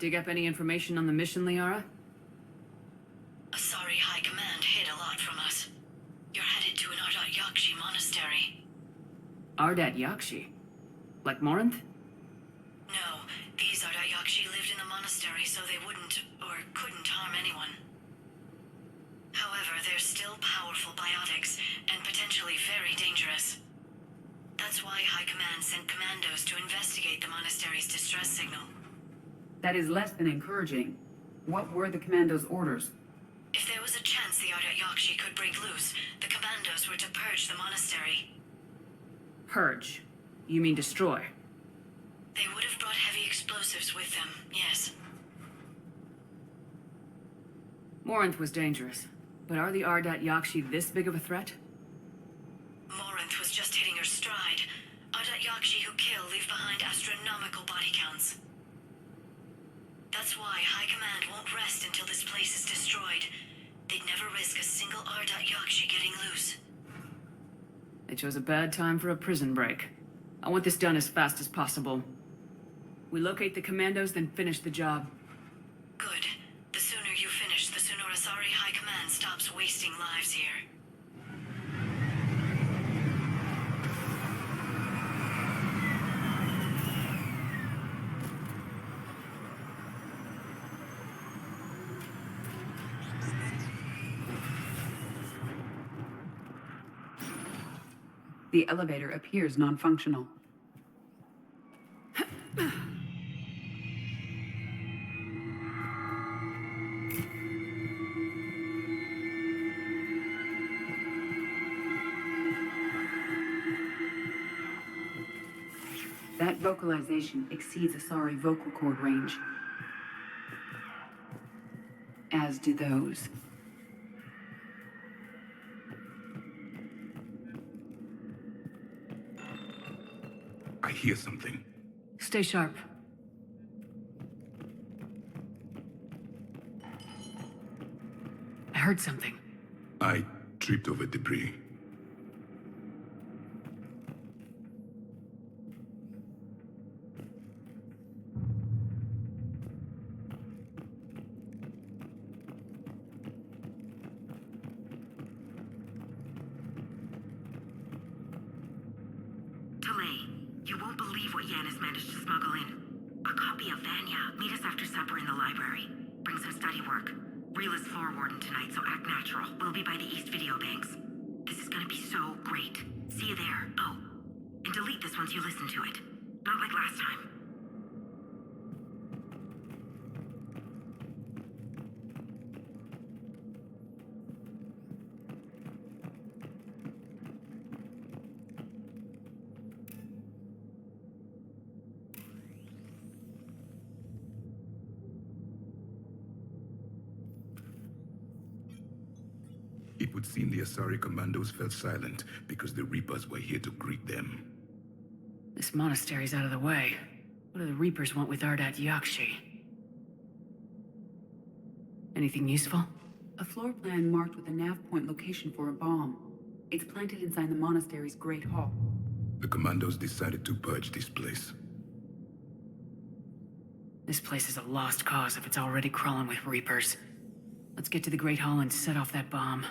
Dig up any information on the mission, Liara? Asari High Command hid a lot from us. You're headed to an Ardat Monastery. Ardat Yakshi? Like Morinth? No, these Ardat lived in the monastery so they wouldn't, or couldn't harm anyone. However, they're still powerful biotics, and potentially very dangerous. That's why High Command sent commandos to investigate the monastery's distress signal. That is less than encouraging. What were the commandos' orders? If there was a chance the Ardat could break loose, the commandos were to purge the monastery. Purge? You mean destroy? They would have brought heavy explosives with them, yes. Morinth was dangerous, but are the Ardat Yakshi this big of a threat? Morinth was just hitting her stride. Ardat who kill leave behind astronomical body counts. That's why High Command won't rest until this place is destroyed. They'd never risk a single Ardat getting loose. They chose a bad time for a prison break. I want this done as fast as possible. We locate the commandos, then finish the job. Good. The sooner you finish, the sooner Asari High Command stops wasting lives here. The elevator appears non-functional. That vocalization exceeds Asari vocal cord range. As do those. I hear something. Stay sharp. I heard something. I tripped over debris. You won't believe what Yan has managed to smuggle in. A copy of Vanya. Meet us after supper in the library. Bring some study work. Reel is floor warden tonight, so act natural. We'll be by the East Video Banks. This is gonna be so great. See you there. Oh, and delete this once you listen to it. Not like last time. It would seem the Asari commandos fell silent because the Reapers were here to greet them. This monastery's out of the way. What do the Reapers want with Ardat Yakshi? Anything useful? A floor plan marked with a nav point location for a bomb. It's planted inside the monastery's Great Hall. The commandos decided to purge this place. This place is a lost cause if it's already crawling with Reapers. Let's get to the Great Hall and set off that bomb.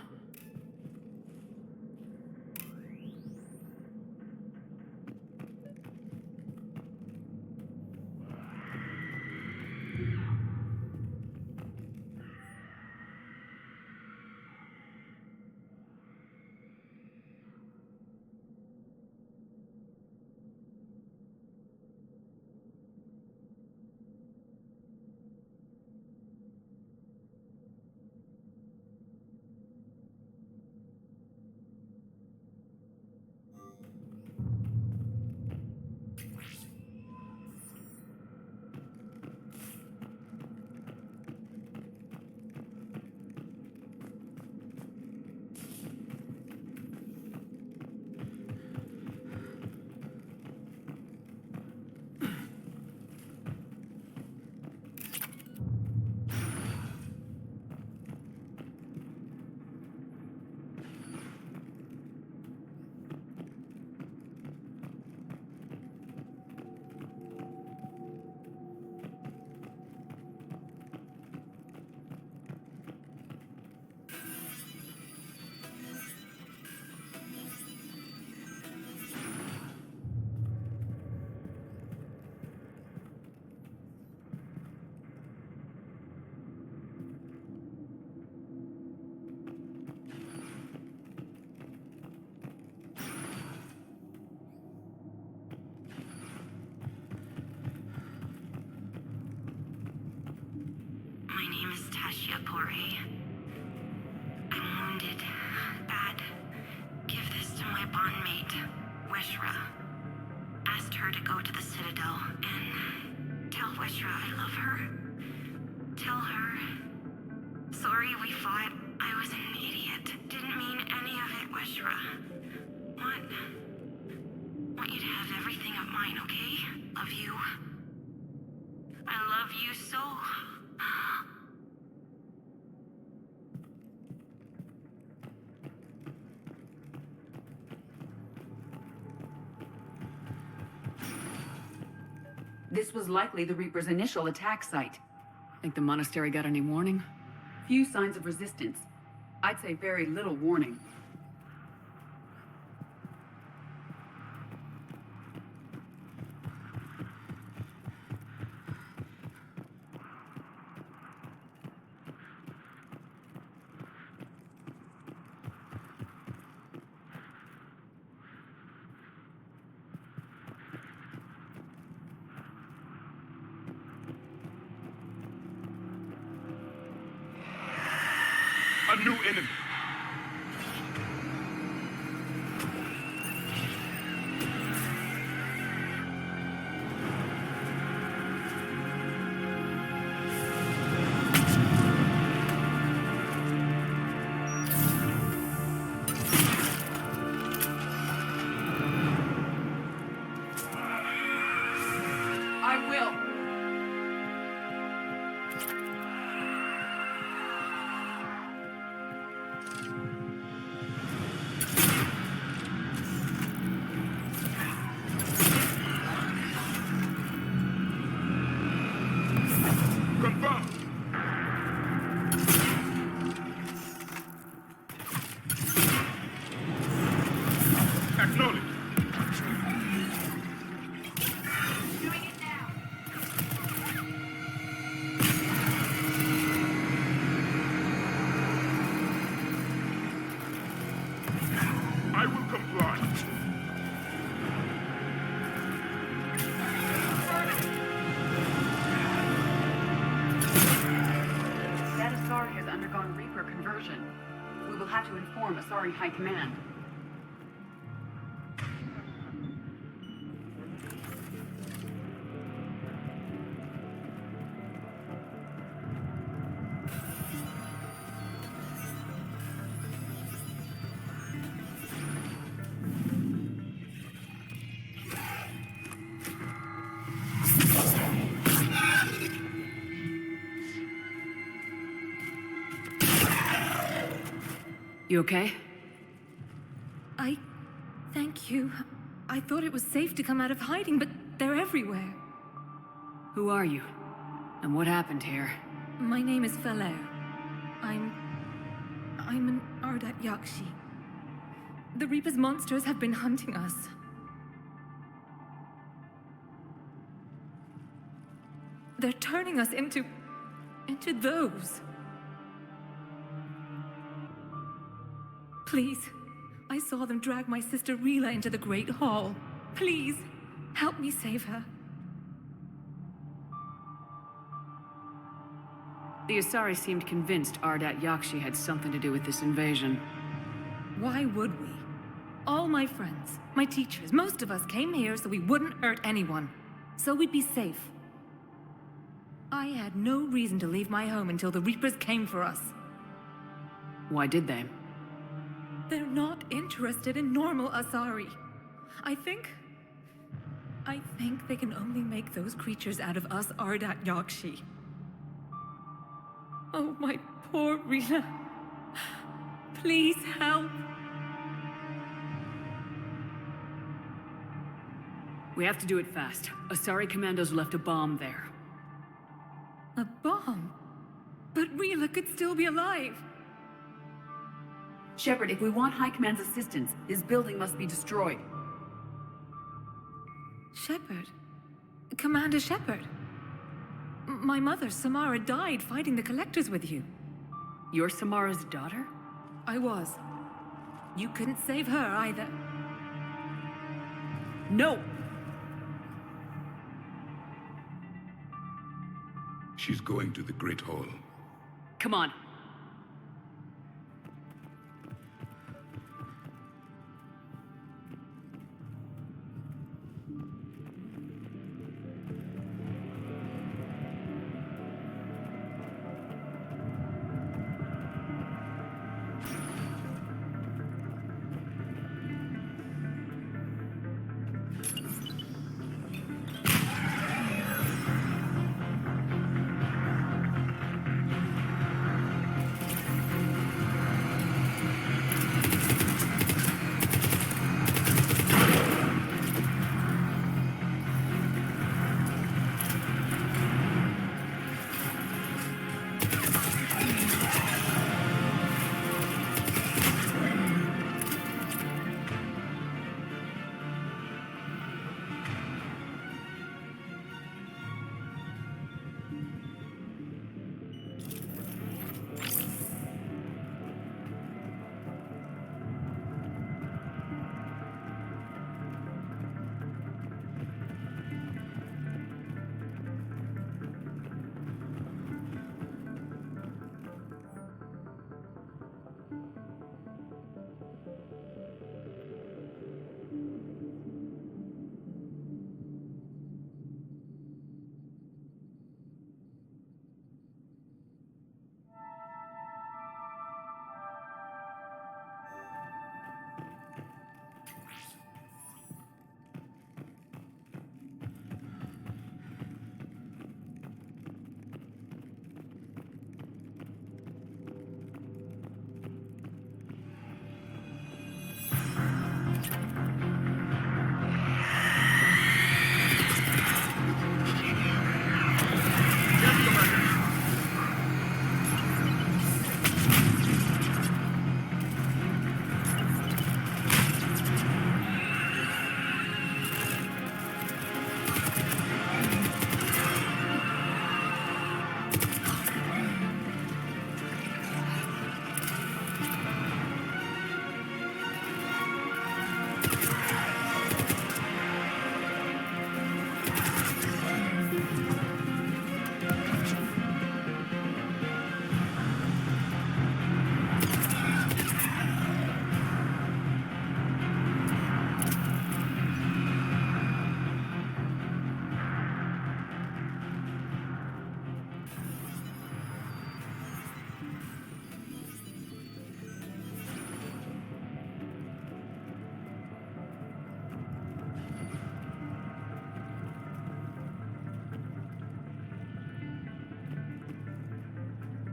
name is Tashia Pore. I'm wounded. Bad. Give this to my bondmate, Weshra. Asked her to go to the Citadel and tell Weshra I love her. Tell her. Sorry we fought. I was an idiot. Didn't mean any of it, Weshra. Want you to have everything of mine, okay? Love you. I love you so. This was likely the Reaper's initial attack site. Think the monastery got any warning? Few signs of resistance. I'd say very little warning. A new enemy. I will. Confirmed. Acknowledge. Doing it now. I will comply. That Asari has undergone Reaper conversion. We will have to inform Asari High Command. You okay? Thank you. I thought it was safe to come out of hiding, but they're everywhere. Who are you? And what happened here? My name is Feller. I'm an Ardat Yakshi. The Reaper's monsters have been hunting us. They're turning us into those. Please, I saw them drag my sister Rila into the Great Hall. Please, help me save her. The Asari seemed convinced Ardat Yakshi had something to do with this invasion. Why would we? All my friends, my teachers, most of us came here so we wouldn't hurt anyone. So we'd be safe. I had no reason to leave my home until the Reapers came for us. Why did they? They're not interested in normal Asari. I think they can only make those creatures out of us Ardat Yakshi. Oh, my poor Rila. Please help. We have to do it fast. Asari commandos left a bomb there. A bomb? But Rila could still be alive. Shepard, if we want High Command's assistance, this building must be destroyed. Shepard? Commander Shepard? My mother, Samara, died fighting the Collectors with you. You're Samara's daughter? I was. You couldn't save her either. No! She's going to the Great Hall. Come on.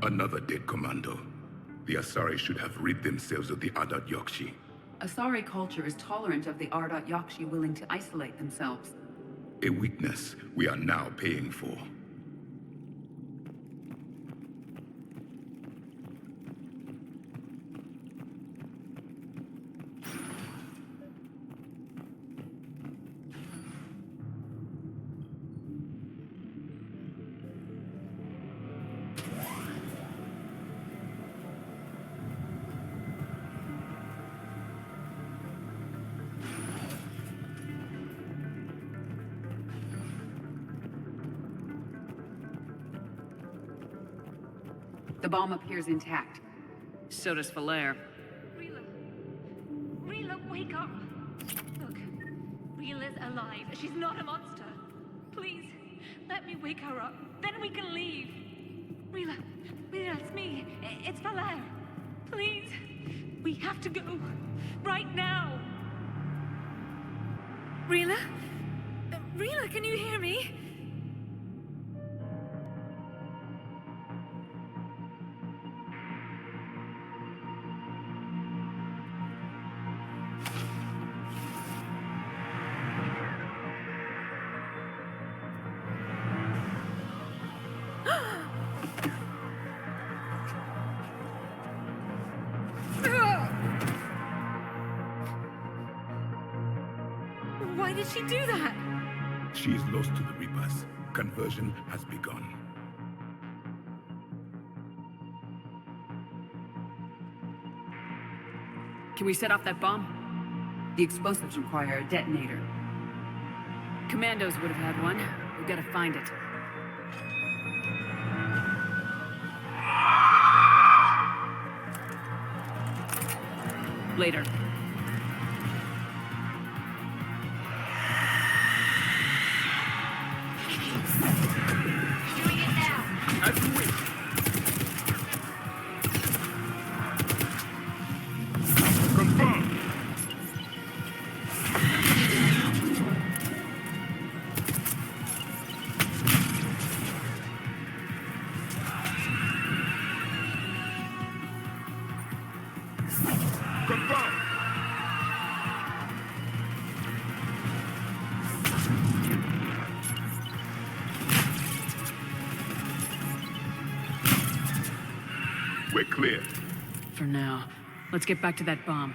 Another dead commando. The Asari should have rid themselves of the Ardat Yakshi. Asari culture is tolerant of the Ardat Yakshi willing to isolate themselves. A weakness we are now paying for. The bomb appears intact. So does Valair. Rila. Rila, wake up. Look, Rila's alive. She's not a monster. Please, let me wake her up. Then we can leave. Rila, it's me. It's Valair. Please, we have to go. Right now. Rila? Rila, can you hear me? Why did she do that? She is lost to the Reapers. Conversion has begun. Can we set off that bomb? The explosives require a detonator. Commandos would have had one. We've got to find it. Later. Doing it now. As you wish. Confirmed. Confirmed. We're clear. For now. Let's get back to that bomb.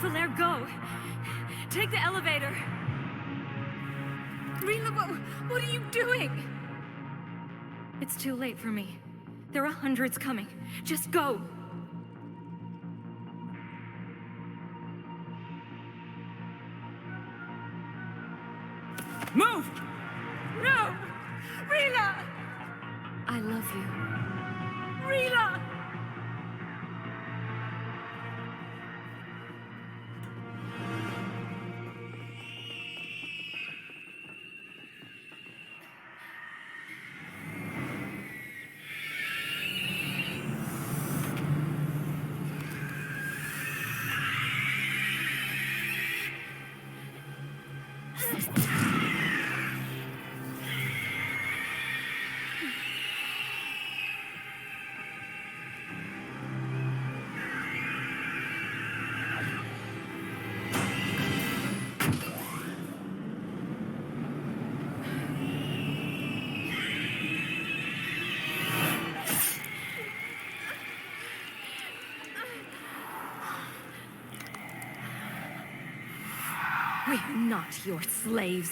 Flair, go! Take the elevator! Rila, what are you doing? It's too late for me. There are hundreds coming. Just go! Move! No! Rila! I love you. Rila! We're not your slaves.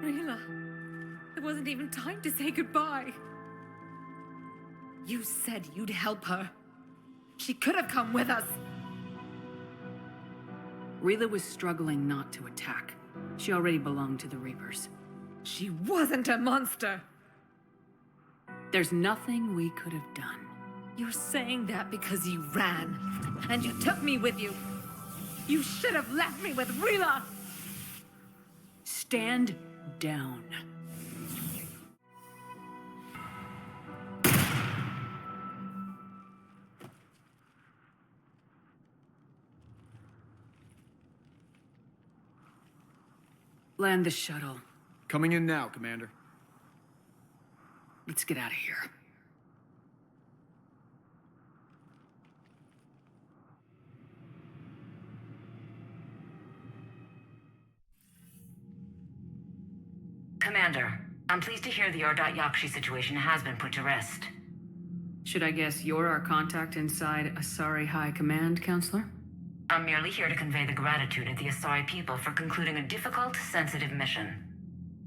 Rila, there wasn't even time to say goodbye. You said you'd help her. She could have come with us. Rila was struggling not to attack. She already belonged to the Reapers. She wasn't a monster. There's nothing we could have done. You're saying that because you ran, and you took me with you. You should have left me with Rila! Stand down. Land the shuttle. Coming in now, Commander. Let's get out of here. Commander, I'm pleased to hear the Yakshi situation has been put to rest. Should I guess you're our contact inside Asari High Command, Counselor? I'm merely here to convey the gratitude of the Asari people for concluding a difficult, sensitive mission.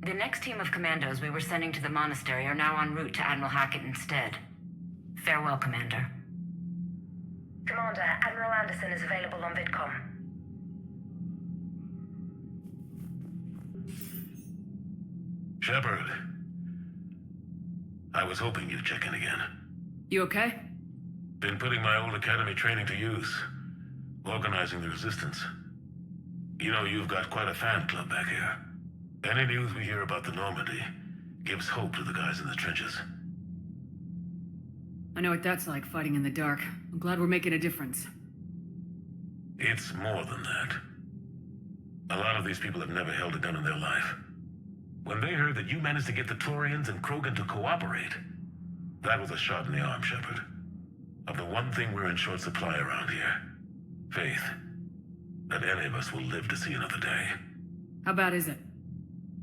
The next team of commandos we were sending to the monastery are now en route to Admiral Hackett instead. Farewell, Commander. Commander, Admiral Anderson is available on VidCom. Shepard. I was hoping you'd check in again. You okay? Been putting my old academy training to use. Organizing the resistance. You know, you've got quite a fan club back here. Any news we hear about the Normandy gives hope to the guys in the trenches. I know what that's like, fighting in the dark. I'm glad we're making a difference. It's more than that. A lot of these people have never held a gun in their life. When they heard that you managed to get the Turians and Krogan to cooperate, that was a shot in the arm, Shepard. Of the one thing we're in short supply around here, faith. That any of us will live to see another day. How bad is it?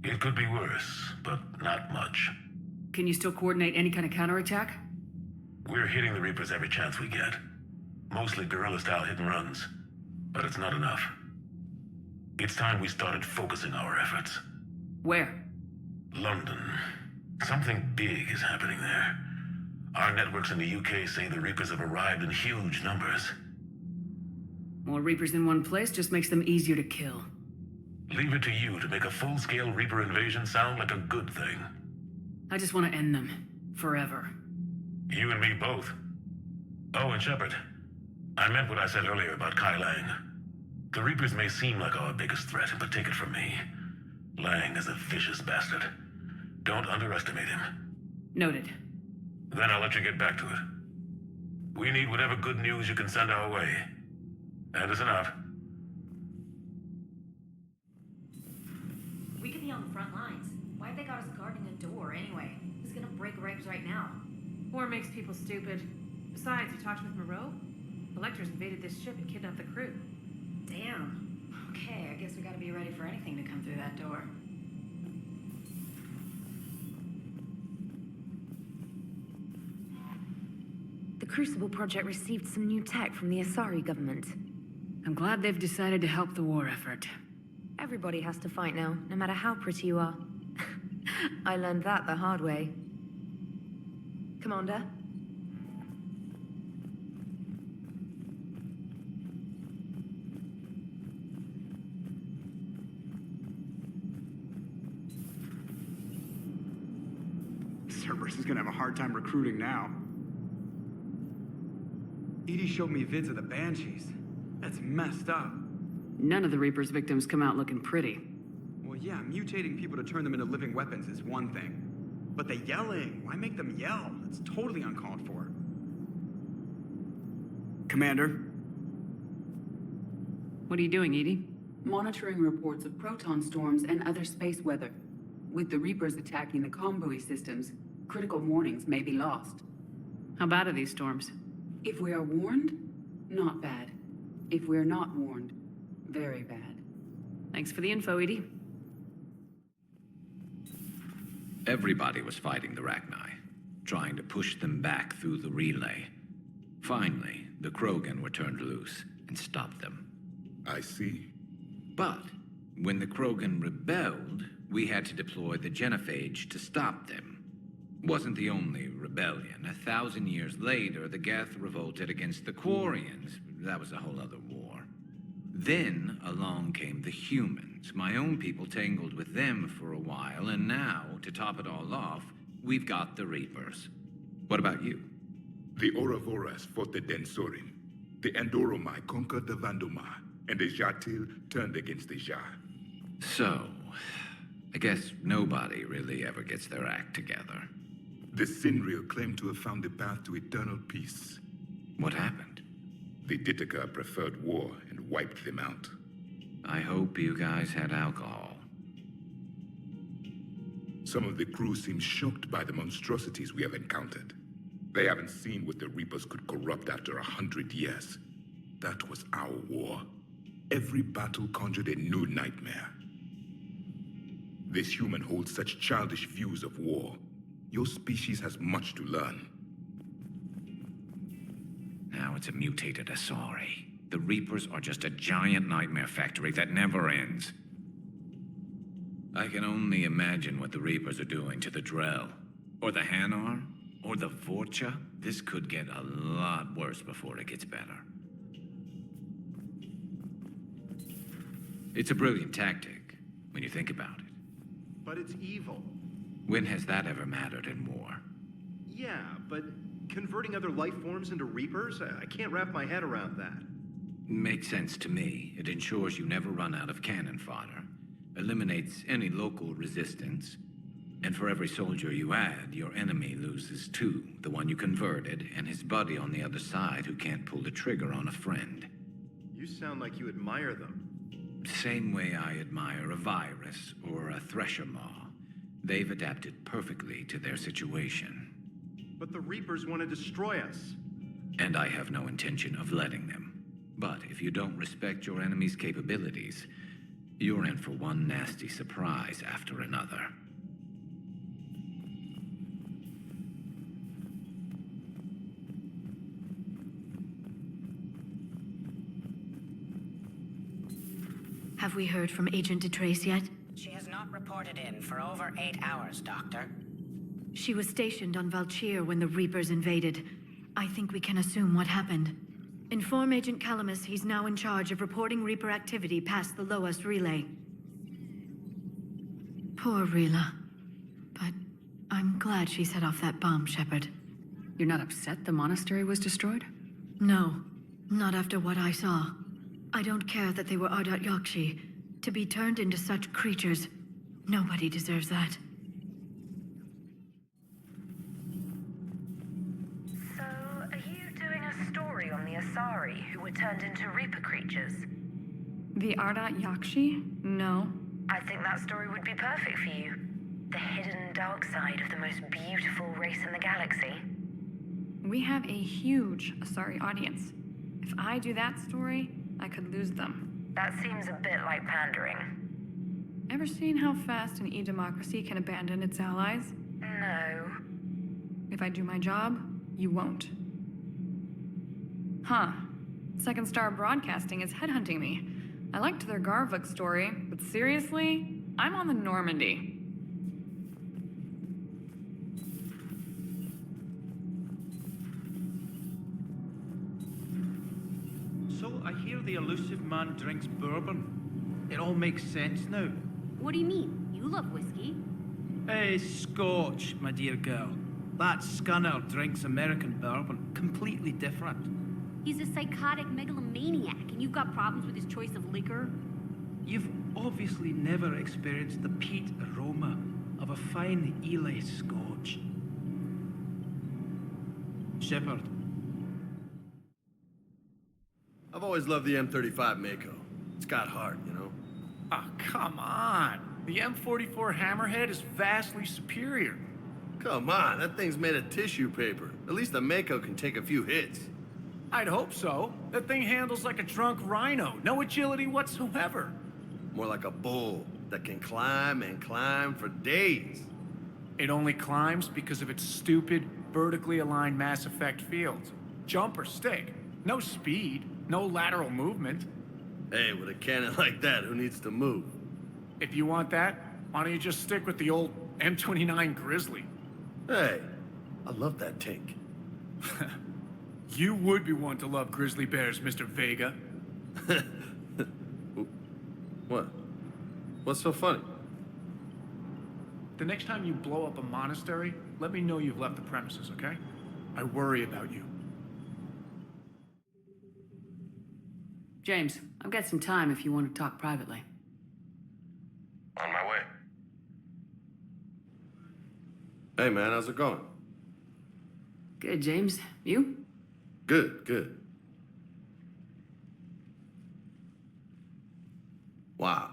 It could be worse, but not much. Can you still coordinate any kind of counterattack? We're hitting the Reapers every chance we get. Mostly guerrilla-style hit-and-runs. But it's not enough. It's time we started focusing our efforts. Where? London. Something big is happening there. Our networks in the UK say the Reapers have arrived in huge numbers. More Reapers in one place just makes them easier to kill. Leave it to you to make a full-scale Reaper invasion sound like a good thing. I just want to end them. Forever. You and me both. Oh, and Shepard. I meant what I said earlier about Kai Lang. The Reapers may seem like our biggest threat, but take it from me. Lang is a vicious bastard. Don't underestimate him. Noted. Then I'll let you get back to it. We need whatever good news you can send our way. Anderson out. We could be on the front lines. Why have they got us guarding a door anyway? Who's gonna break ribs right now? War makes people stupid. Besides, you talked with Moreau? Electors invaded this ship and kidnapped the crew. Damn. Okay, I guess we gotta be ready for anything to come through that door. The Crucible Project received some new tech from the Asari government. I'm glad they've decided to help the war effort. Everybody has to fight now, no matter how pretty you are. I learned that the hard way. Commander? Cerberus is gonna have a hard time recruiting now. Edie showed me vids of the Banshees. That's messed up. None of the Reaper's victims come out looking pretty. Well, yeah, mutating people to turn them into living weapons is one thing. But the yelling, why make them yell? It's totally uncalled for. Commander? What are you doing, Edie? Monitoring reports of proton storms and other space weather. With the Reapers attacking the convoy systems, critical warnings may be lost. How bad are these storms? If we are warned, not bad. If we're not warned, very bad. Thanks for the info, Edie. Everybody was fighting the Rachni, trying to push them back through the relay. Finally, the Krogan were turned loose and stopped them. I see. But when the Krogan rebelled, we had to deploy the genophage to stop them. Wasn't the only rebellion. 1,000 years later, the Geth revolted against the Quarians. That was a whole other war. Then along came the humans. My own people tangled with them for a while, and now, to top it all off, we've got the Reapers. What about you? The Ouroboros fought the Densorin. The Andoromai conquered the Vandomai, and the Jatil turned against the Ja. So, I guess nobody really ever gets their act together. The Sinreal claimed to have found the path to eternal peace. What happened? The Ditaka preferred war and wiped them out. I hope you guys had alcohol. Some of the crew seem shocked by the monstrosities we have encountered. They haven't seen what the Reapers could corrupt after 100 years. That was our war. Every battle conjured a new nightmare. This human holds such childish views of war. Your species has much to learn. Now it's a mutated Asari. The Reapers are just a giant nightmare factory that never ends. I can only imagine what the Reapers are doing to the Drell, or the Hanar, or the Vorcha. This could get a lot worse before it gets better. It's a brilliant tactic, when you think about it. But it's evil. When has that ever mattered in war? Yeah, but converting other life forms into Reapers? I can't wrap my head around that. Makes sense to me. It ensures you never run out of cannon fodder, eliminates any local resistance, and for every soldier you add, your enemy loses two, the one you converted, and his buddy on the other side who can't pull the trigger on a friend. You sound like you admire them. Same way I admire a virus or a thresher maw. They've adapted perfectly to their situation. But the Reapers want to destroy us. And I have no intention of letting them. But if you don't respect your enemy's capabilities, you're in for one nasty surprise after another. Have we heard from Agent DeTrace yet? She has not reported in for over 8 hours, Doctor. She was stationed on Valchir when the Reapers invaded. I think we can assume what happened. Inform Agent Calamus he's now in charge of reporting Reaper activity past the Loas relay. Poor Rila. But I'm glad she set off that bomb, Shepard. You're not upset the monastery was destroyed? No, not after what I saw. I don't care that they were Ardat Yakshi. To be turned into such creatures, nobody deserves that. So, are you doing a story on the Asari who were turned into Reaper creatures? The Ardat Yakshi? No. I think that story would be perfect for you. The hidden dark side of the most beautiful race in the galaxy. We have a huge Asari audience. If I do that story, I could lose them. That seems a bit like pandering. Ever seen how fast an e-democracy can abandon its allies? No. If I do my job, you won't. Huh. Second Star Broadcasting is headhunting me. I liked their Garvuk story, but seriously, I'm on the Normandy. So I hear the elusive man drinks bourbon. It all makes sense now. What do you mean? You love whiskey. Hey, Scotch, my dear girl. That scunner drinks American bourbon. Completely different. He's a psychotic megalomaniac, and you've got problems with his choice of liquor? You've obviously never experienced the peat aroma of a fine Ely Scotch. Shepard. I've always loved the M35 Mako. It's got heart, you know? Oh, come on. The M44 Hammerhead is vastly superior. Come on, that thing's made of tissue paper. At least the Mako can take a few hits. I'd hope so. That thing handles like a drunk rhino. No agility whatsoever. More like a bull that can climb and climb for days. It only climbs because of its stupid, vertically aligned Mass Effect fields. Jump or stick. No speed. No lateral movement. Hey, with a cannon like that, who needs to move? If you want that, why don't you just stick with the old M29 Grizzly? Hey, I love that tank. You would be one to love grizzly bears, Mr. Vega. What? What's so funny? The next time you blow up a monastery, let me know you've left the premises, okay? I worry about you. James, I've got some time if you want to talk privately. On my way. Hey man, how's it going? Good, James. You? Good, good. Wow.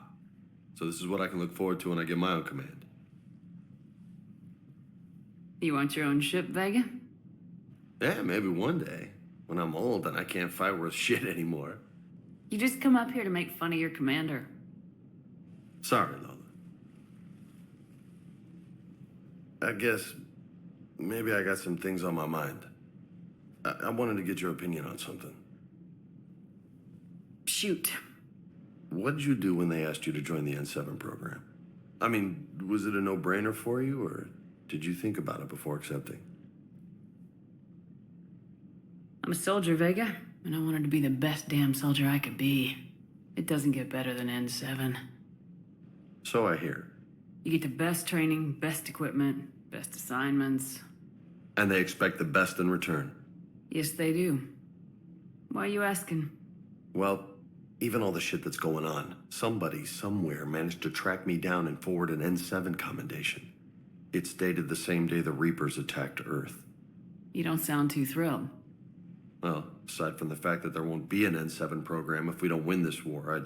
So this is what I can look forward to when I get my own command. You want your own ship, Vega? Yeah, maybe one day. When I'm old and I can't fight worth shit anymore. You just come up here to make fun of your commander. Sorry, Lola. I guess maybe I got some things on my mind. I wanted to get your opinion on something. Shoot. What did you do when they asked you to join the N7 program? I mean, was it a no-brainer for you, or did you think about it before accepting? I'm a soldier, Vega, and I wanted to be the best damn soldier I could be. It doesn't get better than N7. So I hear. You get the best training, best equipment, best assignments. And they expect the best in return. Yes, they do. Why are you asking? Well, even all the shit that's going on, somebody somewhere managed to track me down and forward an N7 commendation. It's dated the same day the Reapers attacked Earth. You don't sound too thrilled. Well, aside from the fact that there won't be an N7 program if we don't win this war,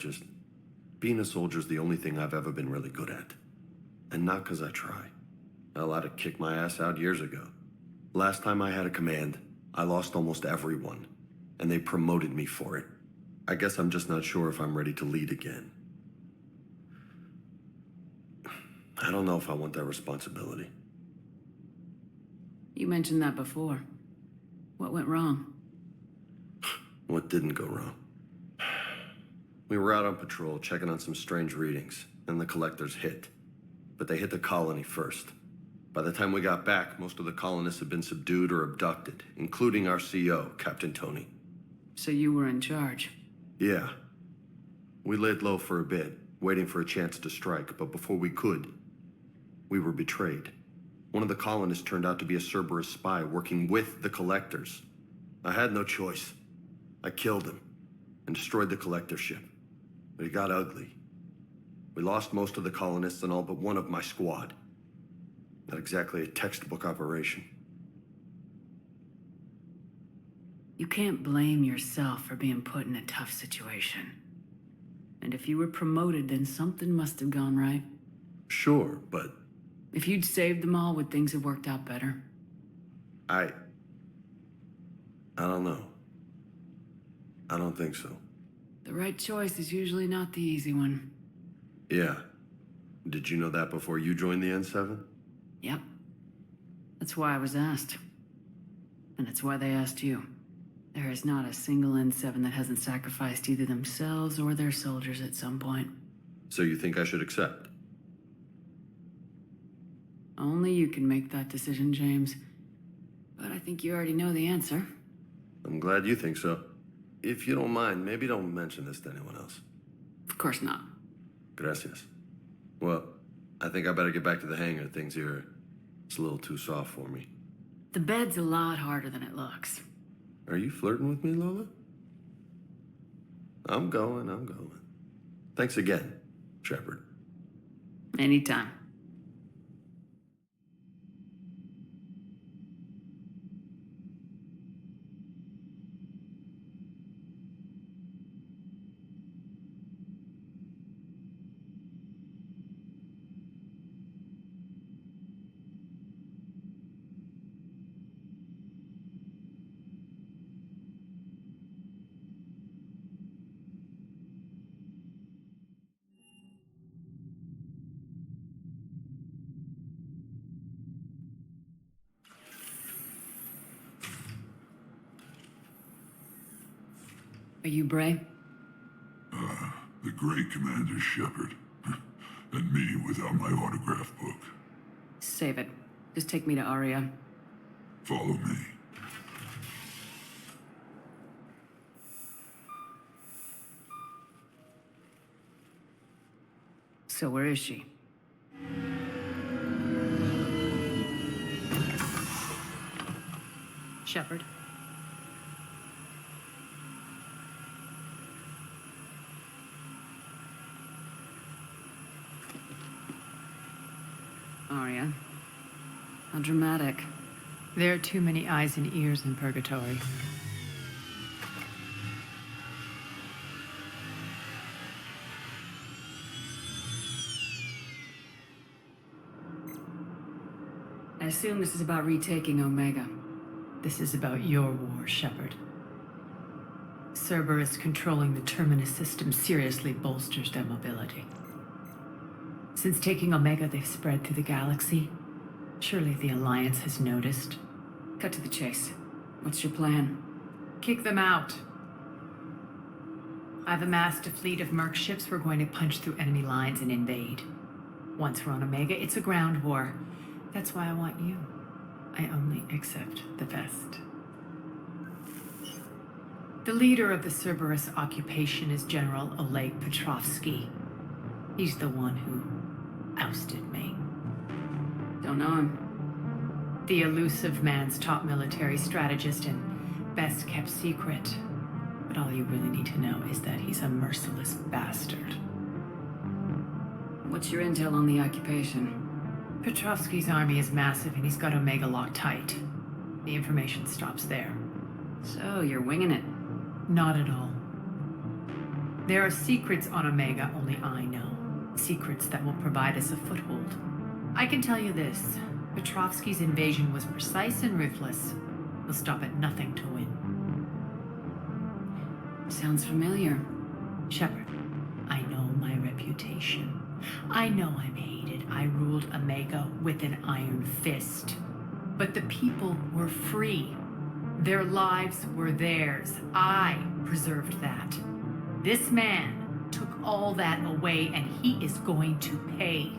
being a soldier's the only thing I've ever been really good at. And not because I try. Hell, I'd have kicked my ass out years ago. Last time I had a command, I lost almost everyone, and they promoted me for it. I guess I'm just not sure if I'm ready to lead again. I don't know if I want that responsibility. You mentioned that before. What went wrong? What didn't go wrong? We were out on patrol, checking on some strange readings, and the collectors hit. But they hit the colony first. By the time we got back, most of the colonists had been subdued or abducted, including our CO, Captain Tony. So you were in charge? Yeah. We laid low for a bit, waiting for a chance to strike, but before we could, we were betrayed. One of the colonists turned out to be a Cerberus spy working with the collectors. I had no choice. I killed him and destroyed the collector ship. But it got ugly. We lost most of the colonists and all but one of my squad. Not exactly a textbook operation. You can't blame yourself for being put in a tough situation. And if you were promoted, then something must have gone right. Sure, but... If you'd saved them all, would things have worked out better? I don't know. I don't think so. The right choice is usually not the easy one. Yeah. Did you know that before you joined the N7? Yep. That's why I was asked. And it's why they asked you. There is not a single N7 that hasn't sacrificed either themselves or their soldiers at some point. So you think I should accept? Only you can make that decision, James. But I think you already know the answer. I'm glad you think so. If you don't mind, maybe don't mention this to anyone else. Of course not. Gracias. Well, I think I better get back to the hangar. Things here, it's a little too soft for me. The bed's a lot harder than it looks. Are you flirting with me, Lola? I'm going. Thanks again, Shepard. Anytime. Are you Bray? The great Commander Shepard. And me without my autograph book. Save it. Just take me to Aria. Follow me. So where is she? Shepard? Aria. How dramatic. There are too many eyes and ears in purgatory. I assume this is about retaking Omega. This is about your war, Shepard. Cerberus controlling the Terminus system seriously bolsters their mobility. Since taking Omega, they've spread through the galaxy. Surely the Alliance has noticed. Cut to the chase. What's your plan? Kick them out. I've amassed a fleet of merc ships. We're going to punch through enemy lines and invade. Once we're on Omega, it's a ground war. That's why I want you. I only accept the best. The leader of the Cerberus occupation is General Oleg Petrovsky. He's the one who ousted me. Don't know him. The elusive man's top military strategist and best kept secret. But all you really need to know is that he's a merciless bastard. What's your intel on the occupation? Petrovsky's army is massive and he's got Omega locked tight. The information stops there. So, you're winging it? Not at all. There are secrets on Omega only I know. Secrets that will provide us a foothold. I can tell you this. Petrovsky's invasion was precise and ruthless. He'll stop at nothing to win. Sounds familiar. Shepard, I know my reputation. I know I'm hated. I ruled Omega with an iron fist. But the people were free. Their lives were theirs. I preserved that. This man took all that away, and he is going to pay.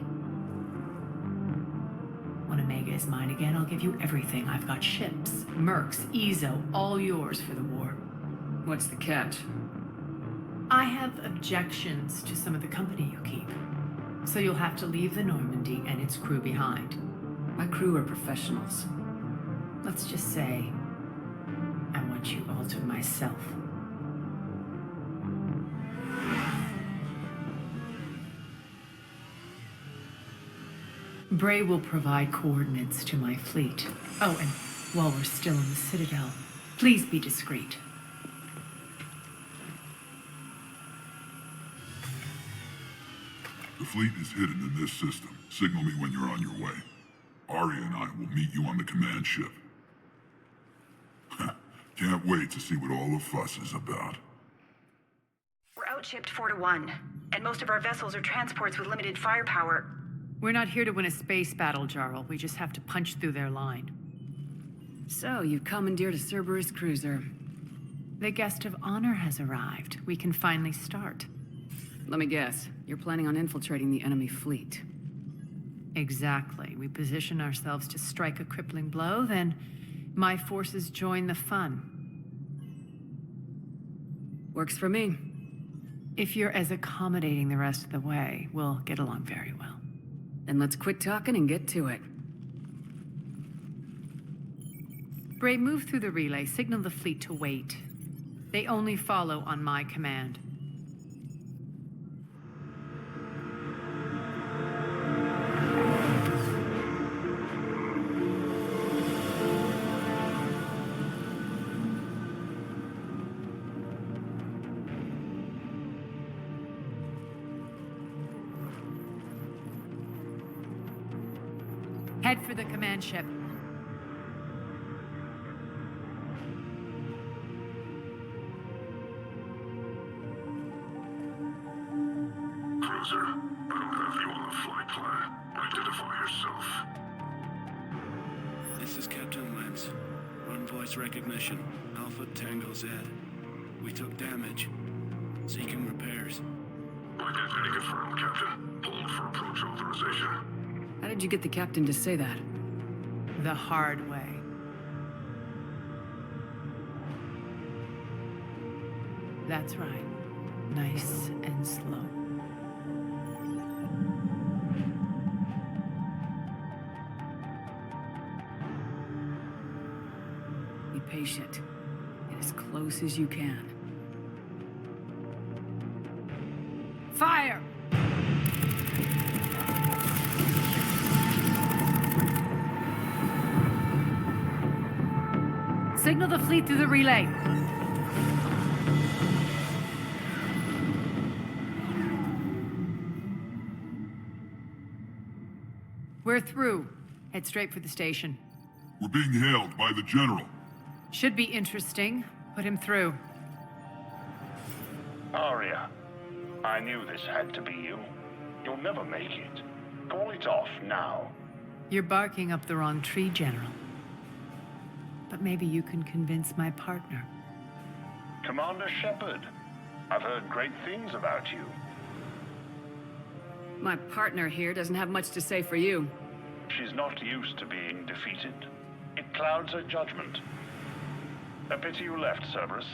When Omega is mine again, I'll give you everything. I've got ships, mercs, Ezo, all yours for the war. What's the catch? I have objections to some of the company you keep. So you'll have to leave the Normandy and its crew behind. My crew are professionals. Let's just say, I want you all to myself. Bray will provide coordinates to my fleet. Oh, and while we're still in the Citadel, please be discreet. The fleet is hidden in this system. Signal me when you're on your way. Aria and I will meet you on the command ship. Can't wait to see what all the fuss is about. We're outshipped 4-1, and most of our vessels are transports with limited firepower. We're not here to win a space battle, Jarl. We just have to punch through their line. So, you've commandeered a Cerberus cruiser. The guest of honor has arrived. We can finally start. Let me guess. You're planning on infiltrating the enemy fleet. Exactly. We position ourselves to strike a crippling blow, then my forces join the fun. Works for me. If you're as accommodating the rest of the way, we'll get along very well. Then let's quit talking and get to it. Bray, move through the relay. Signal the fleet to wait. They only follow on my command. Head for the command ship. Cruiser, I don't have you on the flight plan. Identify yourself. This is Captain Lentz. Run voice recognition. Alpha Tango Z. We took damage. Seeking repairs. Identity confirmed, Captain. Hold for approach authorization. How did you get the captain to say that? The hard way. That's right. Nice and slow. Be patient. Get as close as you can. Fire! Signal the fleet through the relay. We're through. Head straight for the station. We're being hailed by the General. Should be interesting. Put him through. Aria, I knew this had to be you. You'll never make it. Call it off now. You're barking up the wrong tree, General. But maybe you can convince my partner. Commander Shepard, I've heard great things about you. My partner here doesn't have much to say for you. She's not used to being defeated. It clouds her judgment. A pity you left, Cerberus.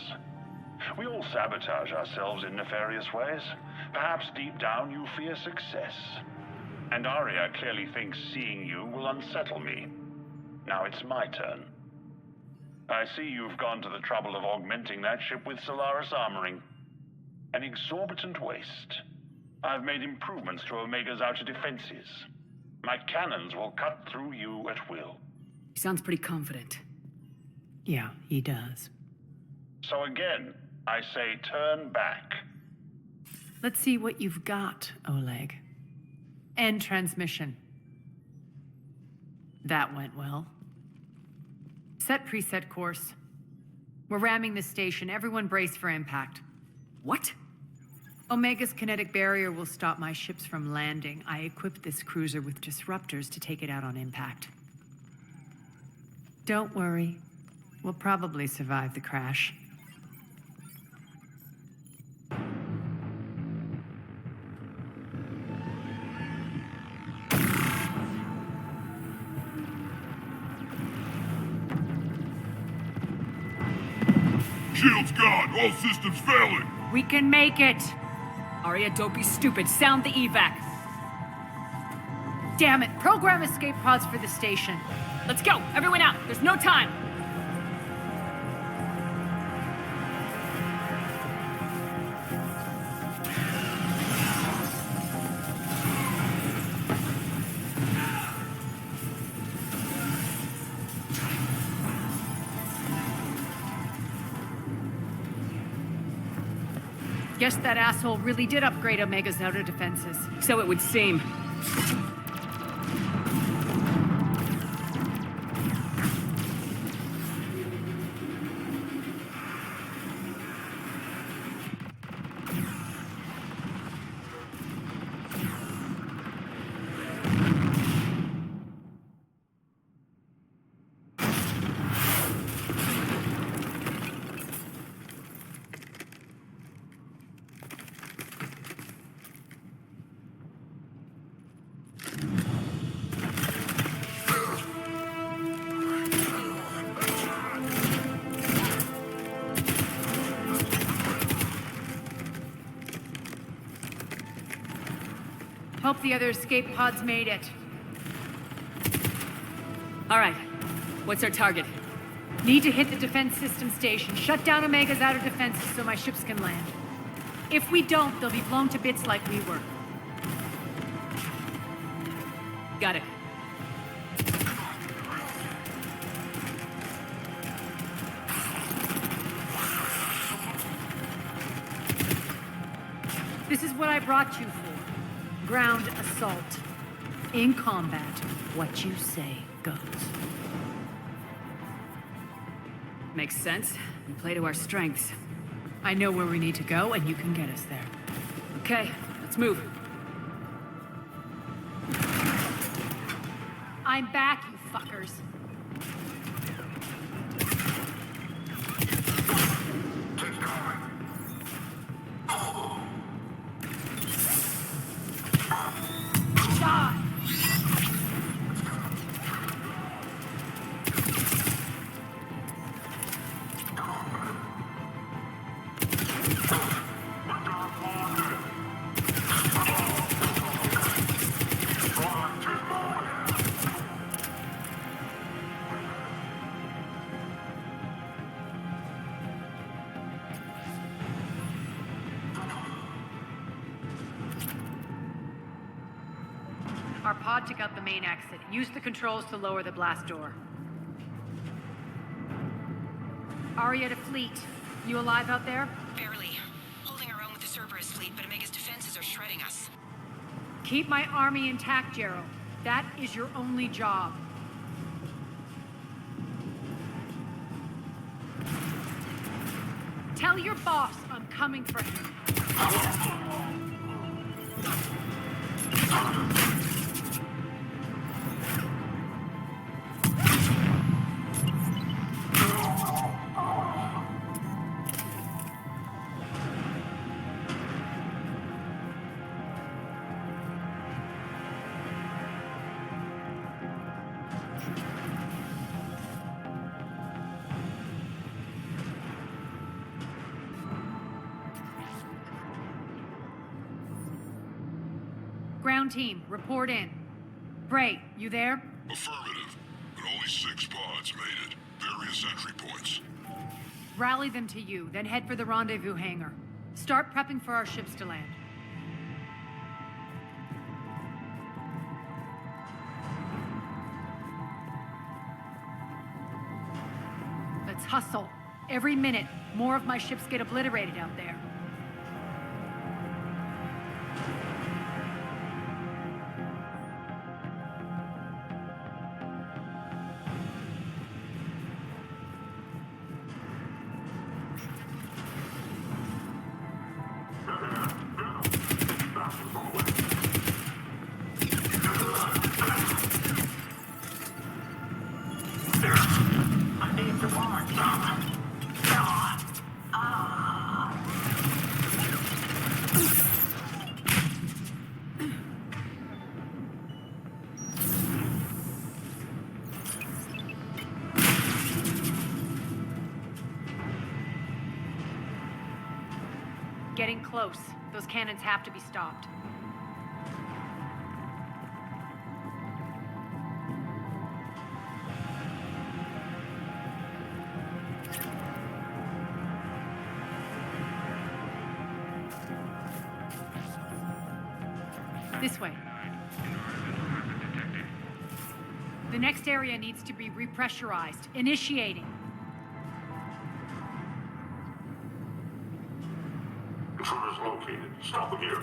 We all sabotage ourselves in nefarious ways. Perhaps deep down you fear success. And Aria clearly thinks seeing you will unsettle me. Now it's my turn. I see you've gone to the trouble of augmenting that ship with Solaris armoring. An exorbitant waste. I've made improvements to Omega's outer defenses. My cannons will cut through you at will. He sounds pretty confident. Yeah, he does. So again, I say turn back. Let's see what you've got, Oleg. End transmission. That went well. Set preset course. We're ramming the station. Everyone brace for impact. What? Omega's kinetic barrier will stop my ships from landing. I equipped this cruiser with disruptors to take it out on impact. Don't worry. We'll probably survive the crash. Shield's gone! All systems failing! We can make it! Aria, don't be stupid. Sound the evac. Damn it! Program escape pods for the station. Let's go! Everyone out! There's no time! Guess that asshole really did upgrade Omega's outer defenses. So it would seem. Hope the other escape pods made it. All right. What's our target? Need to hit the defense system station. Shut down Omega's outer defenses so my ships can land. If we don't, they'll be blown to bits like we were. Got it. This is what I brought you for. Ground assault. In combat, what you say goes. Makes sense. We play to our strengths. I know where we need to go, and you can get us there. Okay, let's move. I'm back, you fuckers. Our pod took out the main exit. Use the controls to lower the blast door. Aria to fleet. You alive out there? Barely. Holding our own with the Cerberus fleet, but Omega's defenses are shredding us. Keep my army intact, Jero. That is your only job. Tell your boss I'm coming for him. Ground team, report in. Bray, you there? Affirmative, but only 6 pods made it. Various entry points. Rally them to you, then head for the rendezvous hangar. Start prepping for our ships to land. Let's hustle. Every minute, more of my ships get obliterated out there. Getting close. Those cannons have to be stopped. This way. The next area needs to be repressurized. Initiating. Intruders located. Stop them here.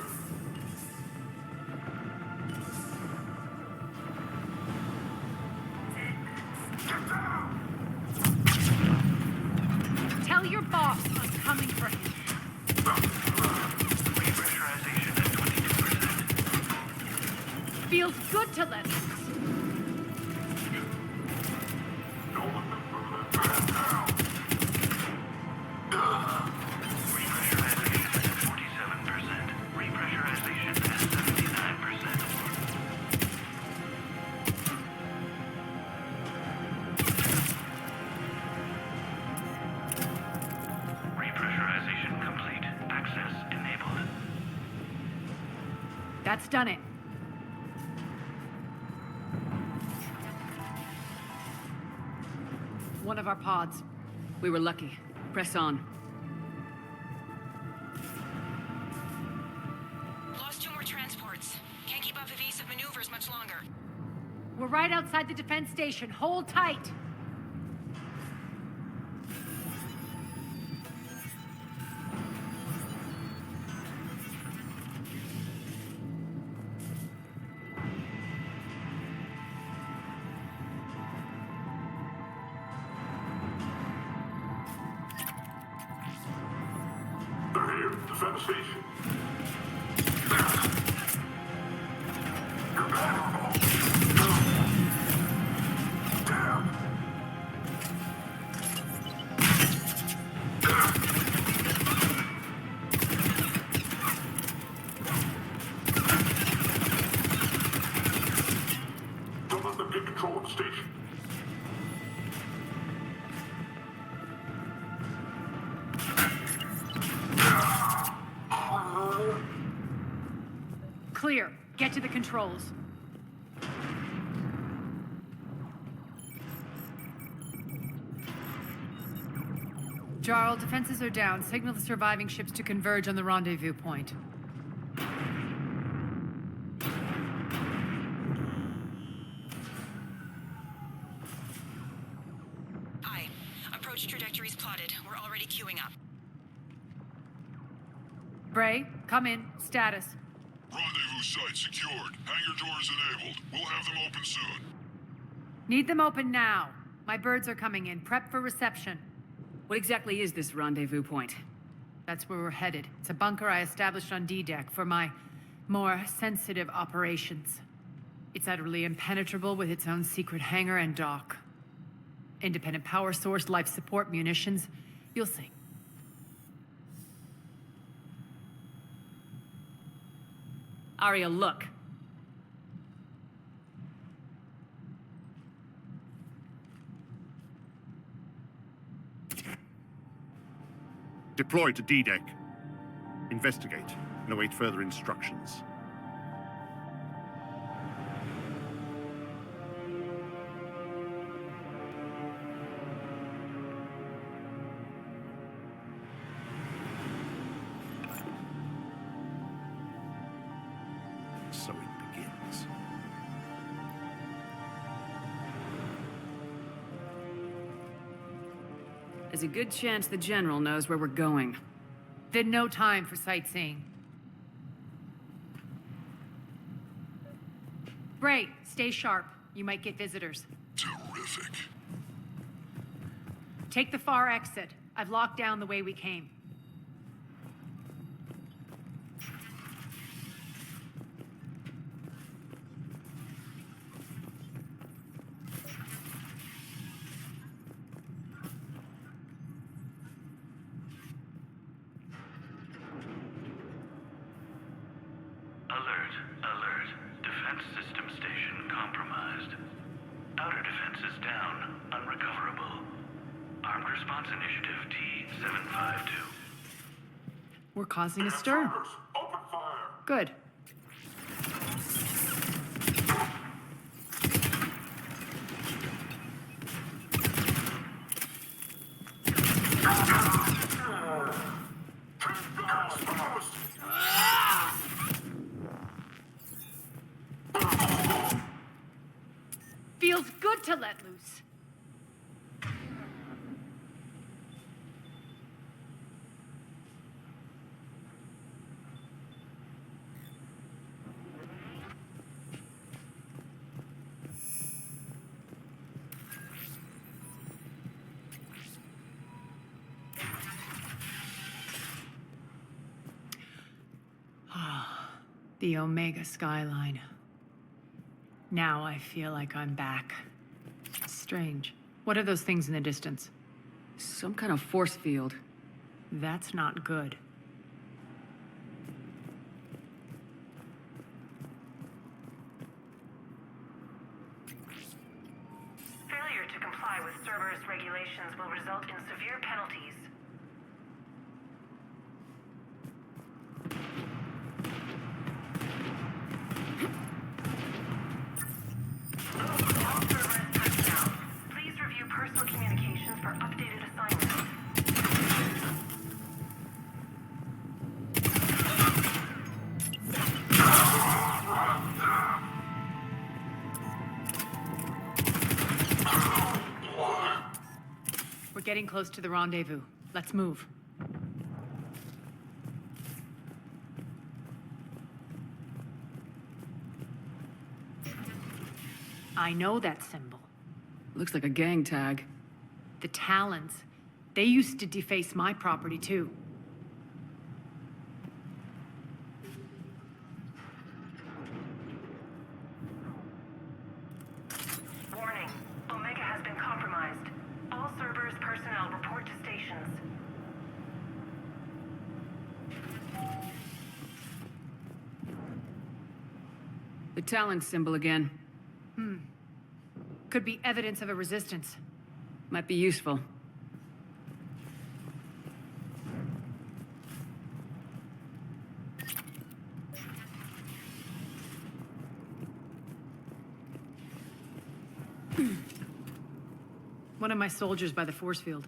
Get down! Tell your boss I'm coming for him. Repressurization at 22%. Feels good to let loose. That's done it. One of our pods. We were lucky. Press on. Lost 2 more transports. Can't keep up evasive maneuvers much longer. We're right outside the defense station. Hold tight. They're here. Defend the station. You're vulnerable. Damn. Don't let them get control of the station. Clear. Get to the controls. Jarl, defenses are down. Signal the surviving ships to converge on the rendezvous point. Aye. Approach trajectories plotted. We're already queuing up. Bray, come in. Status. Rendezvous site secured. Hangar doors enabled. We'll have them open soon. Need them open now. My birds are coming in. Prep for reception. What exactly is this rendezvous point? That's where we're headed. It's a bunker I established on D-Deck for my more sensitive operations. It's utterly impenetrable with its own secret hangar and dock. Independent power source, life support, munitions. You'll see. Aria, look. Deploy to D-Deck. Investigate and await further instructions. So it begins. There's a good chance the General knows where we're going. Then no time for sightseeing. Bray, stay sharp. You might get visitors. Terrific. Take the far exit. I've locked down the way we came. Alert, alert. Defense system station compromised. Outer defenses down, unrecoverable. Armed Response Initiative T-752. We're causing a stir. Good. Feels good to let loose. The Omega skyline. Now I feel like I'm back. Strange. What are those things in the distance? Some kind of force field. That's not good. Failure to comply with Cerberus regulations will result in severe penalties. All Cerberus personnel, please review personal communications for updated assignments. We're getting close to the rendezvous. Let's move. I know that symbol. Looks like a gang tag. The Talons. They used to deface my property, too. Warning. Omega has been compromised. All Cerberus personnel report to stations. The Talon symbol again. Could be evidence of a resistance. Might be useful. One of my soldiers by the force field.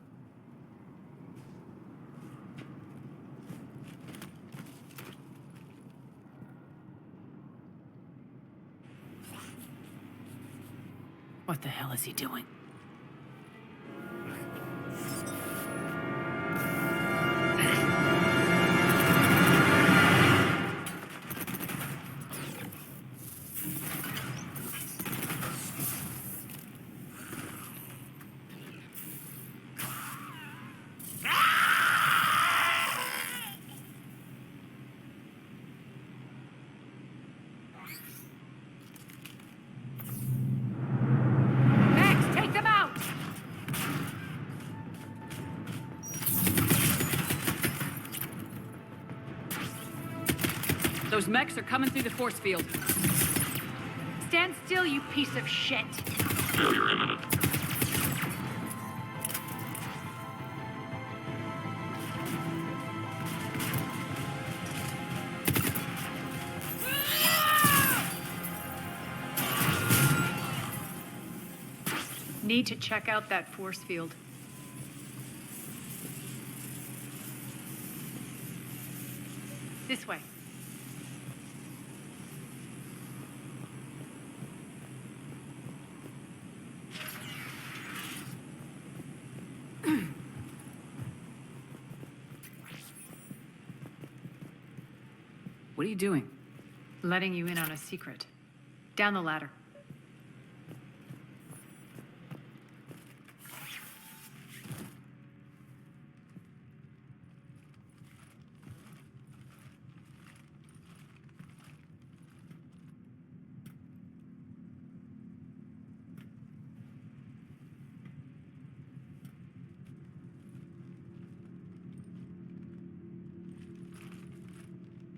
What the hell is he doing? Those mechs are coming through the force field. Stand still, you piece of shit. Failure imminent. Need to check out that force field. This way. What are you doing? Letting you in on a secret. Down the ladder.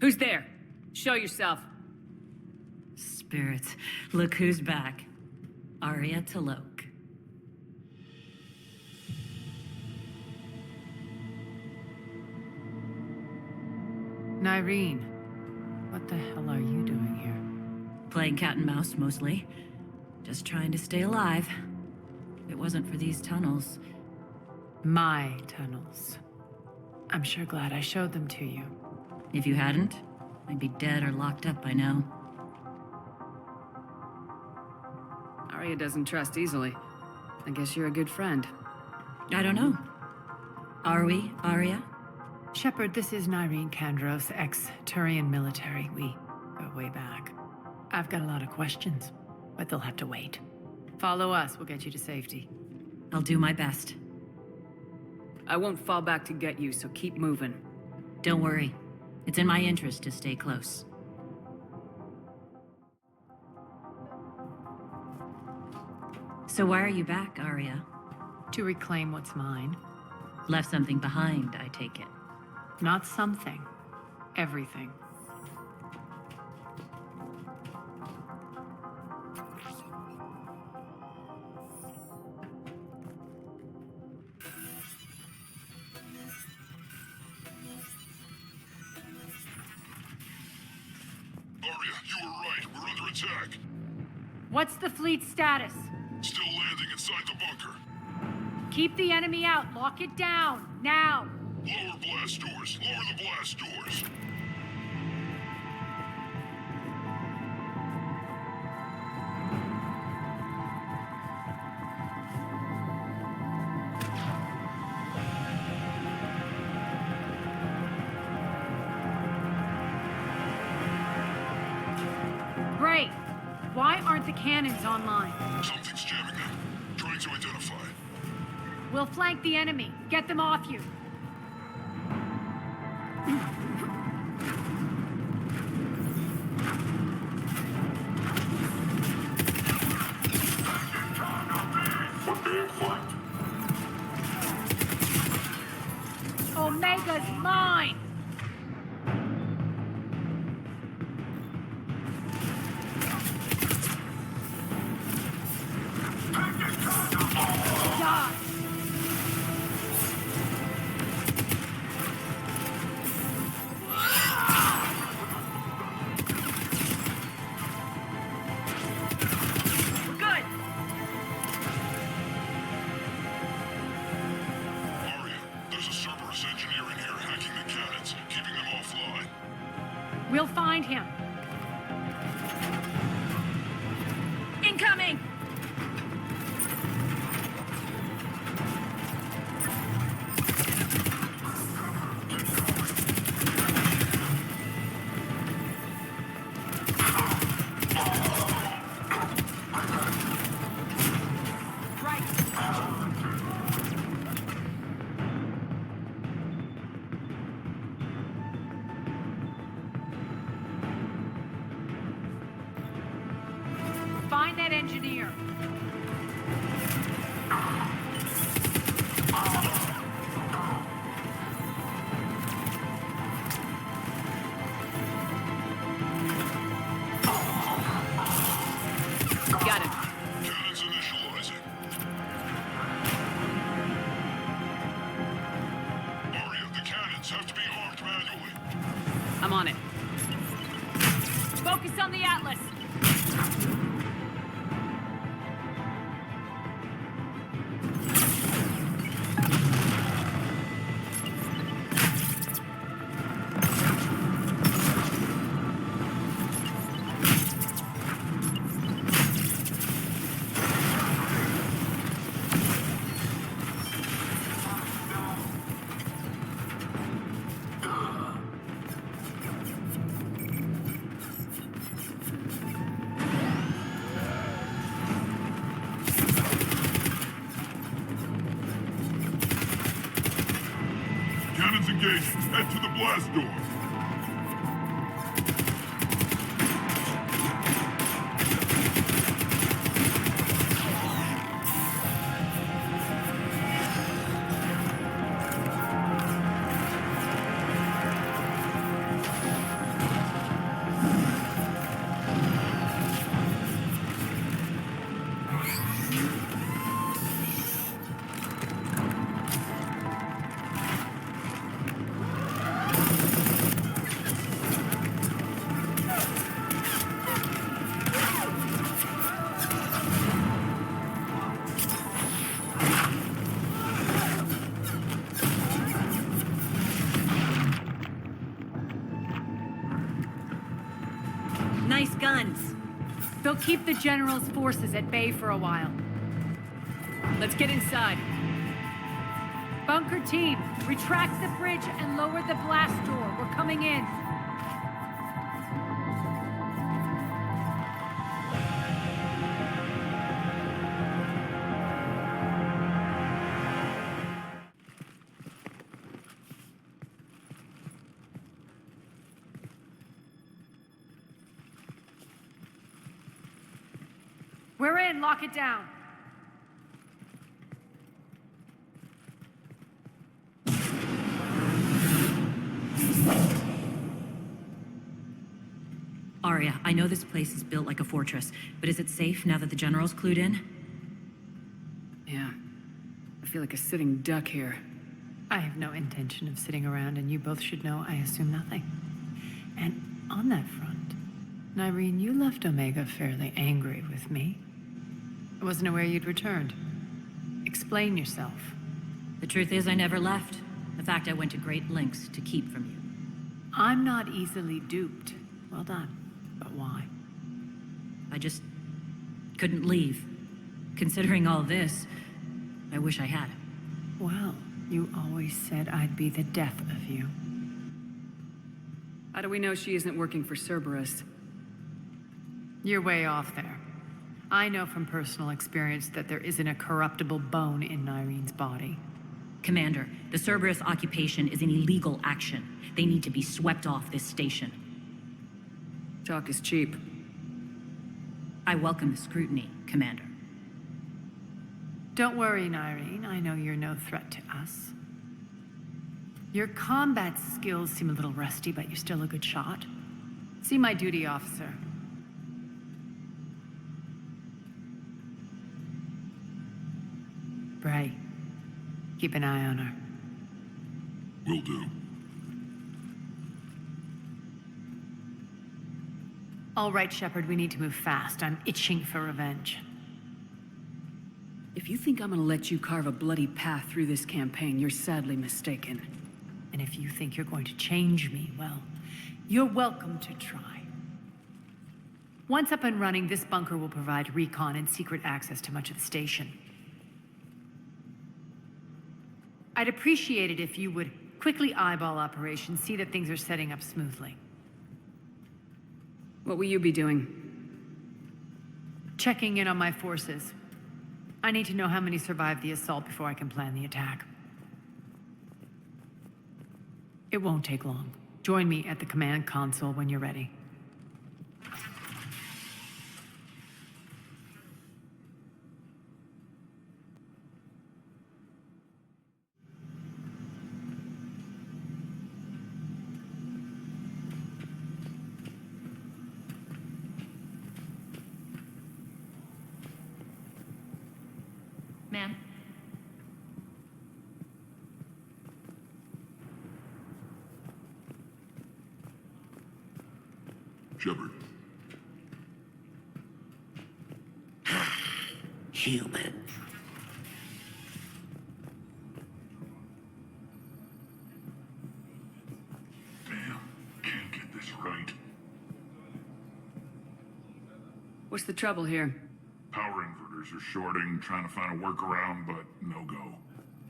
Who's there? Show yourself. Spirits, look who's back. Aria Talok. Nyreen, what the hell are you doing here? Playing cat and mouse, mostly. Just trying to stay alive. If it wasn't for these tunnels. My tunnels. I'm sure glad I showed them to you. If you hadn't, I'd be dead or locked up by now. Aria doesn't trust easily. I guess you're a good friend. I don't know. Are we, Aria? Shepard, this is Nyreen Kandros, ex-Turian military. We go way back. I've got a lot of questions, but they'll have to wait. Follow us, we'll get you to safety. I'll do my best. I won't fall back to get you, so keep moving. Don't worry. It's in my interest to stay close. So why are you back, Aria? To reclaim what's mine. Left something behind, I take it. Not something. Everything. Aria, you were right. We're under attack. What's the fleet's status? Still landing inside the bunker. Keep the enemy out. Lock it down. Now. Lower blast doors. Lower the blast doors. Great. Why aren't the cannons online? Something's jamming them. Trying to identify. We'll flank the enemy. Get them off you. Omega's mine! Die! Good! Aria, there's a Cerberus engineer in here hacking the cannons, keeping them offline. We'll find him. Incoming! Find that engineer. Got him. Cannons initializing. Aria, the cannons have to be armed manually. I'm on it. Focus on the Atlas. Cannons engaged. Head to the blast door. nice guns. They'll keep the General's forces at bay for a while. Let's get inside. Bunker team, retract the bridge and lower the blast door. We're coming in. We're in. Lock it down. Aria, I know this place is built like a fortress, but is it safe now that the General's clued in? Yeah. I feel like a sitting duck here. I have no intention of sitting around, and you both should know I assume nothing. And on that front, Nyreen, you left Omega fairly angry with me. I wasn't aware you'd returned. Explain yourself. The truth is, I never left. In fact, I went to great lengths to keep from you. I'm not easily duped. Well done. But why? I just couldn't leave. Considering all this, I wish I had. Well, you always said I'd be the death of you. How do we know she isn't working for Cerberus? You're way off there. I know from personal experience that there isn't a corruptible bone in Nyreen's body. Commander, the Cerberus occupation is an illegal action. They need to be swept off this station. Talk is cheap. I welcome the scrutiny, Commander. Don't worry, Nyreen. I know you're no threat to us. Your combat skills seem a little rusty, but you're still a good shot. See my duty officer. Bray, keep an eye on her. Will do. All right, Shepard, we need to move fast. I'm itching for revenge. If you think I'm gonna let you carve a bloody path through this campaign, you're sadly mistaken. And if you think you're going to change me, well, you're welcome to try. Once up and running, this bunker will provide recon and secret access to much of the station. I'd appreciate it if you would quickly eyeball operations, see that things are setting up smoothly. What will you be doing? Checking in on my forces. I need to know how many survived the assault before I can plan the attack. It won't take long. Join me at the command console when you're ready. Ma'am? Shepard. Human. Damn, can't get this right. What's the trouble here? Power inverters are shorting, trying to find a workaround, but no go.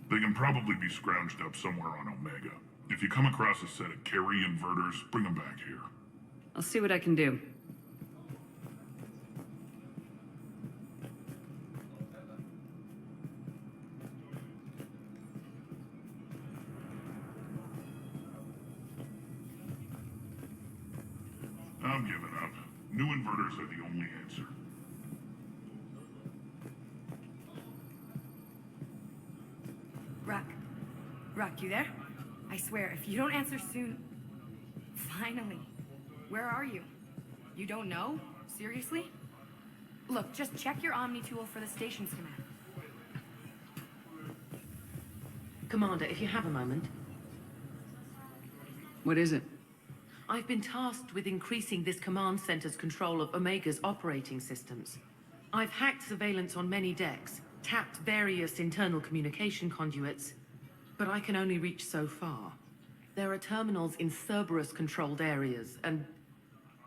They can probably be scrounged up somewhere on Omega. If you come across a set of carry inverters, bring them back here. I'll see what I can do. I'm giving up. New inverters are the only answer. Rock, you there? I swear, if you don't answer soon... Finally. Where are you? You don't know? Seriously? Look, just check your Omni tool for the station schematic. Commander, if you have a moment. What is it? I've been tasked with increasing this command center's control of Omega's operating systems. I've hacked surveillance on many decks, tapped various internal communication conduits, but I can only reach so far. There are terminals in Cerberus-controlled areas, and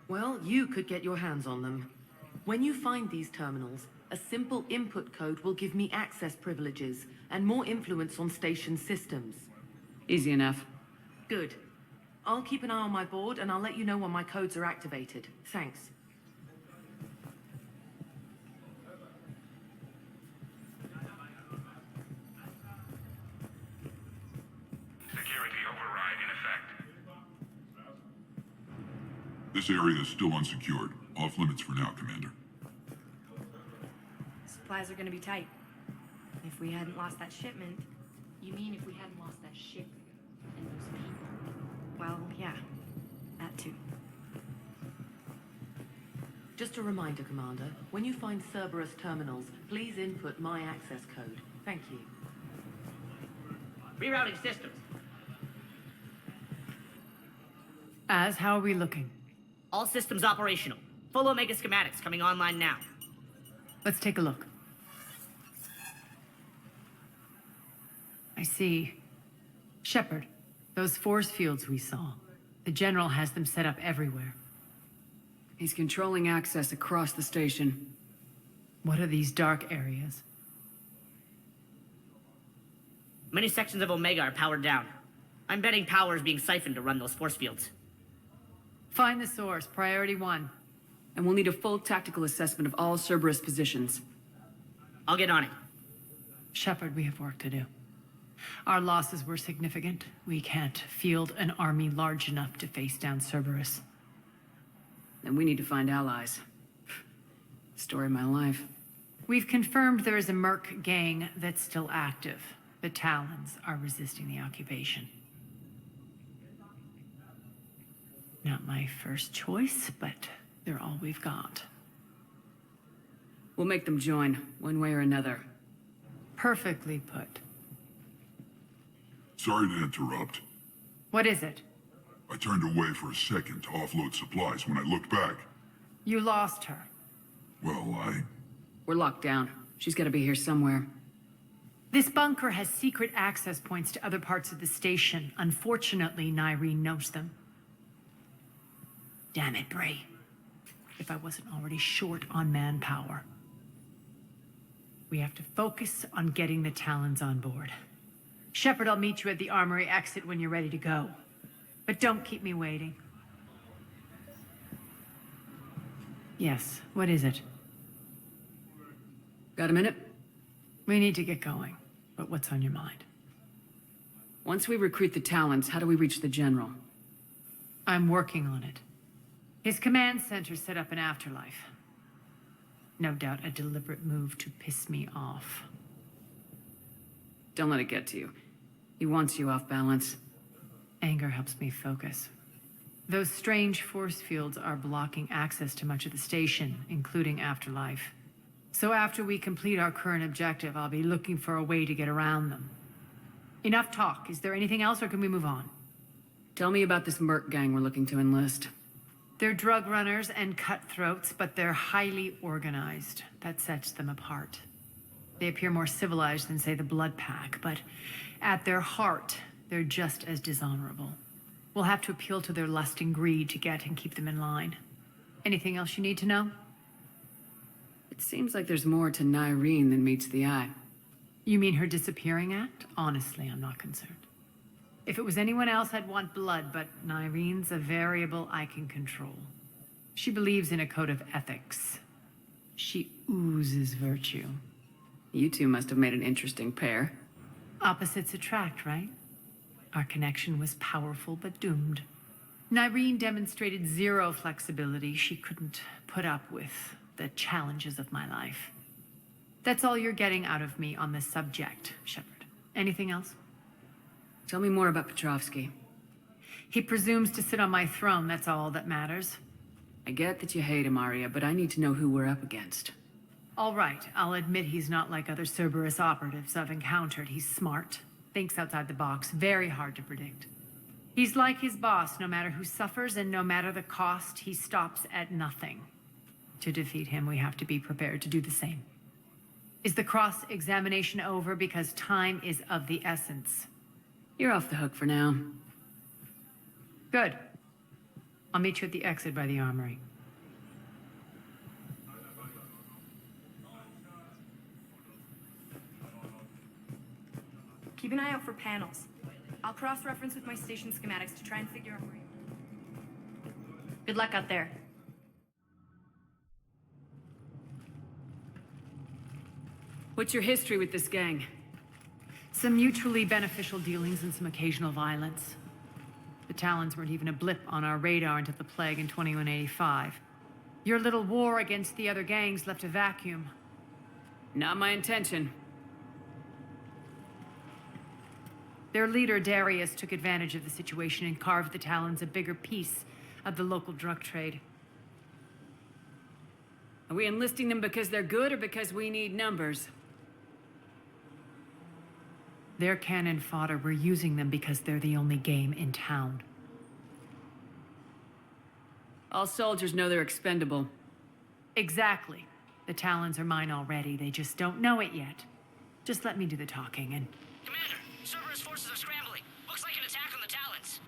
Well, you could get your hands on them. When you find these terminals, a simple input code will give me access privileges and more influence on station systems. Easy enough. Good. I'll keep an eye on my board and I'll let you know when my codes are activated. Thanks. Security override in effect. This area is still unsecured. Off limits for now, Commander. Supplies are gonna be tight. If we hadn't lost that shipment... You mean if we hadn't lost that ship and those people? Well, yeah. That too. Just a reminder, Commander. When you find Cerberus terminals, please input my access code. Thank you. Rerouting systems. How are we looking? All systems operational. Full Omega schematics coming online now. Let's take a look. I see. Shepard, those force fields we saw. The General has them set up everywhere. He's controlling access across the station. What are these dark areas? Many sections of Omega are powered down. I'm betting power is being siphoned to run those force fields. Find the source, priority 1. And we'll need a full tactical assessment of all Cerberus positions. I'll get on it. Shepard, we have work to do. Our losses were significant. We can't field an army large enough to face down Cerberus. And we need to find allies. Story of my life. We've confirmed there is a merc gang that's still active. The Talons are resisting the occupation. Not my first choice, but they're all we've got. We'll make them join, one way or another. Perfectly put. Sorry to interrupt. What is it? I turned away for a second to offload supplies. When I looked back, You lost her. well, We're locked down. She's gotta be here somewhere. This bunker has secret access points to other parts of the station. Unfortunately, Nyreen knows them. Damn it, Bray. If I wasn't already short on manpower. We have to focus on getting the Talons on board. Shepard, I'll meet you at the armory exit when you're ready to go. But don't keep me waiting. Yes, what is it? Got a minute? We need to get going. But what's on your mind? Once we recruit the Talons, how do we reach the General? I'm working on it. His command center set up an afterlife. No doubt a deliberate move to piss me off. Don't let it get to you. He wants you off balance. Anger helps me focus. Those strange force fields are blocking access to much of the station, including afterlife. So after we complete our current objective, I'll be looking for a way to get around them. Enough talk. Is there anything else, or can we move on? Tell me about this merc gang we're looking to enlist. They're drug runners and cutthroats, but they're highly organized. That sets them apart. They appear more civilized than, say, the Blood Pack, but at their heart, they're just as dishonorable. We'll have to appeal to their lust and greed to get and keep them in line. Anything else you need to know? It seems like there's more to Nyreen than meets the eye. You mean her disappearing act? Honestly, I'm not concerned. If it was anyone else, I'd want blood, but Nyreen's a variable I can control. She believes in a code of ethics. She oozes virtue. You two must have made an interesting pair. Opposites attract, right? Our connection was powerful but doomed. Nyreen demonstrated zero flexibility. She couldn't put up with the challenges of my life. That's all you're getting out of me on this subject, Shepard. Anything else? Tell me more about Petrovsky. He presumes to sit on my throne, that's all that matters. I get that you hate him, Aria, but I need to know who we're up against. All right, I'll admit he's not like other Cerberus operatives I've encountered. He's smart, thinks outside the box, very hard to predict. He's like his boss, no matter who suffers and no matter the cost, he stops at nothing. To defeat him, we have to be prepared to do the same. Is the cross-examination over? Because time is of the essence. You're off the hook for now. Good. I'll meet you at the exit by the armory. Keep an eye out for panels. I'll cross-reference with my station schematics to try and figure out where... Good luck out there. What's your history with this gang? Some mutually beneficial dealings and some occasional violence. The Talons weren't even a blip on our radar until the plague in 2185. Your little war against the other gangs left a vacuum. Not my intention. Their leader, Darius, took advantage of the situation and carved the Talons a bigger piece of the local drug trade. Are we enlisting them because they're good or because we need numbers? They're cannon fodder. We're using them because they're the only game in town. All soldiers know they're expendable. Exactly. The Talons are mine already. They just don't know it yet. Just let me do the talking and... Commander, Cerberus forces are scrambling. Looks like an attack on the Talons.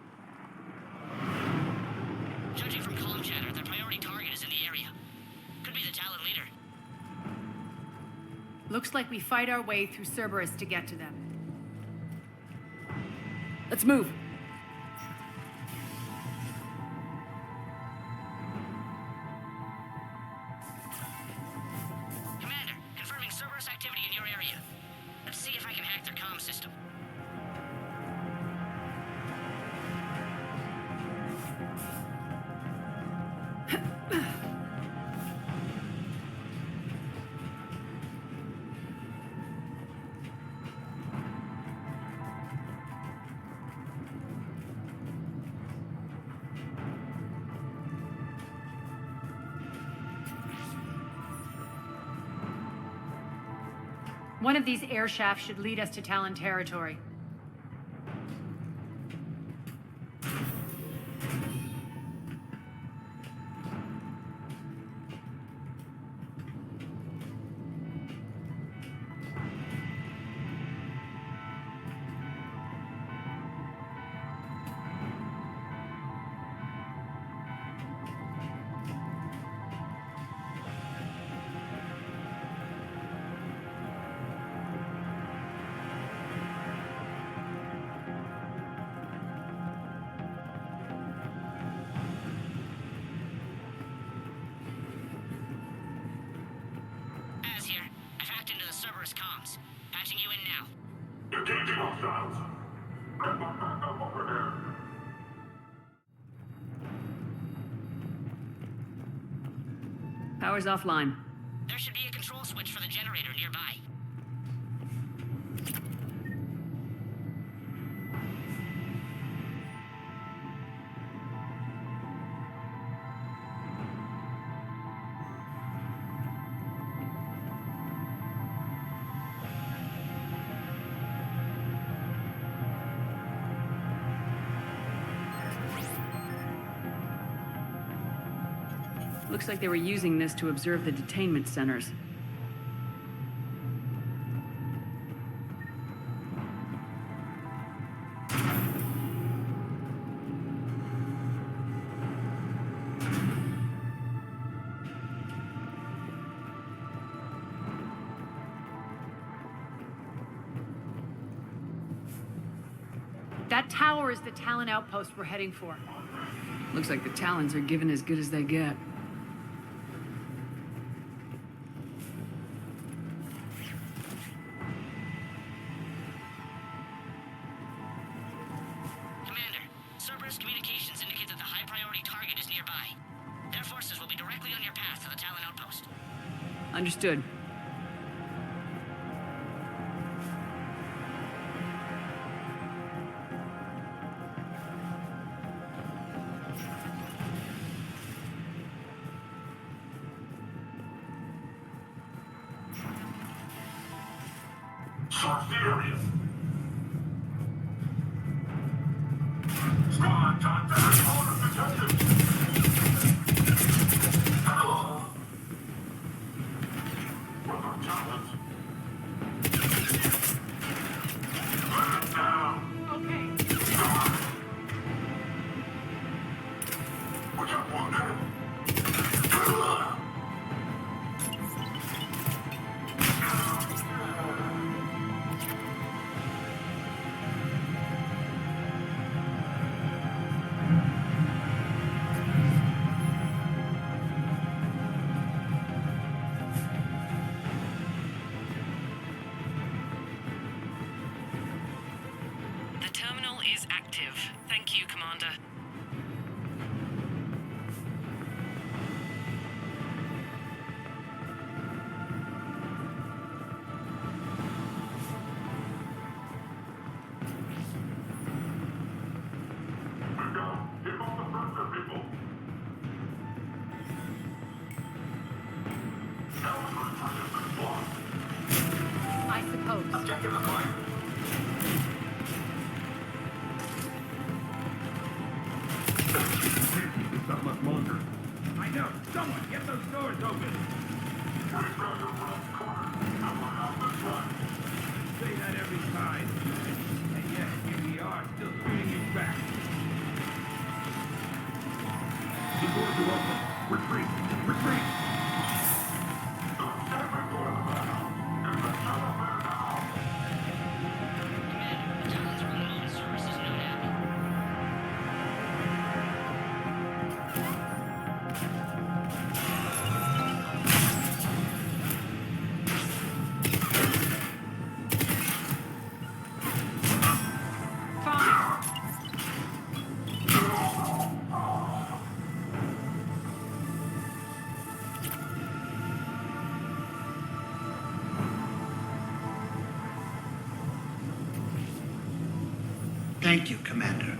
Judging from comm chatter, their priority target is in the area. Could be the Talon leader. Looks like we fight our way through Cerberus to get to them. Let's move. Commander, confirming Cerberus activity in your area. Let's see if I can hack their comm system. One of these air shafts should lead us to Talon territory. Cerberus comms. Patching you in now. Engaging hostiles. Power's offline. There should be a control switch for the generator nearby. Looks like they were using this to observe the detainment centers. That tower is the Talon outpost we're heading for. Looks like the Talons are given as good as they get. Commander, Cerberus communications indicate that the high-priority target is nearby. Their forces will be directly on your path to the Talon outpost. Understood. Search the area. Squad, contact orders detected. Brother Talent. Burn it down. Okay. active. Thank you, Commander. I suppose. Objective acquired. It's not much longer. I know. Someone get those doors open. Say that every time. And yet, here we are, still screening you back. The doors are open. Retreat. Retreat. Thank you, Commander.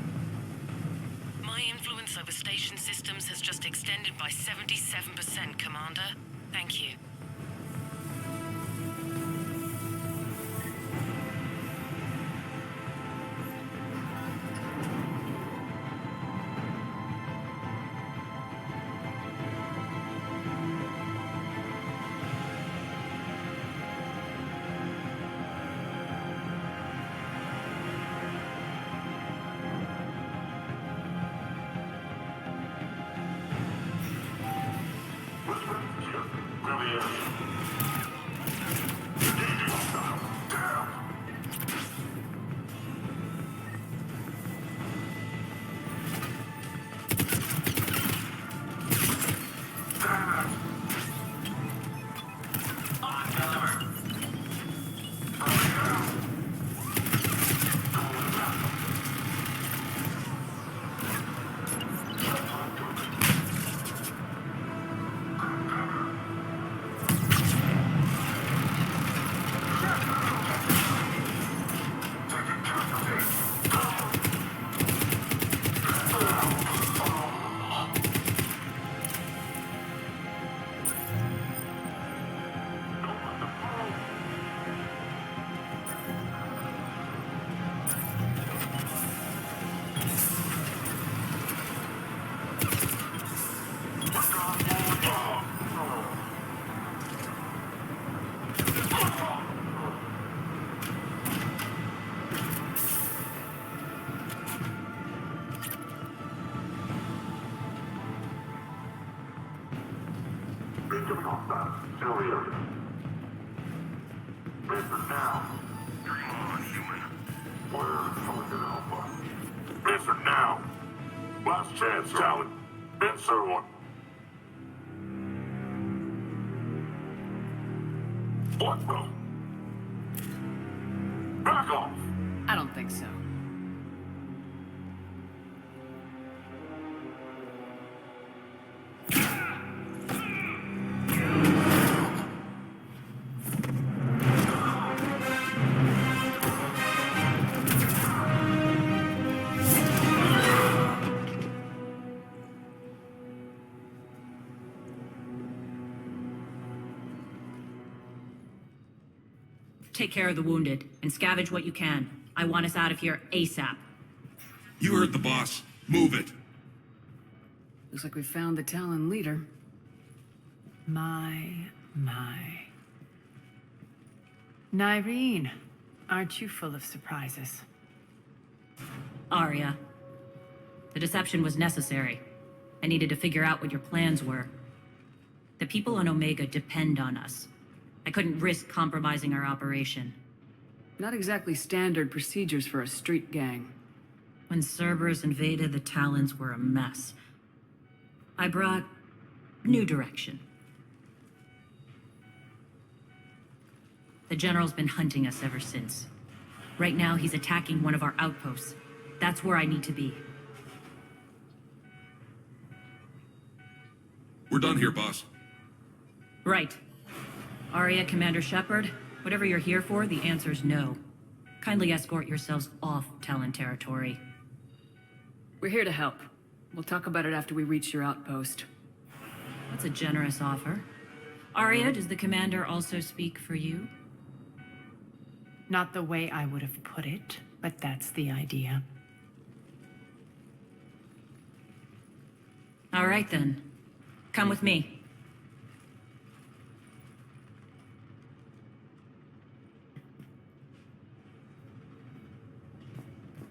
My influence over station systems has just extended by 77%, Commander. Thank you. Answer now. Last chance, Talon. Answer one. What the? Back off. I don't think so. Take care of the wounded, and scavenge what you can. I want us out of here ASAP. You heard the boss. Move it. Looks like we found the Talon leader. My. Nyreen, aren't you full of surprises? Aria. The deception was necessary. I needed to figure out what your plans were. The people on Omega depend on us. I couldn't risk compromising our operation. Not exactly standard procedures for a street gang. When Cerberus invaded, the Talons were a mess. I brought new direction. The General's been hunting us ever since. Right now, he's attacking one of our outposts. That's where I need to be. We're done here, boss. Right. Aria, Commander Shepard, whatever you're here for, the answer's no. Kindly escort yourselves off Talon territory. We're here to help. We'll talk about it after we reach your outpost. That's a generous offer. Aria, does the Commander also speak for you? Not the way I would have put it, but that's the idea. All right then. Come with me.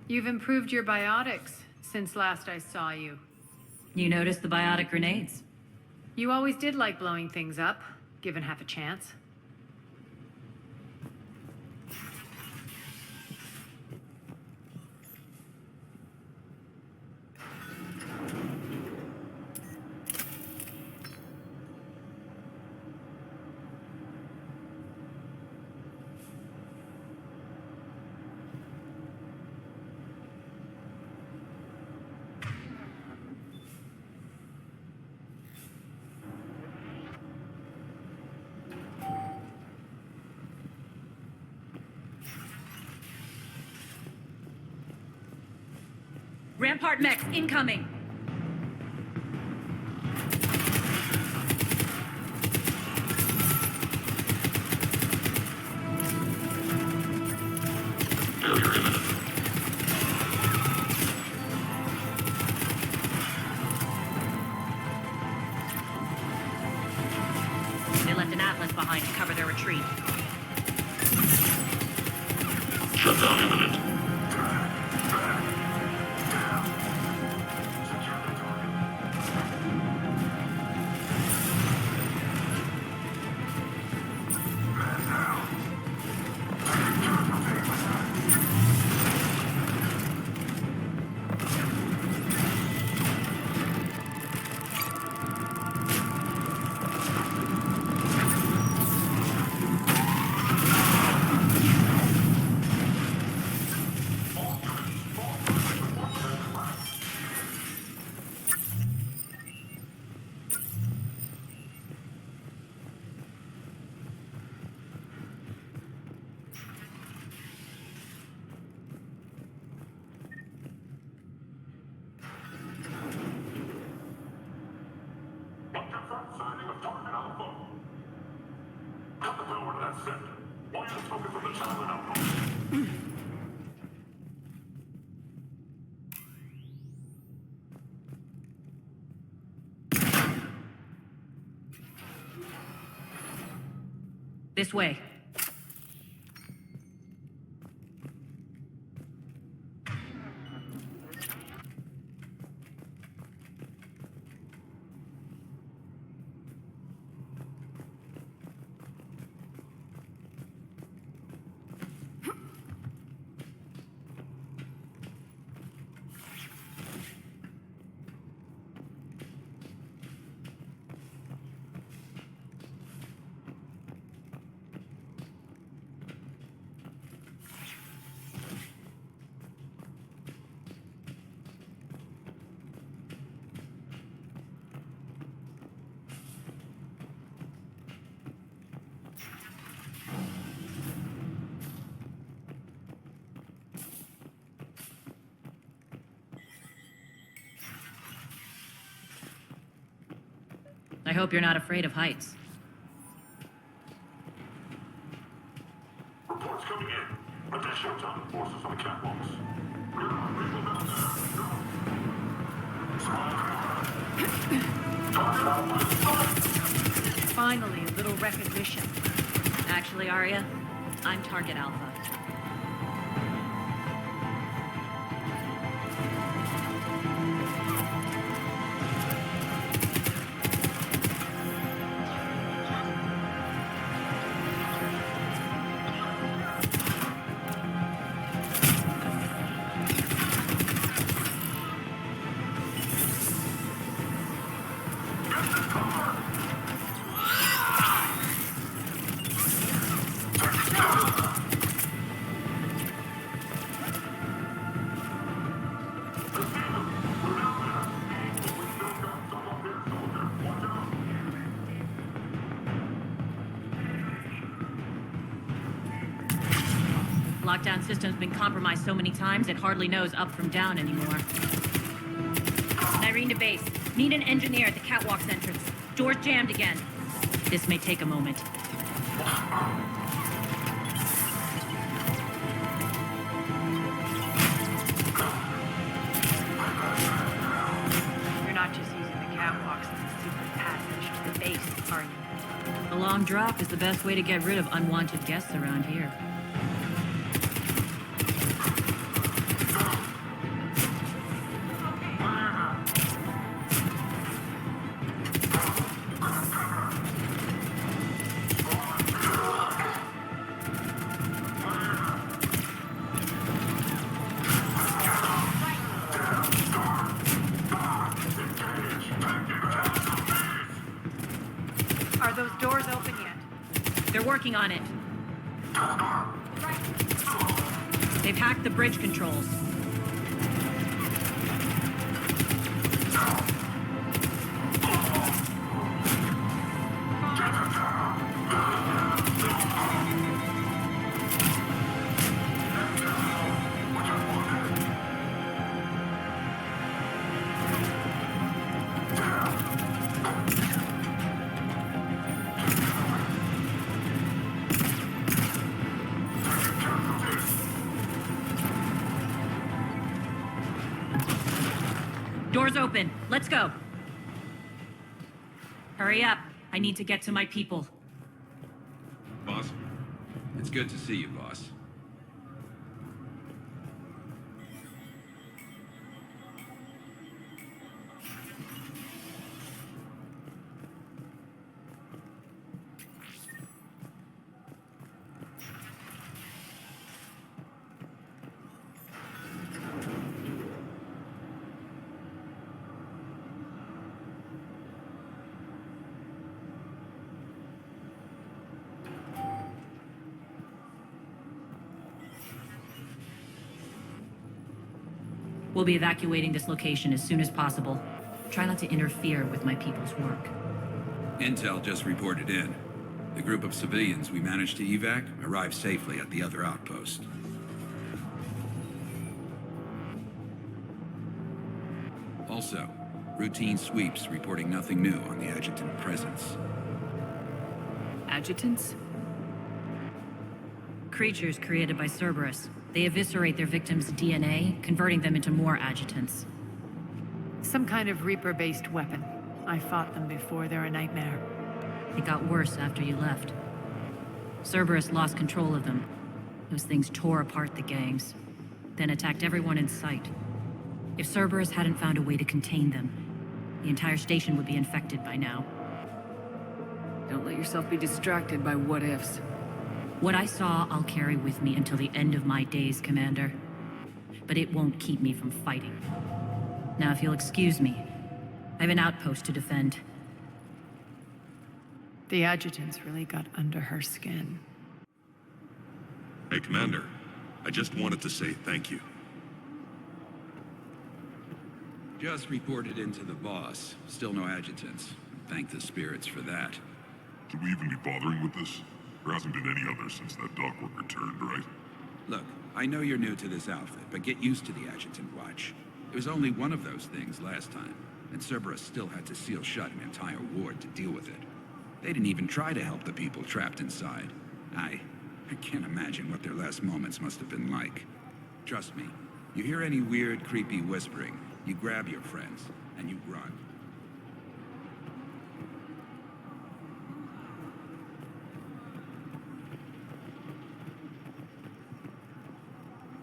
You've improved your biotics since last I saw you. You noticed the biotic grenades? You always did like blowing things up, given half a chance. Rampart mechs incoming! They left an Atlas behind to cover their retreat. Shutdown imminent. This way. I hope you're not afraid of heights. Reports coming in. Additional Talon forces on the catwalks. Finally, a little recognition. Actually, Aria, I'm Target Alpha. Lockdown system's been compromised so many times it hardly knows up from down anymore. Irene to base. Need an engineer at the catwalk's entrance. Door's jammed again. This may take a moment. You're not just using the catwalks as a secret passage to the base, are you? A long drop is the best way to get rid of unwanted guests around here. Are those doors open yet? They're working on it. They've hacked the bridge controls. Doors open. Let's go. Hurry up. I need to get to my people. Boss? It's good to see you, boss. We'll be evacuating this location as soon as possible. Try not to interfere with my people's work. Intel just reported in. The group of civilians we managed to evac arrived safely at the other outpost. Also, routine sweeps reporting nothing new on the adjutant presence. Adjutants? Creatures created by Cerberus. They eviscerate their victims' DNA, converting them into more adjutants. Some kind of Reaper-based weapon. I fought them before. They're a nightmare. It got worse after you left. Cerberus lost control of them. Those things tore apart the gangs, then attacked everyone in sight. If Cerberus hadn't found a way to contain them, the entire station would be infected by now. Don't let yourself be distracted by what-ifs. What I saw, I'll carry with me until the end of my days, Commander. But it won't keep me from fighting. Now, if you'll excuse me, I have an outpost to defend. The adjutants really got under her skin. Hey, Commander. I just wanted to say thank you. Just reported into the boss. Still no adjutants. Thank the spirits for that. Should we even be bothering with this? There hasn't been any other since that dockwork returned, right? Look, I know you're new to this outfit, but get used to the adjutant watch. It was only one of those things last time, and Cerberus still had to seal shut an entire ward to deal with it. They didn't even try to help the people trapped inside. I can't imagine what their last moments must have been like. Trust me, you hear any weird, creepy whispering, you grab your friends, and you run.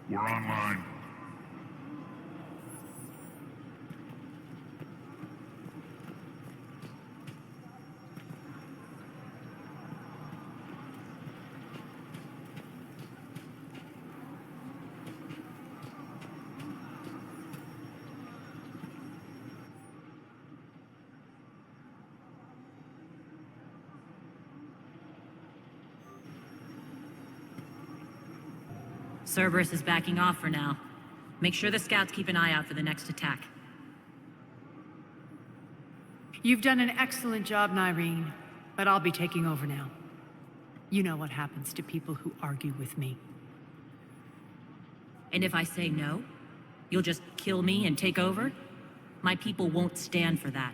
We're online. Cerberus is backing off for now. Make sure the scouts keep an eye out for the next attack. You've done an excellent job, Nyreen, but I'll be taking over now. You know what happens to people who argue with me. And if I say no, you'll just kill me and take over? My people won't stand for that.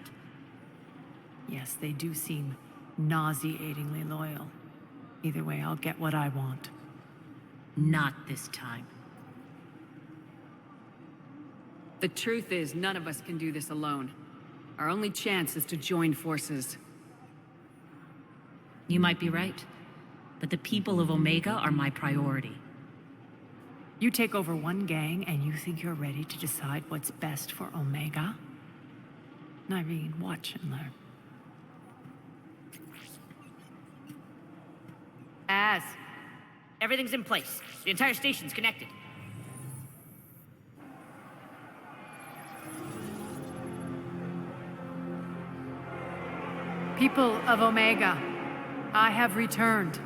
Yes, they do seem nauseatingly loyal. Either way, I'll get what I want. Not this time. The truth is, none of us can do this alone. Our only chance is to join forces. You might be right, but the people of Omega are my priority. You take over one gang and you think you're ready to decide what's best for Omega? Nyreen, watch and learn. Everything's in place. The entire station's connected. People of Omega, I have returned.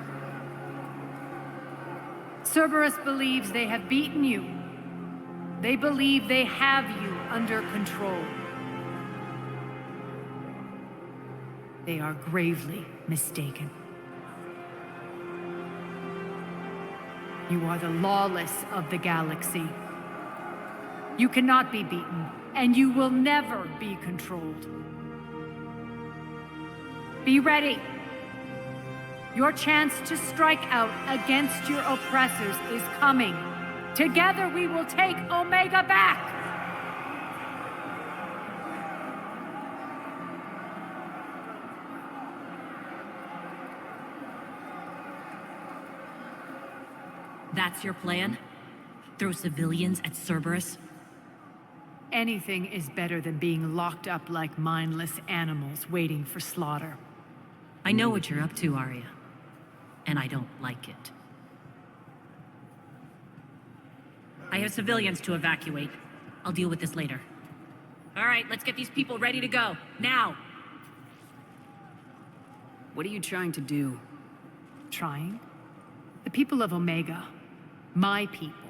Cerberus believes they have beaten you. They believe they have you under control. They are gravely mistaken. You are the lawless of the galaxy. You cannot be beaten, and you will never be controlled. Be ready. Your chance to strike out against your oppressors is coming. Together we will take Omega back! That's your plan? Throw civilians at Cerberus? Anything is better than being locked up like mindless animals waiting for slaughter. I know what you're up to, Aria. And I don't like it. I have civilians to evacuate. I'll deal with this later. All right, let's get these people ready to go. Now! What are you trying to do? Trying? The people of Omega, my people,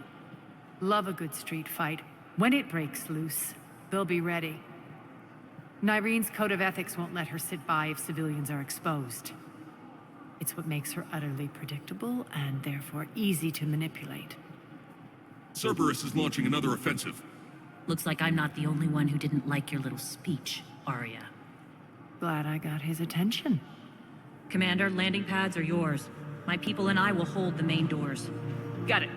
love a good street fight. When it breaks loose, they'll be ready. Nyreen's code of ethics won't let her sit by if civilians are exposed. It's what makes her utterly predictable and therefore easy to manipulate. Cerberus is launching another offensive. Looks like I'm not the only one who didn't like your little speech, Aria. Glad I got his attention. Commander, landing pads are yours. My people and I will hold the main doors. Got it.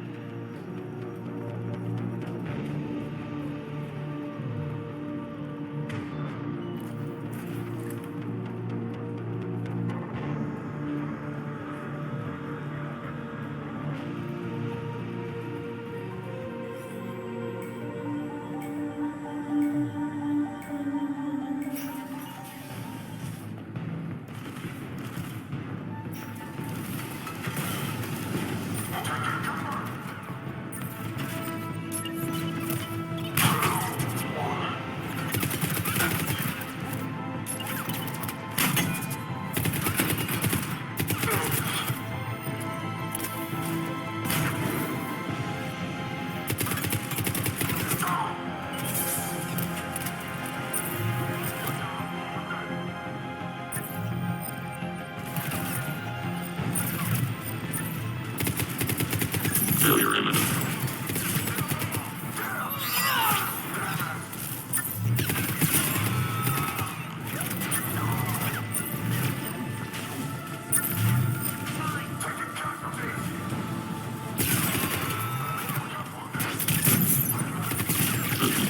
Failure imminent.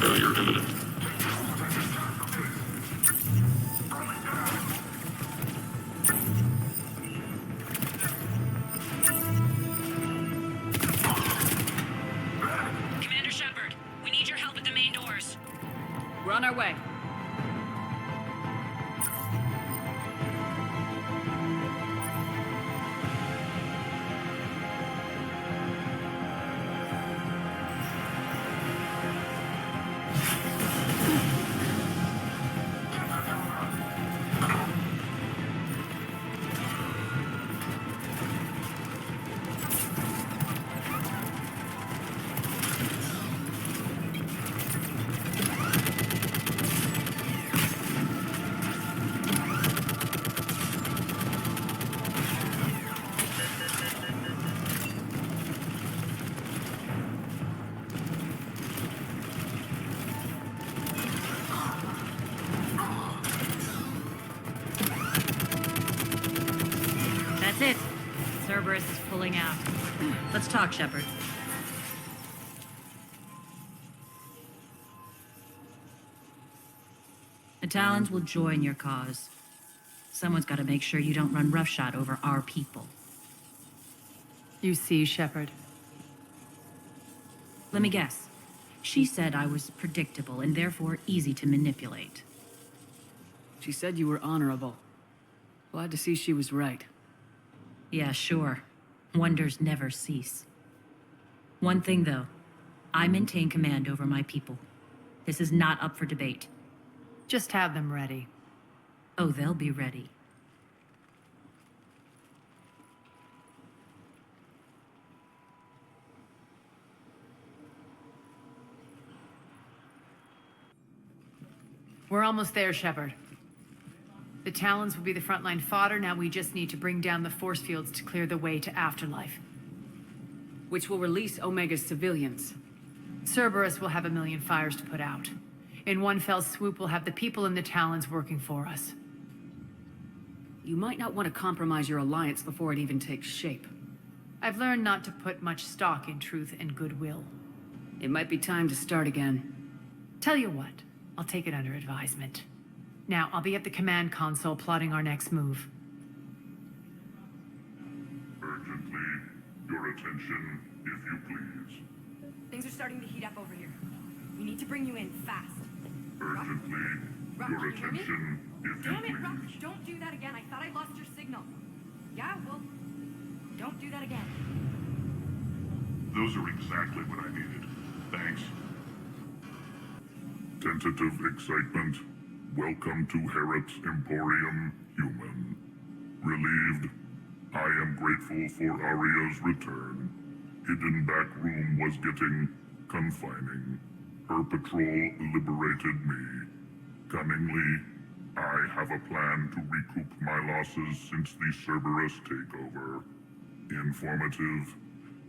Failure imminent. Commander Shepard, we need your help at the main doors. We're on our way. Cerberus is pulling out. Let's talk, Shepard. The Talons will join your cause. Someone's got to make sure you don't run roughshod over our people. You see, Shepard. Let me guess. She said I was predictable and therefore easy to manipulate. She said you were honorable. Glad to see she was right. Yeah, sure. Wonders never cease. One thing, though. I maintain command over my people. This is not up for debate. Just have them ready. Oh, they'll be ready. We're almost there, Shepard. The Talons will be the frontline fodder. Now we just need to bring down the force fields to clear the way to Afterlife. Which will release Omega's civilians. Cerberus will have 1,000,000 fires to put out. In one fell swoop, we'll have the people in the Talons working for us. You might not want to compromise your alliance before it even takes shape. I've learned not to put much stock in truth and goodwill. It might be time to start again. Tell you what, I'll take it under advisement. Now, I'll be at the command console plotting our next move. Urgently, your attention, if you please. Things are starting to heat up over here. We need to bring you in fast. Urgently, Rock, your can you hear me? attention, if you Damn it, Rock! please. Don't do that again. I thought I lost your signal. Yeah, well, don't do that again. Those are exactly what I needed. Thanks. Tentative excitement. Welcome to Harrot's Emporium, human. Relieved. I am grateful for Aria's return. Hidden back room was getting confining. Her patrol liberated me. Cunningly, I have a plan to recoup my losses since the Cerberus takeover. Informative.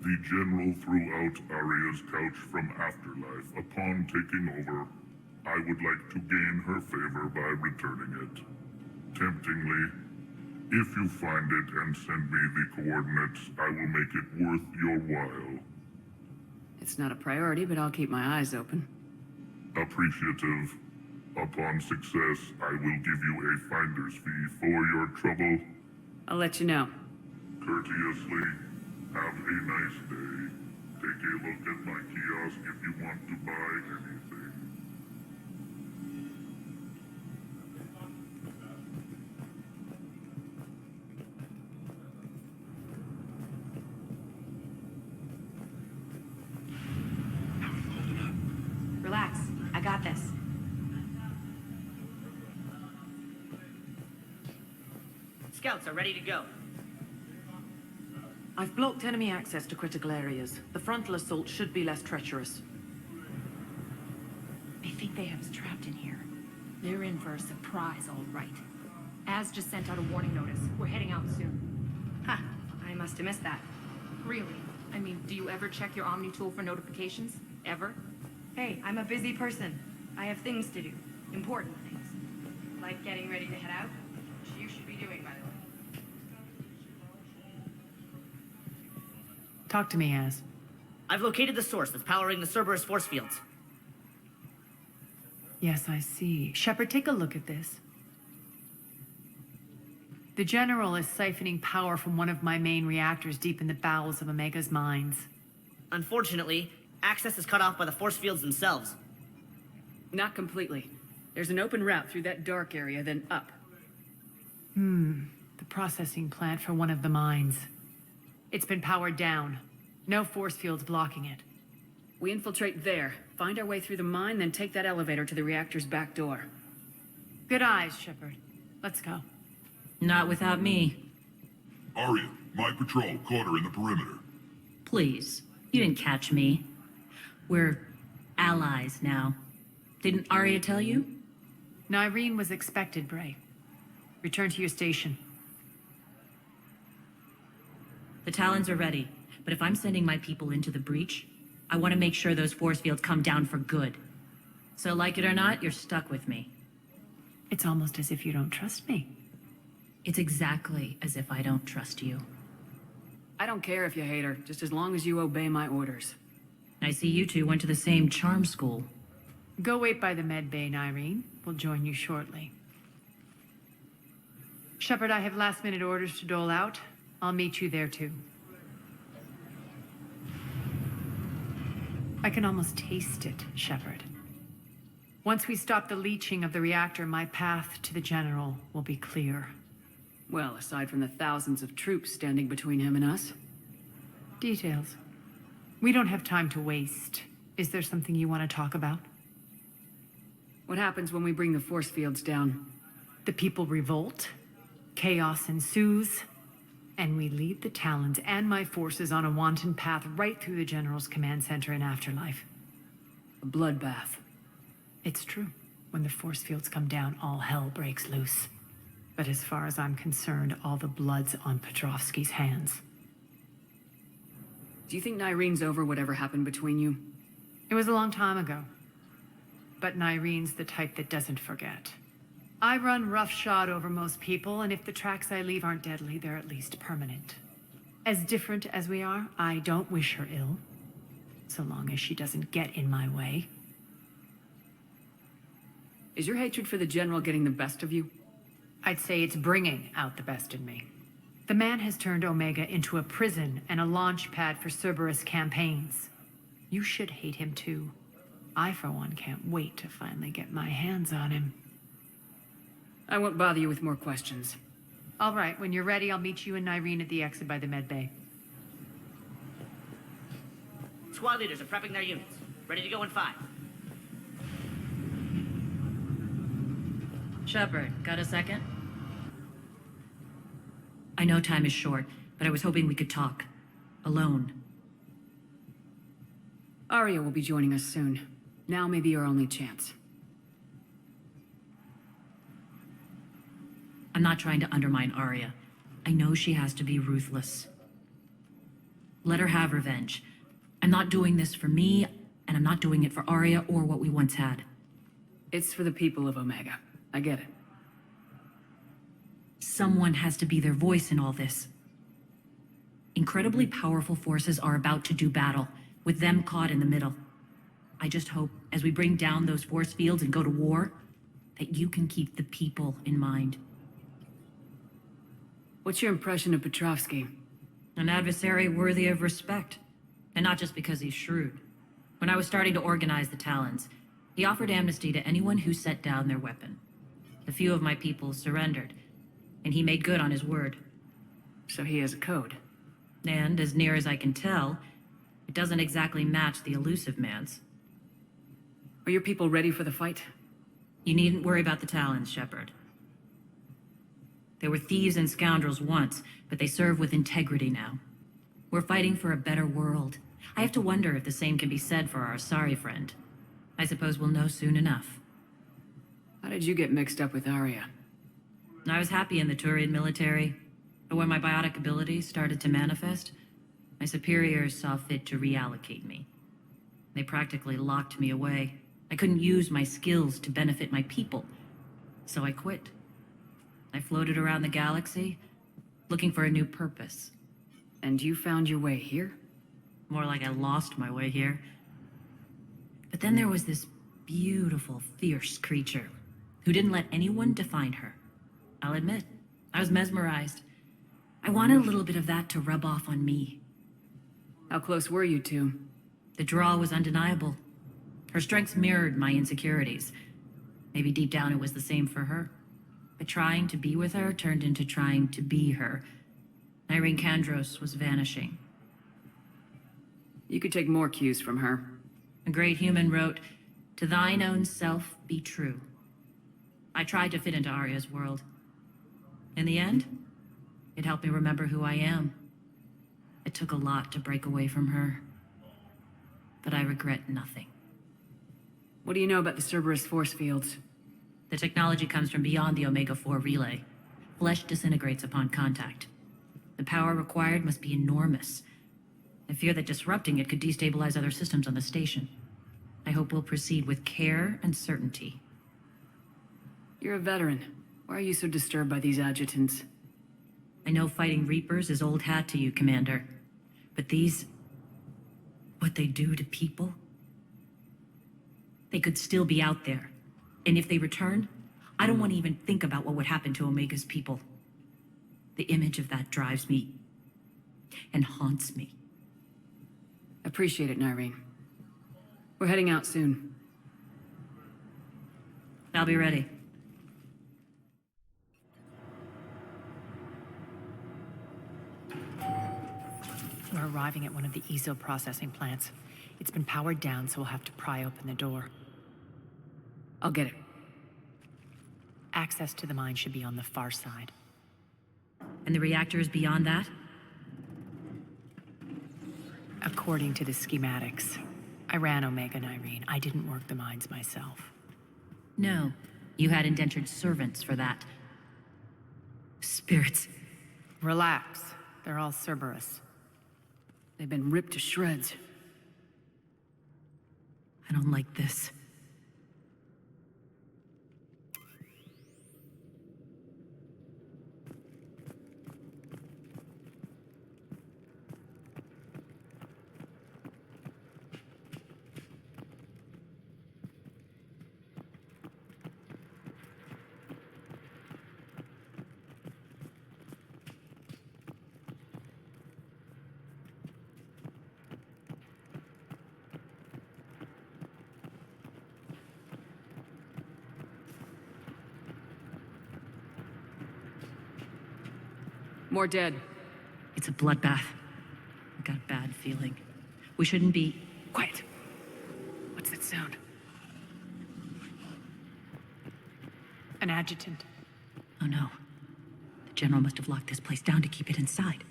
The General threw out Aria's couch from Afterlife upon taking over. I would like to gain her favor by returning it. Temptingly, if you find it and send me the coordinates, I will make it worth your while. It's not a priority, but I'll keep my eyes open. Appreciative. Upon success, I will give you a finder's fee for your trouble. I'll let you know. Courteously, have a nice day. Take a look at my kiosk if you want to buy anything. Relax. I got this. Scouts are ready to go. I've blocked enemy access to critical areas. The frontal assault should be less treacherous. I think they have us trapped in here. They're in for a surprise, all right. Az just sent out a warning notice. We're heading out soon. Ha! I must have missed that. Really? I mean, do you ever check your Omni tool for notifications? Ever? Hey, I'm a busy person. I have things to do. Important things. Like getting ready to head out, which you should be doing, by the way. Talk to me, Az. I've located the source that's powering the Cerberus force fields. Yes, I see. Shepard, take a look at this. The General is siphoning power from one of my main reactors deep in the bowels of Omega's mines. Unfortunately, access is cut off by the force fields themselves. Not completely. There's an open route through that dark area, then up. The processing plant for one of the mines. It's been powered down. No force fields blocking it. We infiltrate there, find our way through the mine, then take that elevator to the reactor's back door. Good eyes, Shepard. Let's go. Not without me. Aria, my patrol caught her in the perimeter. Please. You didn't catch me. We're allies now. Didn't Aria tell you? Nyreen was expected, Bray. Return to your station. The Talons are ready, but if I'm sending my people into the breach, I want to make sure those force fields come down for good. So like it or not, you're stuck with me. It's almost as if you don't trust me. It's exactly as if I don't trust you. I don't care if you hate her, just as long as you obey my orders. I see you two went to the same charm school. Go wait by the med bay, Irene. We'll join you shortly. Shepard, I have last-minute orders to dole out. I'll meet you there, too. I can almost taste it, Shepard. Once we stop the leaching of the reactor, my path to the General will be clear. Well, aside from the thousands of troops standing between him and us. Details. We don't have time to waste. Is there something you want to talk about? What happens when we bring the force fields down? The people revolt, chaos ensues, and we lead the Talons and my forces on a wanton path right through the General's command center and afterlife. A bloodbath. It's true. When the force fields come down, all hell breaks loose. But as far as I'm concerned, all the blood's on Petrovsky's hands. Do you think Nyrene's over whatever happened between you? It was a long time ago. But Nyrene's the type that doesn't forget. I run roughshod over most people, and if the tracks I leave aren't deadly, they're at least permanent. As different as we are, I don't wish her ill. So long as she doesn't get in my way. Is your hatred for the General getting the best of you? I'd say it's bringing out the best in me. The man has turned Omega into a prison and a launch pad for Cerberus campaigns. You should hate him too. I, for one, can't wait to finally get my hands on him. I won't bother you with more questions. All right, when you're ready, I'll meet you and Nyrene at the exit by the med bay. Squad leaders are prepping their units. Ready to go in 5. Shepard, got a second? I know time is short, but I was hoping we could talk. Alone. Aria will be joining us soon. Now may be your only chance. I'm not trying to undermine Aria. I know she has to be ruthless. Let her have revenge. I'm not doing this for me, and I'm not doing it for Aria or what we once had. It's for the people of Omega. I get it. Someone has to be their voice in all this. Incredibly powerful forces are about to do battle, with them caught in the middle. I just hope, as we bring down those force fields and go to war, that you can keep the people in mind. What's your impression of Petrovsky? An adversary worthy of respect. And not just because he's shrewd. When I was starting to organize the Talons, he offered amnesty to anyone who set down their weapon. A few of my people surrendered, and he made good on his word. So he has a code. And, as near as I can tell, it doesn't exactly match the elusive man's. Are your people ready for the fight? You needn't worry about the Talons, Shepard. They were thieves and scoundrels once, but they serve with integrity now. We're fighting for a better world. I have to wonder if the same can be said for our Asari friend. I suppose we'll know soon enough. How did you get mixed up with Aria? I was happy in the Turian military, but when my biotic abilities started to manifest, my superiors saw fit to reallocate me. They practically locked me away. I couldn't use my skills to benefit my people, so I quit. I floated around the galaxy, looking for a new purpose. And you found your way here? More like I lost my way here. But then there was this beautiful, fierce creature who didn't let anyone define her. I'll admit, I was mesmerized. I wanted a little bit of that to rub off on me. How close were you two? The draw was undeniable. Her strengths mirrored my insecurities. Maybe deep down it was the same for her. But trying to be with her turned into trying to be her. Irene Kandros was vanishing. You could take more cues from her. A great human wrote, "To thine own self be true." I tried to fit into Aria's world. In the end, it helped me remember who I am. It took a lot to break away from her. But I regret nothing. What do you know about the Cerberus force fields? The technology comes from beyond the Omega-4 relay. Flesh disintegrates upon contact. The power required must be enormous. I fear that disrupting it could destabilize other systems on the station. I hope we'll proceed with care and certainty. You're a veteran. Why are you so disturbed by these adjutants? I know fighting Reapers is old hat to you, Commander. But these... what they do to people? They could still be out there. And if they return, I don't want to even think about what would happen to Omega's people. The image of that drives me... and haunts me. Appreciate it, Nyreen. We're heading out soon. I'll be ready. We're arriving at one of the ESO processing plants. It's been powered down, so we'll have to pry open the door. I'll get it. Access to the mine should be on the far side. And the reactor is beyond that? According to the schematics. I ran Omega, Nyreen. I didn't work the mines myself. No. You had indentured servants for that. Spirits. Relax. They're all Cerberus. They've been ripped to shreds. I don't like this. More dead. It's a bloodbath. I got a bad feeling. We shouldn't be... Quiet. What's that sound? An adjutant. Oh no. The General must have locked this place down to keep it inside.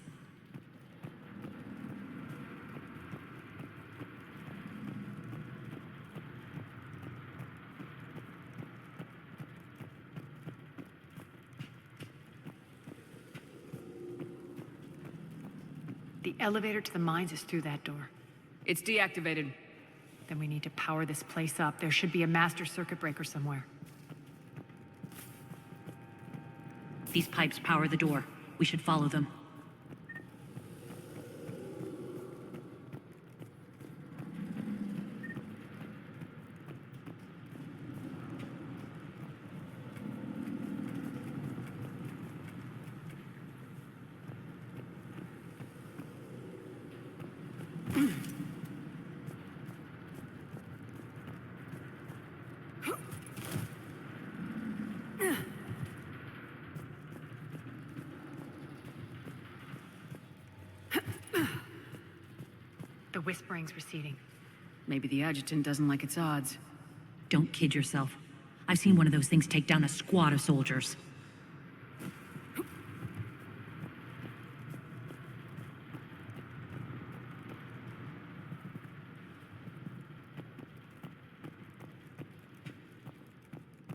The elevator to the mines is through that door. It's deactivated. Then we need to power this place up. There should be a master circuit breaker somewhere. These pipes power the door. We should follow them. The whispering's receding. Maybe the adjutant doesn't like its odds. Don't kid yourself. I've seen one of those things take down a squad of soldiers.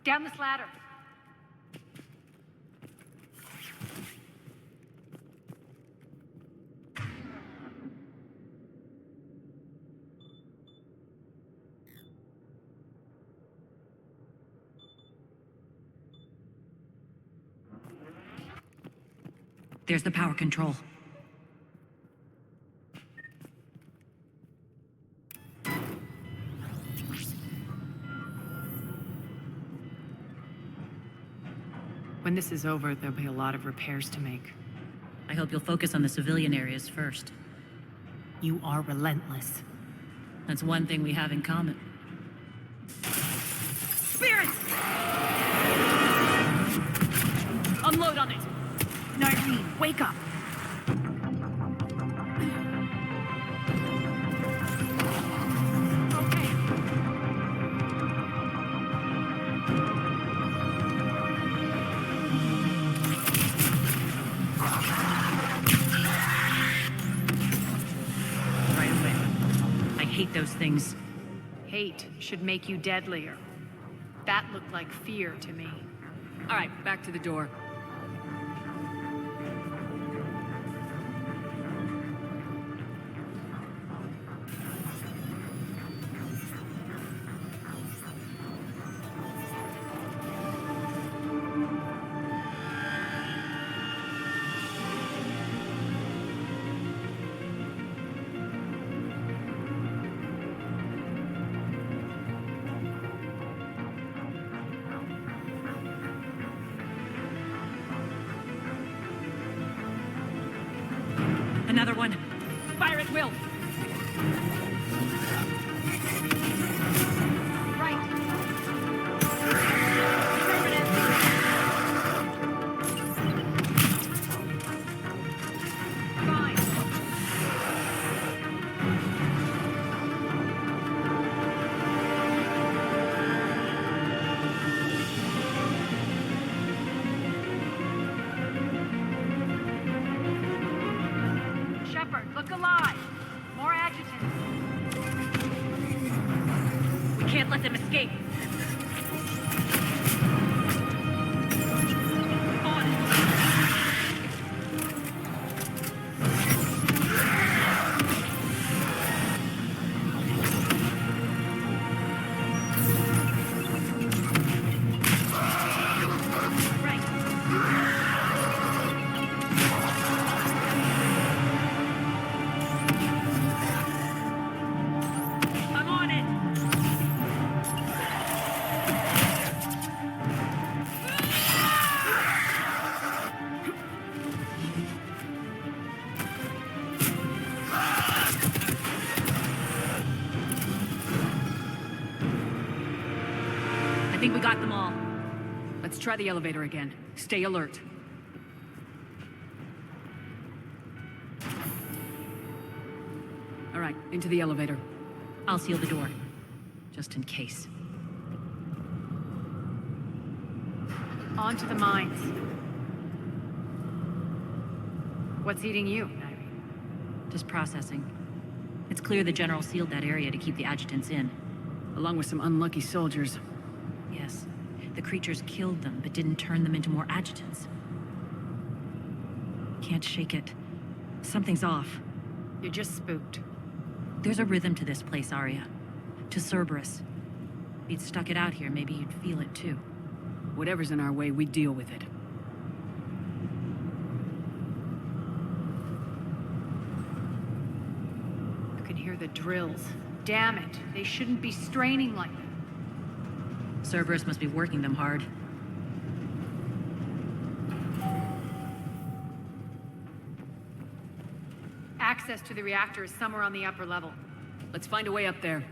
Down this ladder. There's the power control. When this is over, there'll be a lot of repairs to make. I hope you'll focus on the civilian areas first. You are relentless. That's one thing we have in common. Spirits! Unload on it! Nyreen, wake up! Those things. Hate should make you deadlier. That looked like fear to me. All right, back to the door. Another one. Fire at will. Right. Fine. Shepard, look alive! More adjutants. We can't let them escape. I'm on it. I think we got them all. Let's try the elevator again. Stay alert. All right, into the elevator. I'll seal the door. Just in case. On to the mines. What's eating you? Just processing. It's clear the General sealed that area to keep the adjutants in. Along with some unlucky soldiers. Yes. The creatures killed them, but didn't turn them into more adjutants. Can't shake it. Something's off. You're just spooked. There's a rhythm to this place, Aria. To Cerberus. If you'd stuck it out here, maybe you'd feel it too. Whatever's in our way, we deal with it. You can hear the drills. Damn it, they shouldn't be straining like that. Cerberus must be working them hard. Access to the reactor is somewhere on the upper level. Let's find a way up there.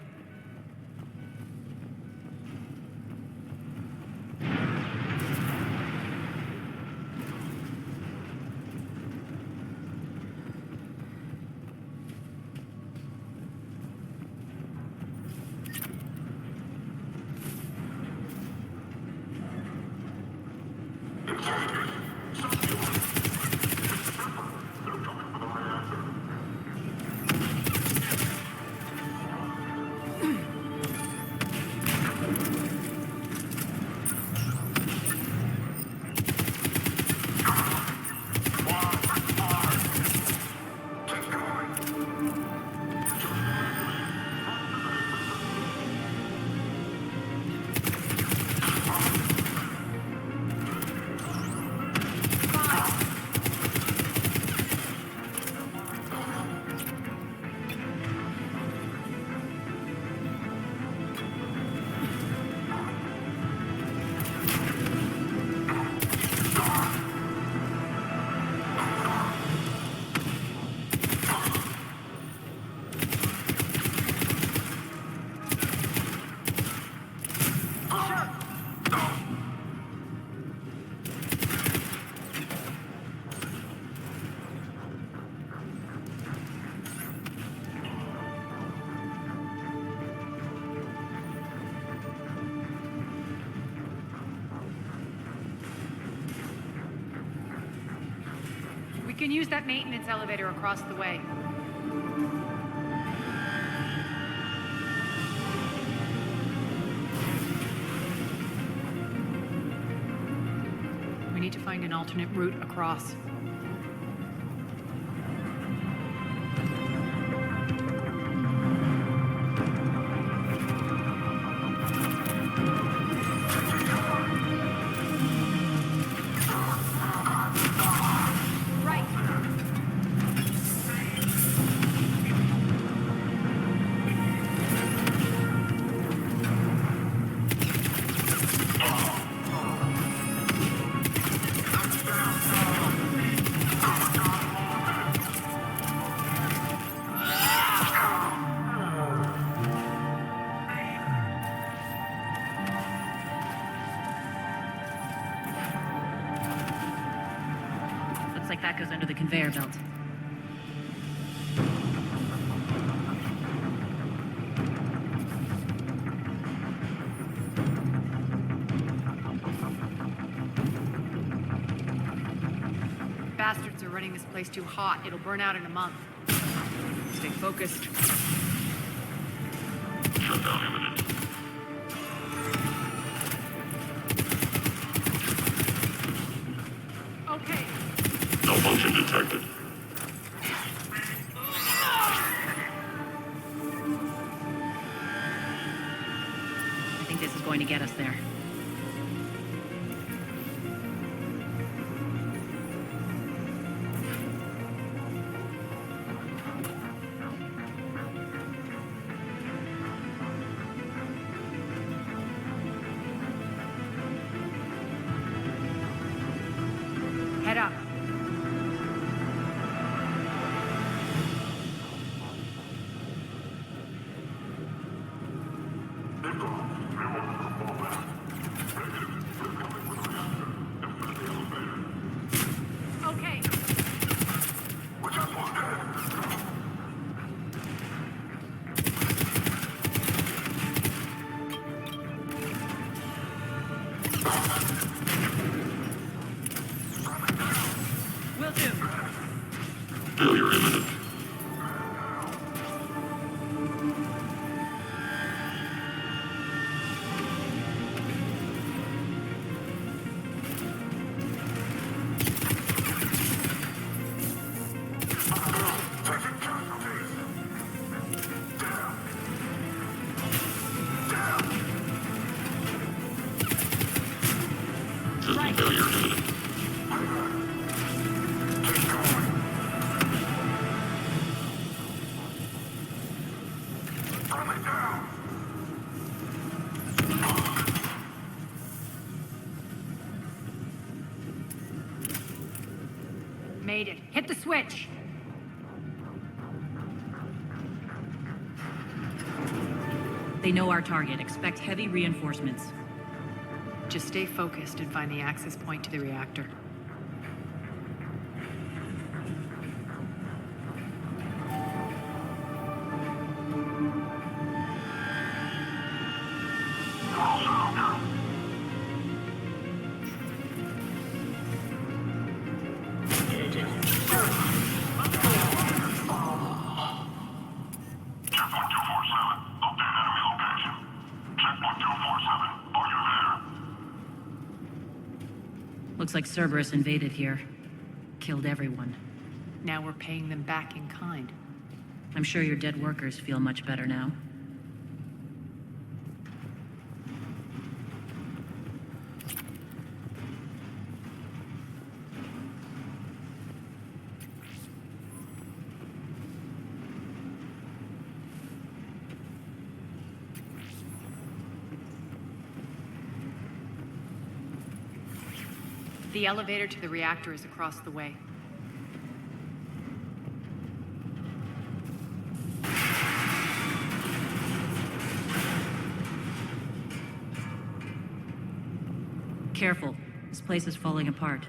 We can use that maintenance elevator across the way. We need to find an alternate route across. like that goes under the conveyor belt. Bastards are running this place too hot. It'll burn out in a month. Stay focused. Shutdown imminent. Okay. Malfunction detected. I think this is going to get us there. Head up. Okay. Will do. Failure imminent. System failure imminent. Made it. Hit the switch. They know our target. Expect heavy reinforcements. Just stay focused and find the access point to the reactor. Checkpoint 247. Update enemy location. Checkpoint 247. Are you there? Looks like Cerberus invaded here. Killed everyone. Now we're paying them back in kind. I'm sure your dead workers feel much better now. The elevator to the reactor is across the way. Careful. This place is falling apart.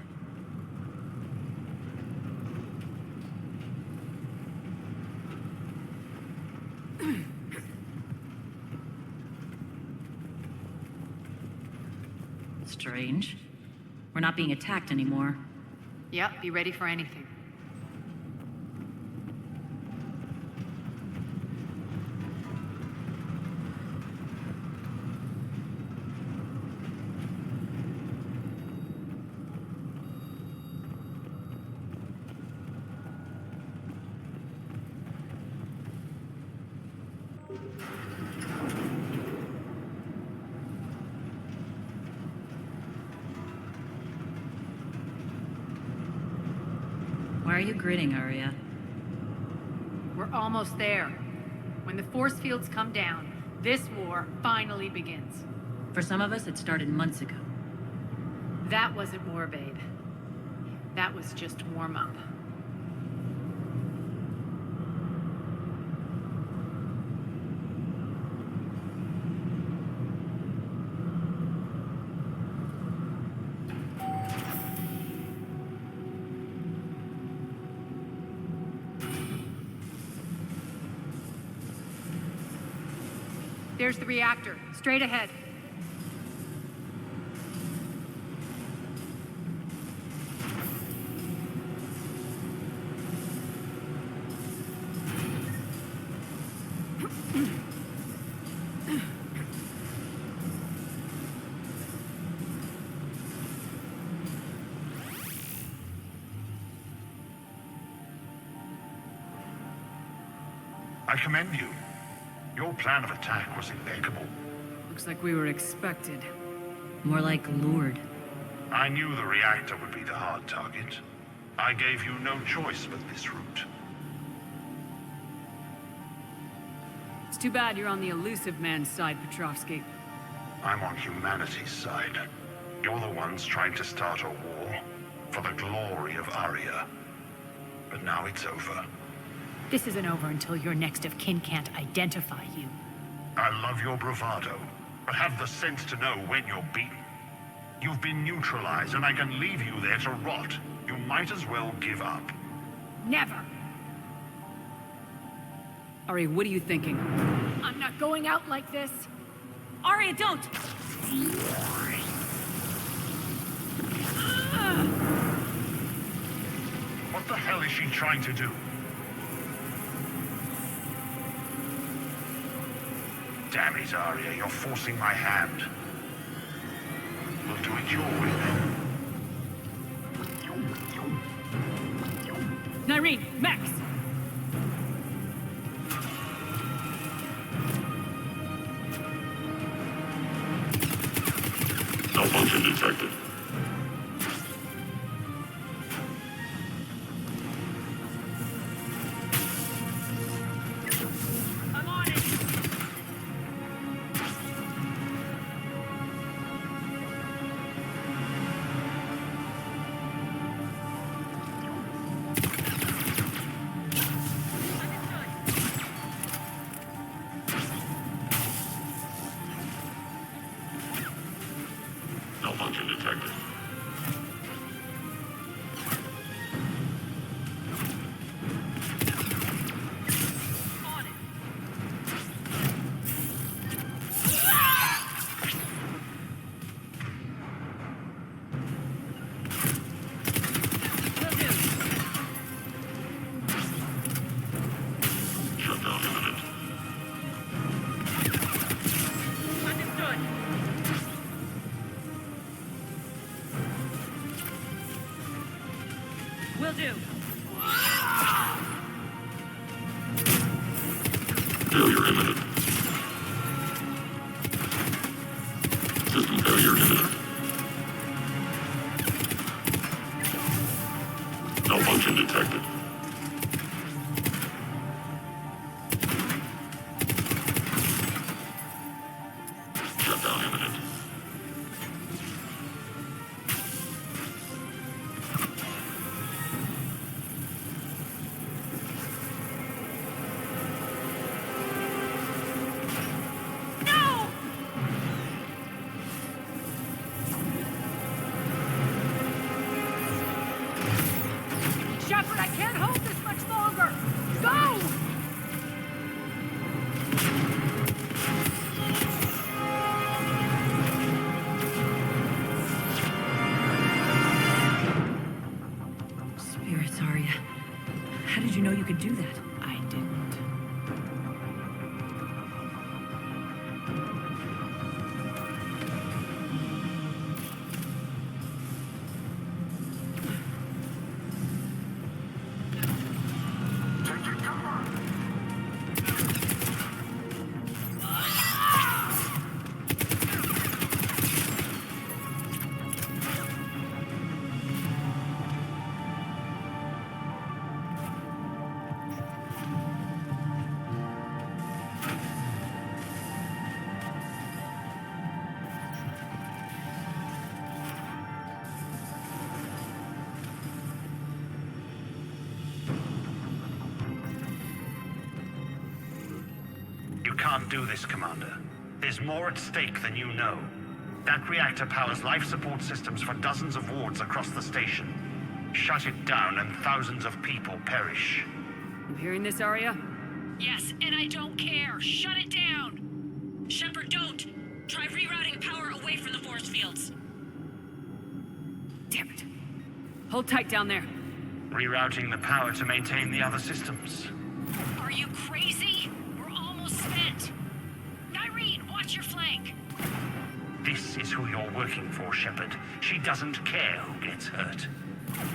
Strange. We're not being attacked anymore. Yep, be ready for anything. Why are you grinning, Aria? We're almost there. When the force fields come down, this war finally begins. For some of us, it started months ago. That wasn't war, babe. That was just warm-up. There's the reactor. Straight ahead. I commend you. Your plan of attack was impeccable. Looks like we were expected. More like lured. I knew the reactor would be the hard target. I gave you no choice but this route. It's too bad you're on the elusive man's side, Petrovsky. I'm on humanity's side. You're the ones trying to start a war for the glory of Aria. But now it's over. This isn't over until your next of kin can't identify you. I love your bravado, but have the sense to know when you're beaten. You've been neutralized, and I can leave you there to rot. You might as well give up. Never! Ari, what are you thinking? I'm not going out like this! Aria, don't! What the hell is she trying to do? Damn it, Aria, you're forcing my hand. We'll do it your way then. Nyreen, Max! Malfunction detected. Malfunction detected. Shutdown imminent. Will do. Failure imminent. System failure imminent. Malfunction detected. Shutdown imminent. Shepard, I can't hold this much longer! Go! Spirits, Aria. How did you know you could do that? I didn't. You can't do this, Commander. There's more at stake than you know. That reactor powers life support systems for dozens of wards across the station. Shut it down and thousands of people perish. You hearing this, Aria? Yes, and I don't care. Shut it down! Shepard, don't! Try rerouting power away from the force fields. Damn it. Hold tight down there. Rerouting the power to maintain the other systems. Are you crazy? We're almost spent. Irene, watch your flank. This is who you're working for, Shepard. She doesn't care who gets hurt.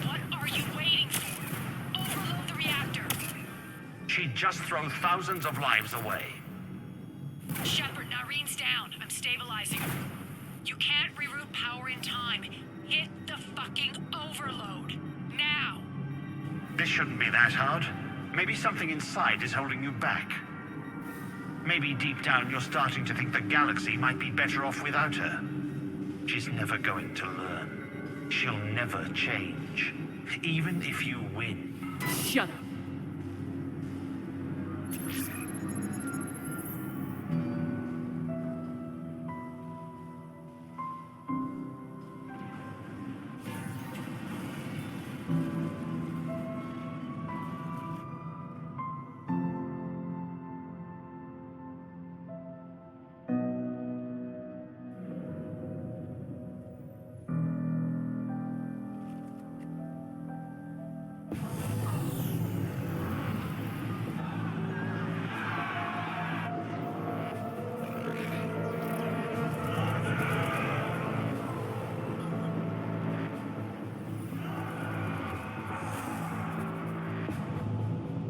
What are you waiting for? Overload the reactor. She'd just throw thousands of lives away. Shepard, Irene's down. I'm stabilizing her. You can't reroute power in time. Hit the fucking overload. Now! This shouldn't be that hard. Maybe something inside is holding you back. Maybe deep down you're starting to think the galaxy might be better off without her. She's never going to learn. She'll never change. Even if you win. Shut up.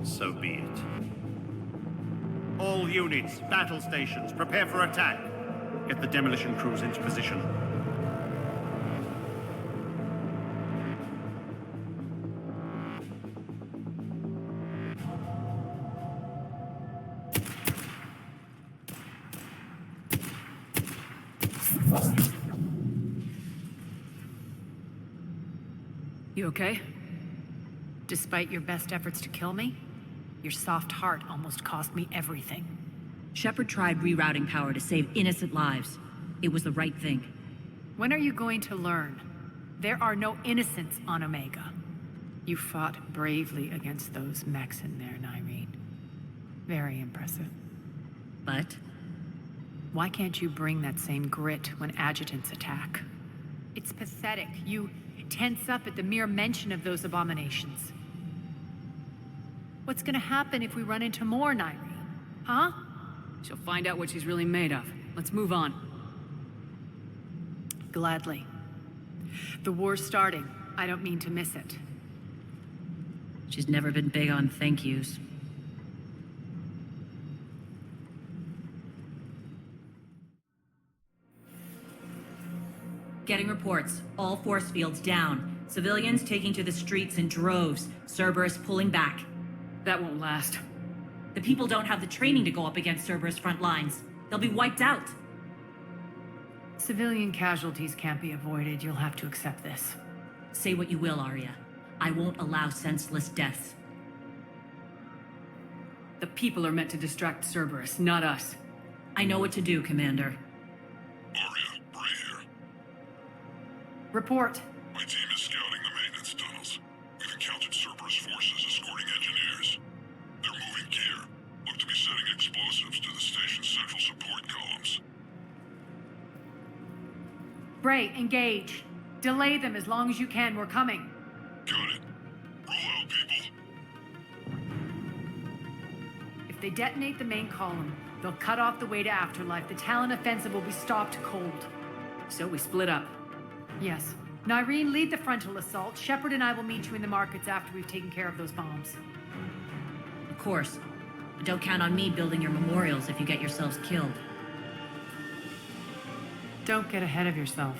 So be it. All units, battle stations, prepare for attack. Get the demolition crews into position. You okay? Despite your best efforts to kill me, your soft heart almost cost me everything. Shepard tried rerouting power to save innocent lives. It was the right thing. When are you going to learn? There are no innocents on Omega. You fought bravely against those mechs in there, Irene. Very impressive. But? Why can't you bring that same grit when adjutants attack? It's pathetic. You tense up at the mere mention of those abominations. What's gonna happen if we run into more, Irene? Huh? She'll find out what she's really made of. Let's move on. Gladly. The war's starting. I don't mean to miss it. She's never been big on thank yous. Getting reports. All force fields down. Civilians taking to the streets in droves. Cerberus pulling back. That won't last. The people don't have the training to go up against Cerberus front lines. They'll be wiped out. Civilian casualties can't be avoided. You'll have to accept this. Say what you will, Aria. I won't allow senseless deaths. The people are meant to distract Cerberus, not us. I know what to do, Commander. Aria, Bray here. Report. My team is scouting the maintenance tunnels. We've encountered Cerberus forces escorting engineers. They're moving gear. Look to be setting explosives to the station's central support columns. Bray, engage. Delay them as long as you can. We're coming. Got it. Roll out, people. If they detonate the main column, they'll cut off the way to Afterlife. The Talon offensive will be stopped cold. So we split up. Yes. Irene, lead the frontal assault. Shepard and I will meet you in the markets after we've taken care of those bombs. Of course. But don't count on me building your memorials if you get yourselves killed. Don't get ahead of yourself.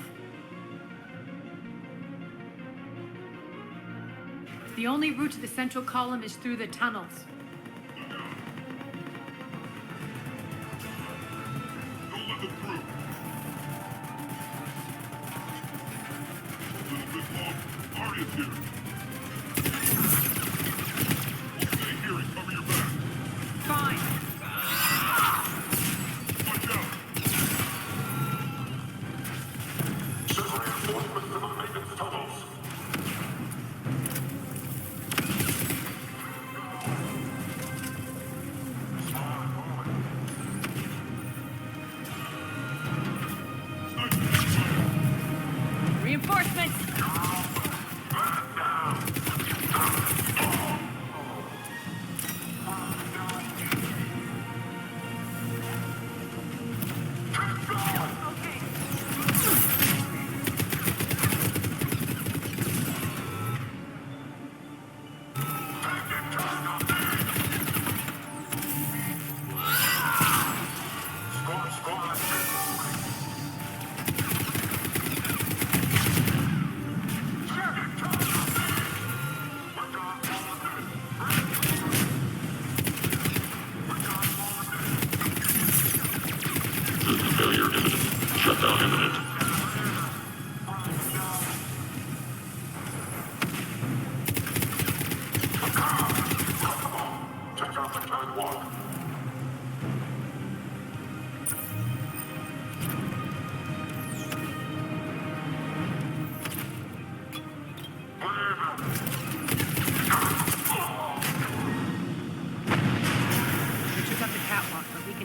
The only route to the central column is through the tunnels. Don't let them through. A little bit long. Aria's here. We'll stay here and cover your back. Fine. Watch out. Send reinforcements to the maintenance tunnels. reinforcements!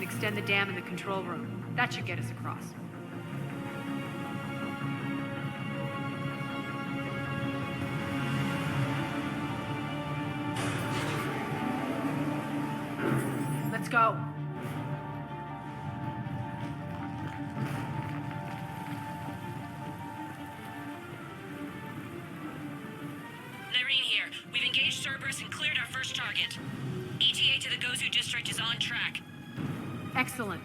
Extend the dam in the control room. That should get us across. Let's go. Lyrene here. We've engaged Cerberus and cleared our first target. ETA to the Gozu district is on track. Excellent.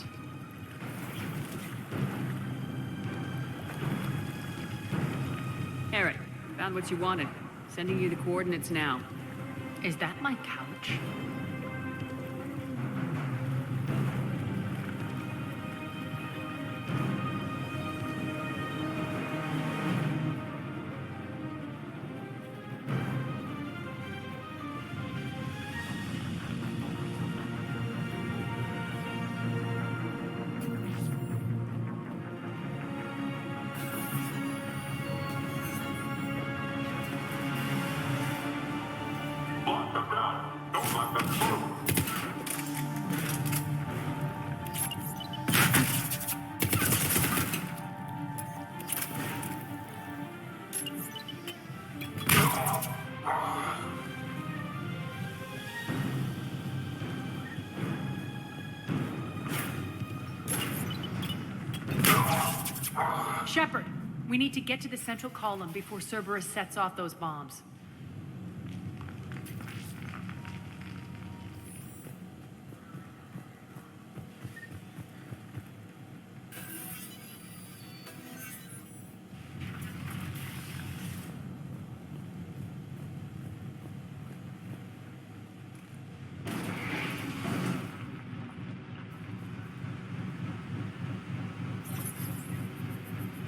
Eric, found what you wanted. Sending you the coordinates now. Is that my couch? Shepard, we need to get to the central column before Cerberus sets off those bombs.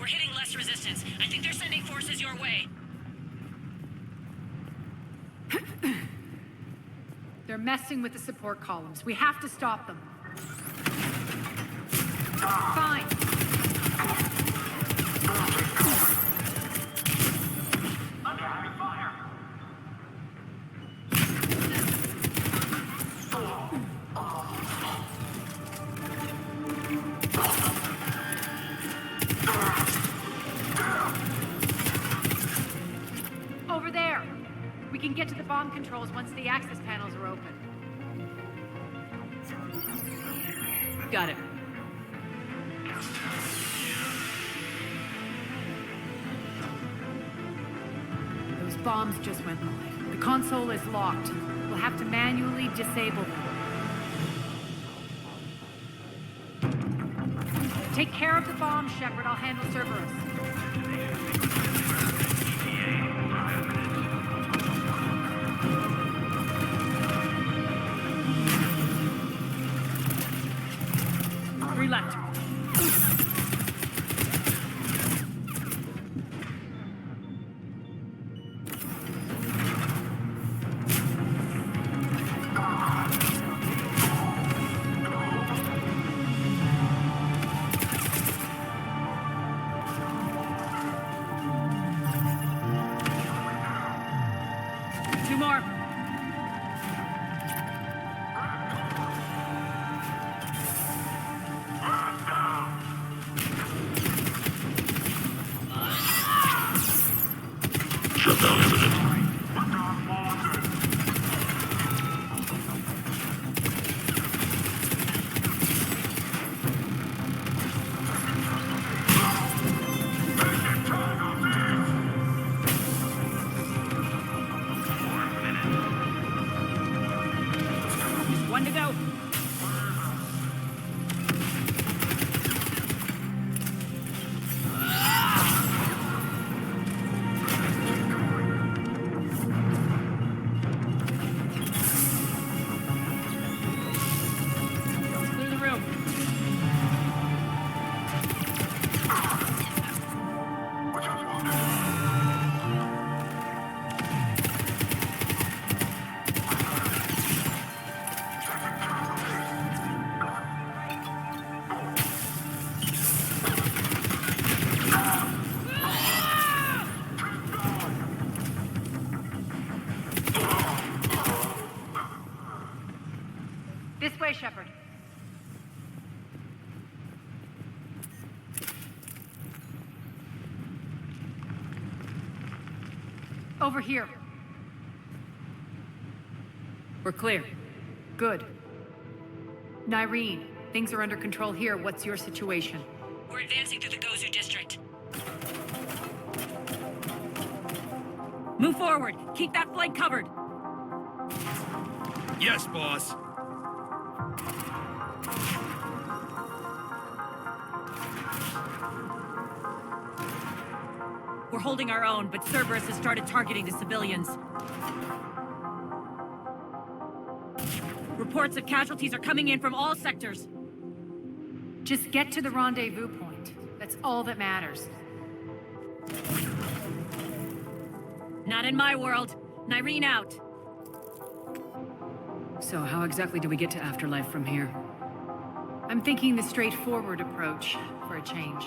We're hitting less resistance. I think they're sending forces your way. They're messing with the support columns. We have to stop them. Fine. Under heavy fire. Over there. We can get to the bomb controls once the access panels are open. Got it. Those bombs just went live. The console is locked. We'll have to manually disable them. Take care of the bomb, Shepard. I'll handle Cerberus. Left. One to go. Clear the room. This way, Shepard. Over here. We're clear. Good. Nyreen, things are under control here. What's your situation? We're advancing through the Gozu district. Move forward. Keep that flank covered. Yes, boss. We're holding our own, but Cerberus has started targeting the civilians. Reports of casualties are coming in from all sectors. Just get to the rendezvous point. That's all that matters. Not in my world. Nyreen out. So how exactly do we get to Afterlife from here? I'm thinking the straightforward approach for a change.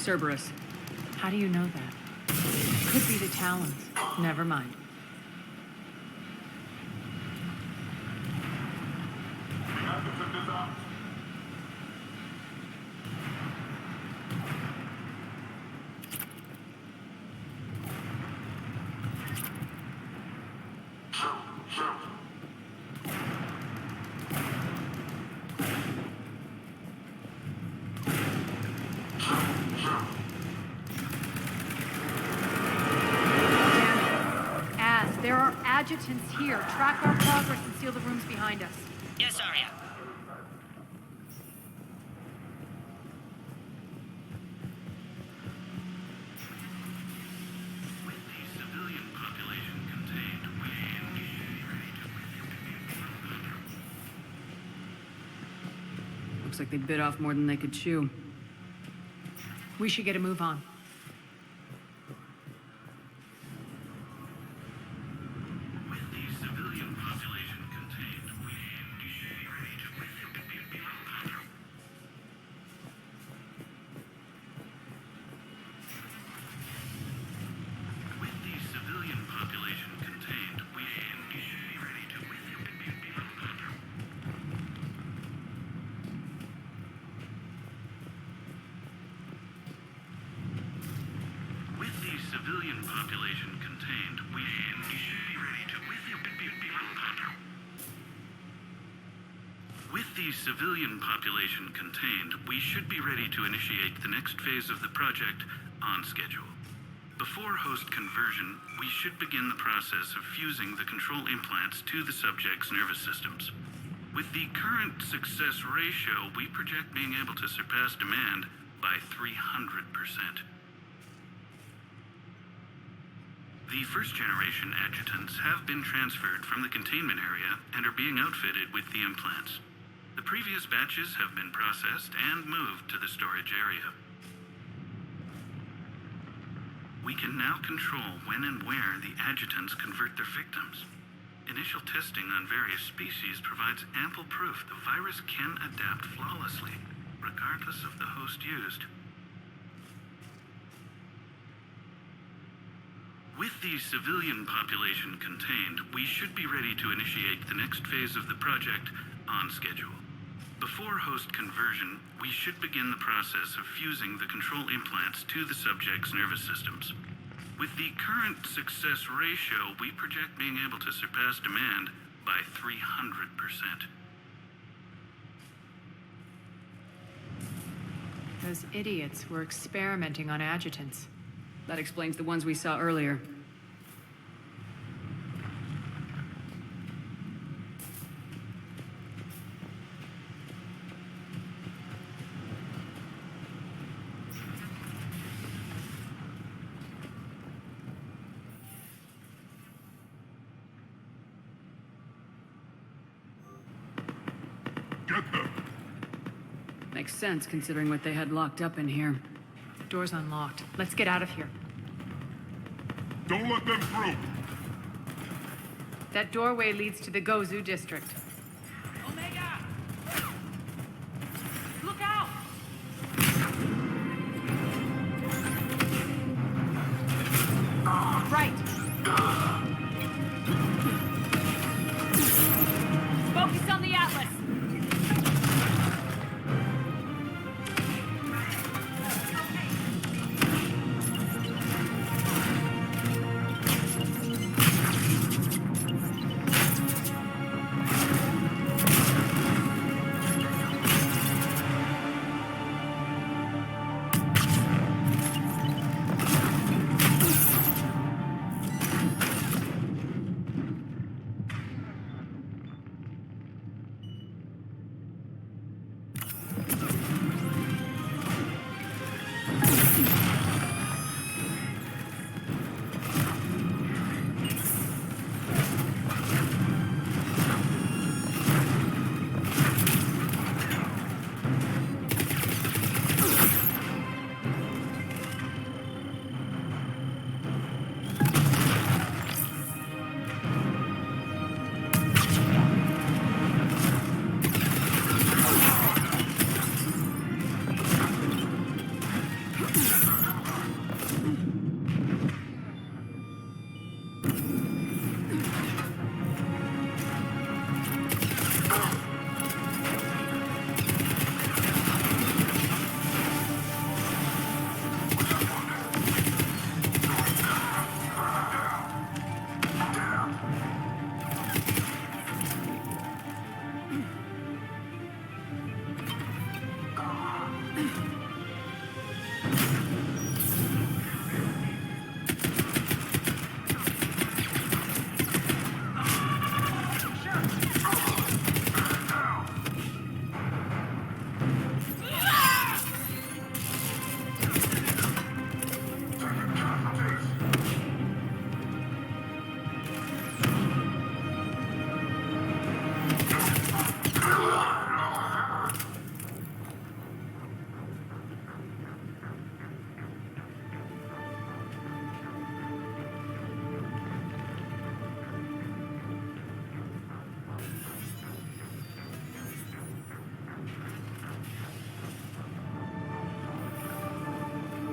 Cerberus. How do you know that? Could be the Talons. Never mind. There are adjutants here. Track our progress and seal the rooms behind us. Yes, Aria. With the civilian population contained Looks like they bit off more than they could chew. We should get a move on. civilian population contained, we should be ready to... With the civilian population contained, we should be ready to initiate the next phase of the project on schedule. Before host conversion, we should begin the process of fusing the control implants to the subject's nervous systems. With the current success ratio, we project being able to surpass demand by 300%. The first-generation adjutants have been transferred from the containment area and are being outfitted with the implants. The previous batches have been processed and moved to the storage area. We can now control when and where the adjutants convert their victims. Initial testing on various species provides ample proof the virus can adapt flawlessly, regardless of the host used. With the civilian population contained, we should be ready to initiate the next phase of the project on schedule. Before host conversion, we should begin the process of fusing the control implants to the subject's nervous systems. With the current success ratio, we project being able to surpass demand by 300%. Those idiots were experimenting on adjutants. That explains the ones we saw earlier. Get them! Makes sense, considering what they had locked up in here. Door's unlocked. Let's get out of here. Don't let them through! That doorway leads to the Gozu district. Omega! Look out! Right! Focus on the Atlas!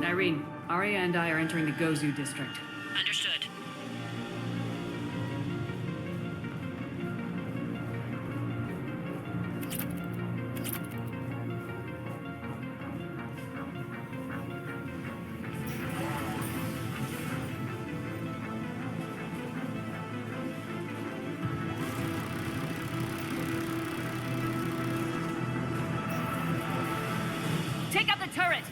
Irene, Aria and I are entering the Gozu district. Understood. Take out the turret!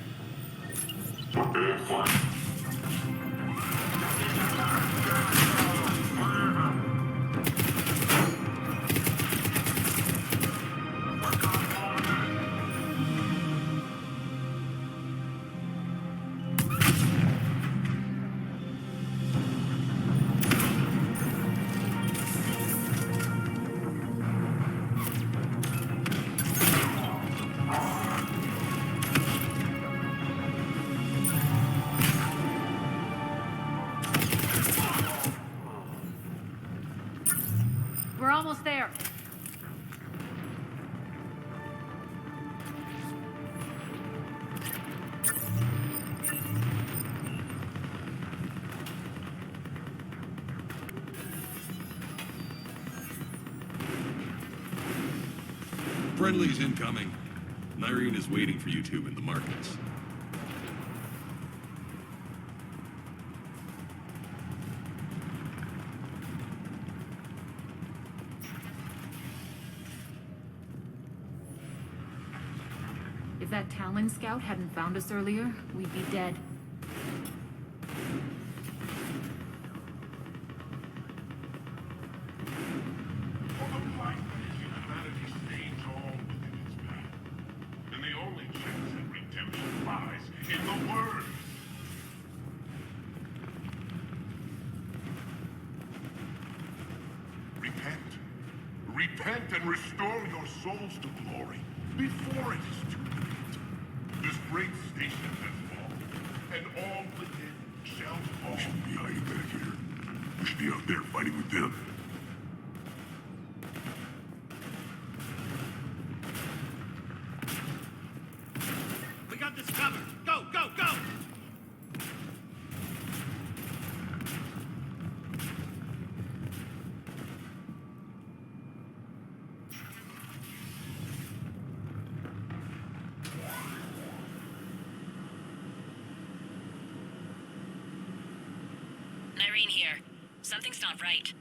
Friendly's incoming. Nyreen is waiting for you two in the markets. If that Talon scout hadn't found us earlier, we'd be dead. And the only chance at redemption lies in the Word. Repent. Repent and restore your souls to glory before it is too late. This great station has fallen, and all within shall fall. We shouldn't be hiding back here. We should be out there fighting with them. We got this covered. Go, go, go! Nyreen here. Something's not right.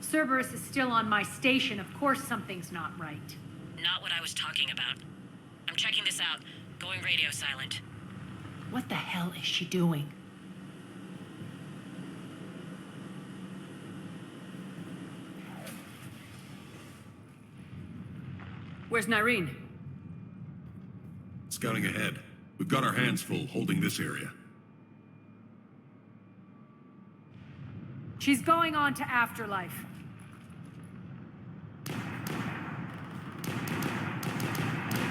Cerberus is still on my station. Of course something's not right. Not what I was talking about. I'm checking this out. Going radio silent. What the hell is she doing? Where's Nyreen? Scouting ahead. We've got our hands full holding this area. She's going on to Afterlife.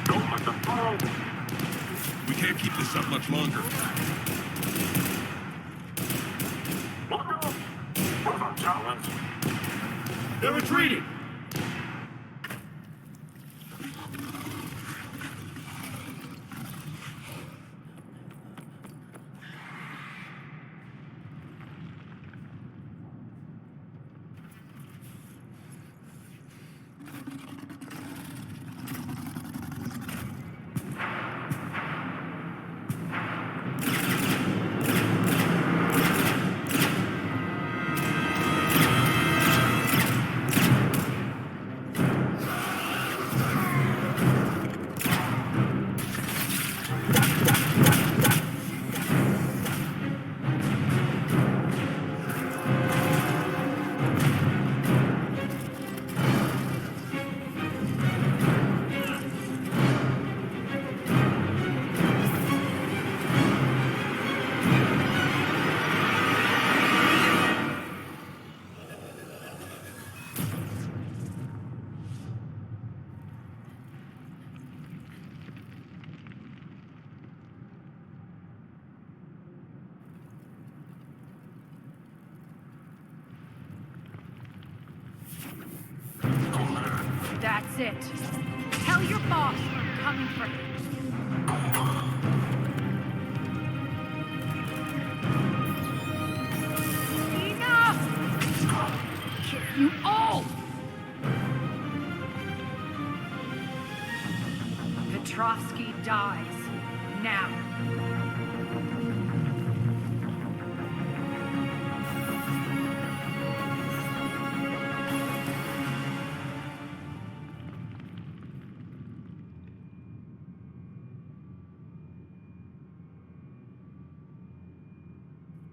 Don't let them fall! We can't keep this up much longer. Look out! What about Talons? They're retreating! That's it. Tell your boss I'm coming for him. Enough! Kill you all! Petrovsky dies. Now.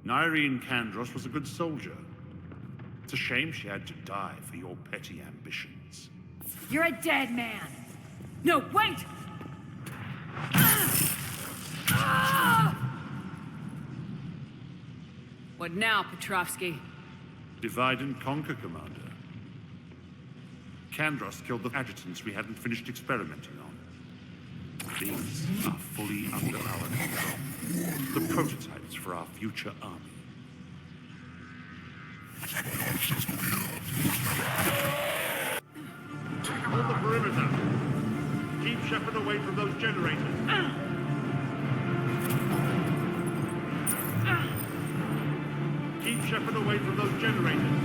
Nyreen Kandros was a good soldier. It's a shame she had to die for your petty ambitions. You're a dead man. No, wait! What now, Petrovsky? Divide and conquer, Commander. Kandros killed the adjutants we hadn't finished experimenting on. These are fully under our control. The prototypes for our future army. Hold the perimeter. Keep Shepard away from those generators. Keep Shepard away from those generators.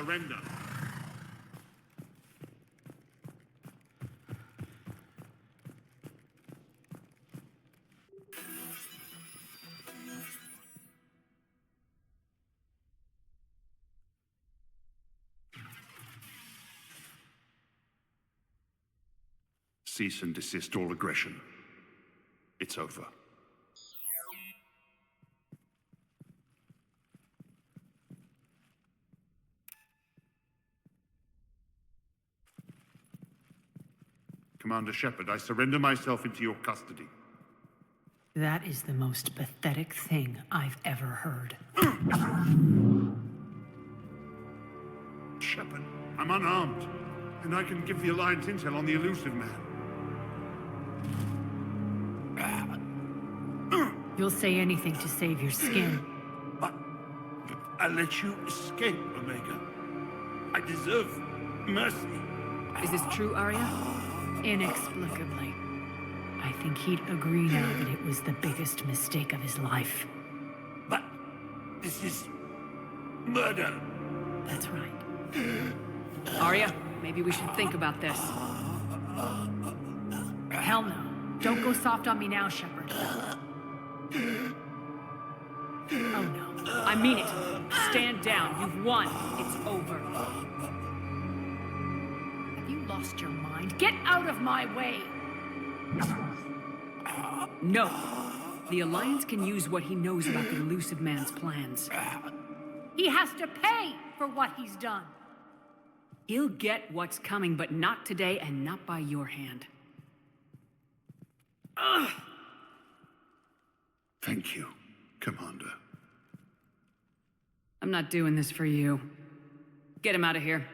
surrender. Cease and desist all aggression. It's over. Commander Shepard, I surrender myself into your custody. That is the most pathetic thing I've ever heard. Shepard, I'm unarmed, and I can give the Alliance intel on the elusive man. You'll say anything to save your skin. But I let you escape, Omega. I deserve mercy. Is this true, Aria? Inexplicably. I think he'd agree now that it was the biggest mistake of his life. But this is murder. That's right. Aria, maybe we should think about this. Hell no. Don't go soft on me now, Shepard. Oh no. I mean it. Stand down. You've won. It's over. Have you lost your mind? Get out of my way! No. The Alliance can use what he knows about the elusive man's plans. He has to pay for what he's done. He'll get what's coming, but not today and not by your hand. Ugh. Thank you, Commander. I'm not doing this for you. Get him out of here.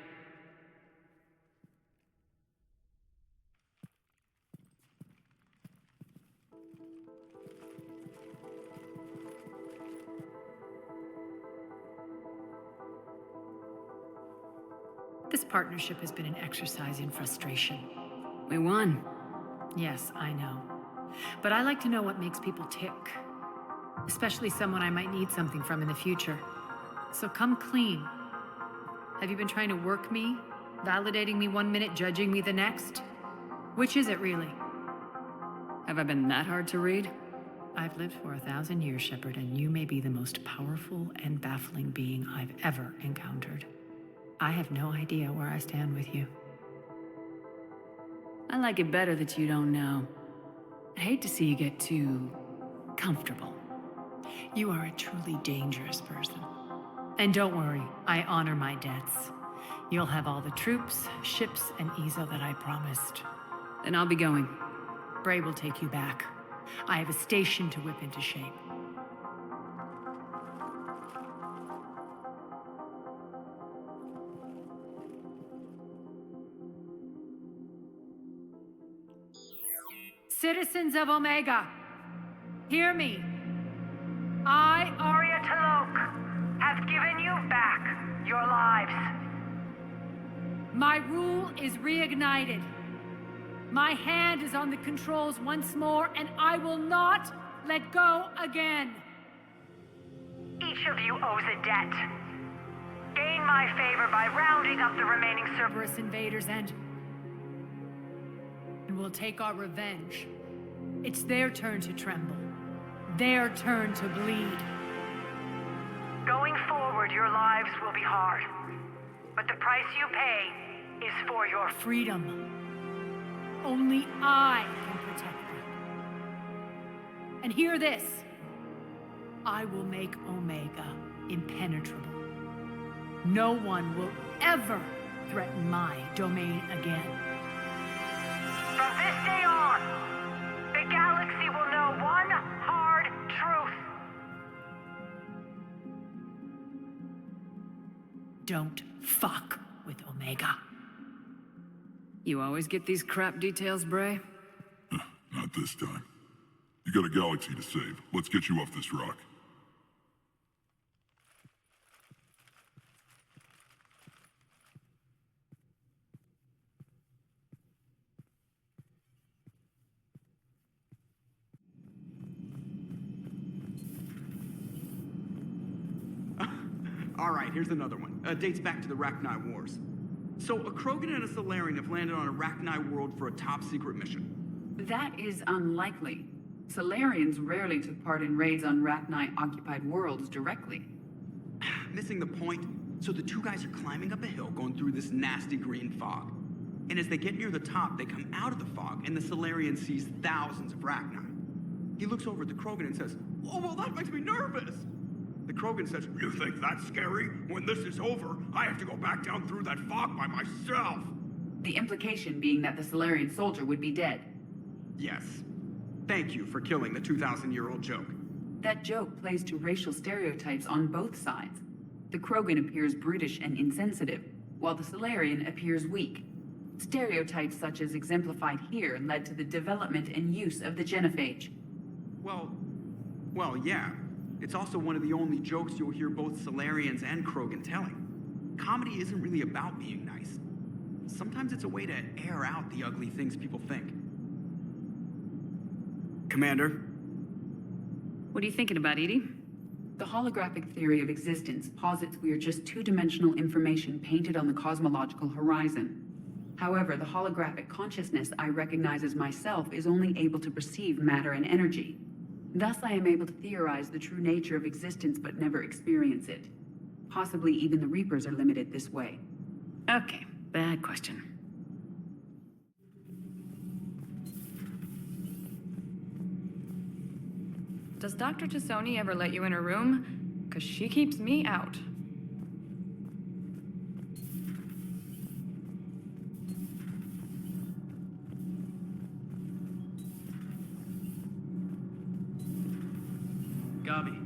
This partnership has been an exercise in frustration. We won. Yes, I know. But I like to know what makes people tick. Especially someone I might need something from in the future. So come clean. Have you been trying to work me? Validating me 1 minute, judging me the next? Which is it really? Have I been that hard to read? I've lived for 1,000 years, Shepard, and you may be the most powerful and baffling being I've ever encountered. I have no idea where I stand with you. I like it better that you don't know. I'd hate to see you get too comfortable. You are a truly dangerous person. And don't worry, I honor my debts. You'll have all the troops, ships, and Ezo that I promised. Then I'll be going. Bray will take you back. I have a station to whip into shape. Citizens of Omega, hear me. I, Aria Talok, have given you back your lives. My rule is reignited. My hand is on the controls once more, and I will not let go again. Each of you owes a debt. Gain my favor by rounding up the remaining Cerberus invaders and we'll take our revenge. It's their turn to tremble. Their turn to bleed. Going forward, your lives will be hard. But the price you pay is for your freedom. Only I can protect them. And hear this. I will make Omega impenetrable. No one will ever threaten my domain again. From this day on, the galaxy will know one hard truth. Don't fuck with Omega. You always get these crap details, Bray? Not this time. You got a galaxy to save. Let's get you off this rock. All right, here's another one. Dates back to the Rachni Wars. So, a Krogan and a Solarian have landed on a Rachni world for a top-secret mission. That is unlikely. Solarians rarely took part in raids on Rachni-occupied worlds directly. Missing the point? So the two guys are climbing up a hill going through this nasty green fog. And as they get near the top, they come out of the fog, and the Solarian sees thousands of Rachni. He looks over at the Krogan and says, "Oh, well, that makes me nervous." The Krogan says, "You think that's scary? When this is over, I have to go back down through that fog by myself." The implication being that the Solarian soldier would be dead. Yes. Thank you for killing the 2,000-year-old joke. That joke plays to racial stereotypes on both sides. The Krogan appears brutish and insensitive, while the Solarian appears weak. Stereotypes such as exemplified here led to the development and use of the genophage. Well, yeah. It's also one of the only jokes you'll hear both Solarians and Krogan telling. Comedy isn't really about being nice. Sometimes it's a way to air out the ugly things people think. Commander? What are you thinking about, Edie? The holographic theory of existence posits we are just two-dimensional information painted on the cosmological horizon. However, the holographic consciousness I recognize as myself is only able to perceive matter and energy. Thus, I am able to theorize the true nature of existence but never experience it. Possibly even the Reapers are limited this way. Okay, bad question. Does Dr. Tassoni ever let you in her room? 'Cause she keeps me out. Gabi,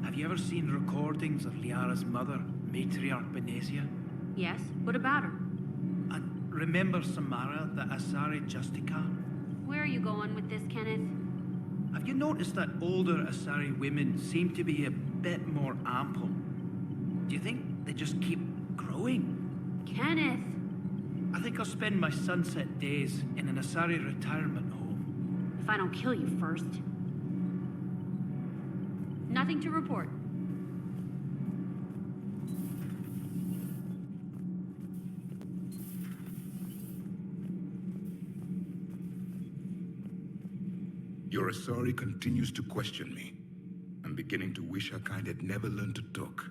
have you ever seen recordings of Liara's mother, Matriarch Benesia? Yes, what about her? And remember Samara, the Asari Justica? Where are you going with this, Kenneth? Have you noticed that older Asari women seem to be a bit more ample? Do you think they just keep growing? Kenneth! I think I'll spend my sunset days in an Asari retirement home. If I don't kill you first. Nothing to report. Your Asari continues to question me. I'm beginning to wish her kind had never learned to talk.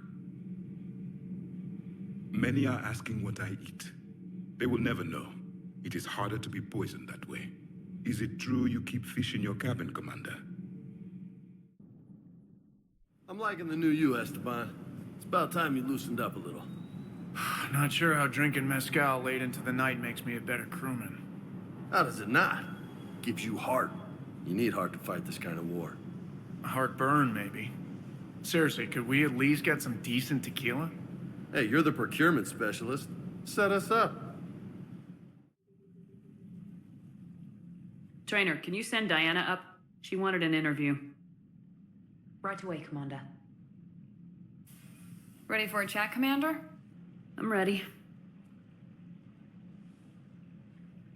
Many are asking what I eat. They will never know. It is harder to be poisoned that way. Is it true you keep fish in your cabin, Commander? I'm liking the new you, Esteban. It's about time you loosened up a little. Not sure how drinking mezcal late into the night makes me a better crewman. How does it not? Gives you heart. You need heart to fight this kind of war. A heartburn, maybe. Seriously, could we at least get some decent tequila? Hey, you're the procurement specialist. Set us up. Trainer, can you send Diana up? She wanted an interview. Right away, Commander. Ready for a chat, Commander? I'm ready.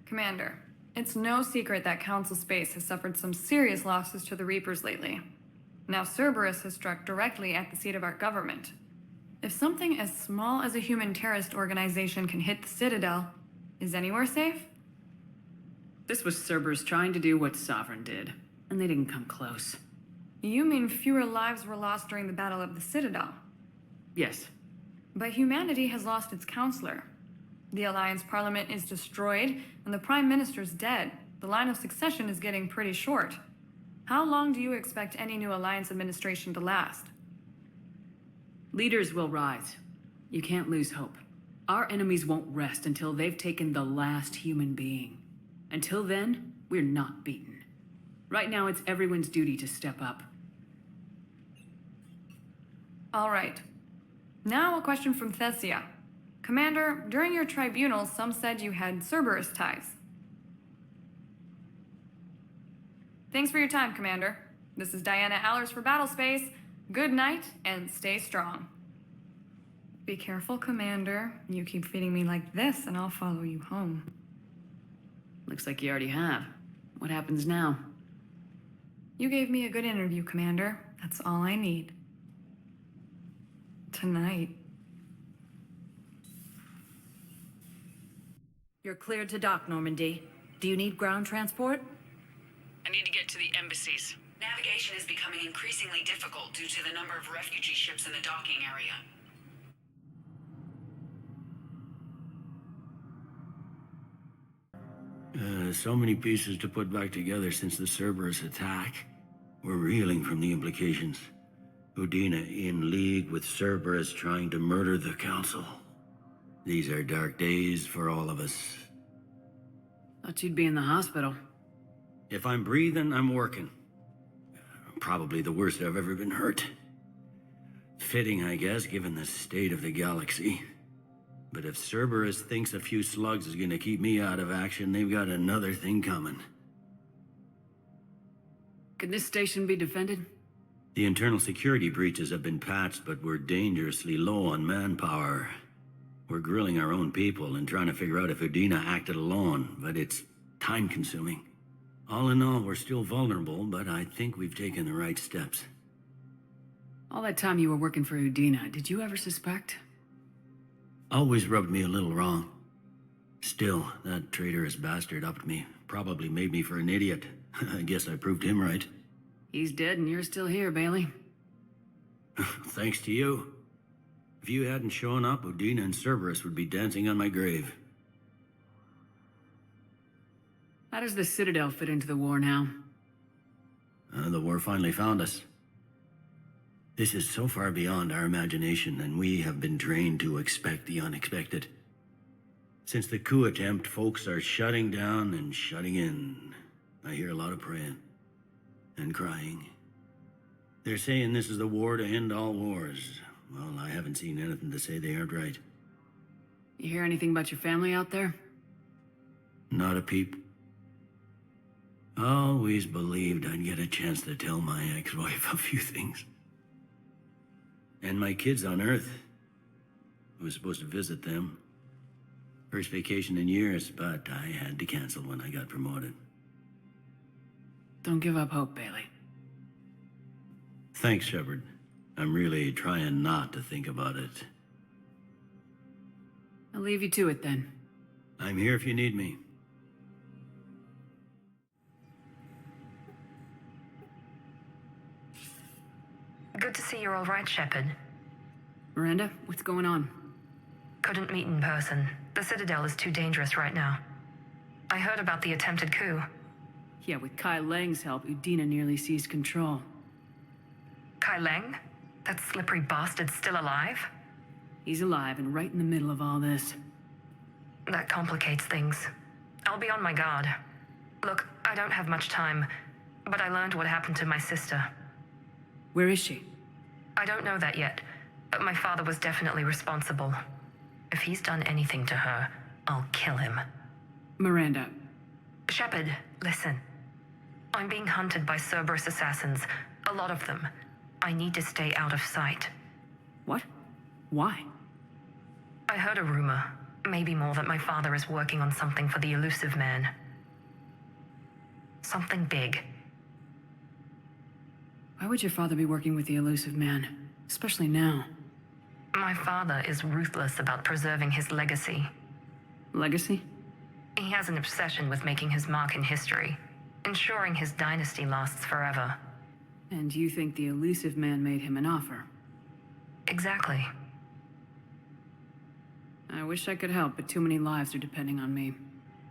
Commander, it's no secret that Council Space has suffered some serious losses to the Reapers lately. Now Cerberus has struck directly at the seat of our government. If something as small as a human terrorist organization can hit the Citadel, is anywhere safe? This was Cerberus trying to do what Sovereign did, and they didn't come close. You mean fewer lives were lost during the Battle of the Citadel? Yes. But humanity has lost its counselor. The Alliance Parliament is destroyed, and the Prime Minister's dead. The line of succession is getting pretty short. How long do you expect any new Alliance administration to last? Leaders will rise. You can't lose hope. Our enemies won't rest until they've taken the last human being. Until then, we're not beaten. Right now, it's everyone's duty to step up. All right. Now a question from Thessia. Commander, during your tribunal, some said you had Cerberus ties. Thanks for your time, Commander. This is Diana Allers for Battlespace. Good night, and stay strong. Be careful, Commander. You keep feeding me like this, and I'll follow you home. Looks like you already have. What happens now? You gave me a good interview, Commander. That's all I need. Tonight. You're cleared to dock, Normandy. Do you need ground transport? I need to get to the embassies. Navigation is becoming increasingly difficult due to the number of refugee ships in the docking area. So many pieces to put back together since the Cerberus attack. We're reeling from the implications. Udina in league with Cerberus trying to murder the Council. These are dark days for all of us. Thought you'd be in the hospital. If I'm breathing, I'm working. Probably the worst I've ever been hurt. Fitting, I guess, given the state of the galaxy. But if Cerberus thinks a few slugs is gonna keep me out of action, they've got another thing coming. Can this station be defended? The internal security breaches have been patched, but we're dangerously low on manpower. We're grilling our own people and trying to figure out if Udina acted alone, but it's time-consuming. All in all, we're still vulnerable, but I think we've taken the right steps. All that time you were working for Udina, did you ever suspect? Always rubbed me a little wrong. Still, that traitorous bastard upped me. Probably made me for an idiot. I guess I proved him right. He's dead and you're still here, Bailey. Thanks to you. If you hadn't shown up, Udina and Cerberus would be dancing on my grave. How does the Citadel fit into the war now? The war finally found us. This is so far beyond our imagination, and we have been trained to expect the unexpected. Since the coup attempt, folks are shutting down and shutting in. I hear a lot of praying. And crying. They're saying this is the war to end all wars. Well, I haven't seen anything to say they aren't right. You hear anything about your family out there? Not a peep. Always believed I'd get a chance to tell my ex-wife a few things. And my kids on Earth. I was supposed to visit them. First vacation in years, but I had to cancel when I got promoted. Don't give up hope, Bailey. Thanks, Shepard. I'm really trying not to think about it. I'll leave you to it then. I'm here if you need me. Good to see you're all right, Shepard. Miranda, what's going on? Couldn't meet in person. The Citadel is too dangerous right now. I heard about the attempted coup. Yeah, with Kai Lang's help, Udina nearly seized control. Kai Lang? That slippery bastard's still alive? He's alive and right in the middle of all this. That complicates things. I'll be on my guard. Look, I don't have much time, but I learned what happened to my sister. Where is she? I don't know that yet, but my father was definitely responsible. If he's done anything to her, I'll kill him. Miranda. Shepard, listen. I'm being hunted by Cerberus assassins. A lot of them. I need to stay out of sight. What? Why? I heard a rumor, maybe more, that my father is working on something for the elusive man. Something big. Why would your father be working with the elusive man? Especially now. My father is ruthless about preserving his legacy. Legacy? He has an obsession with making his mark in history, ensuring his dynasty lasts forever. And you think the elusive man made him an offer? Exactly. I wish I could help, but too many lives are depending on me.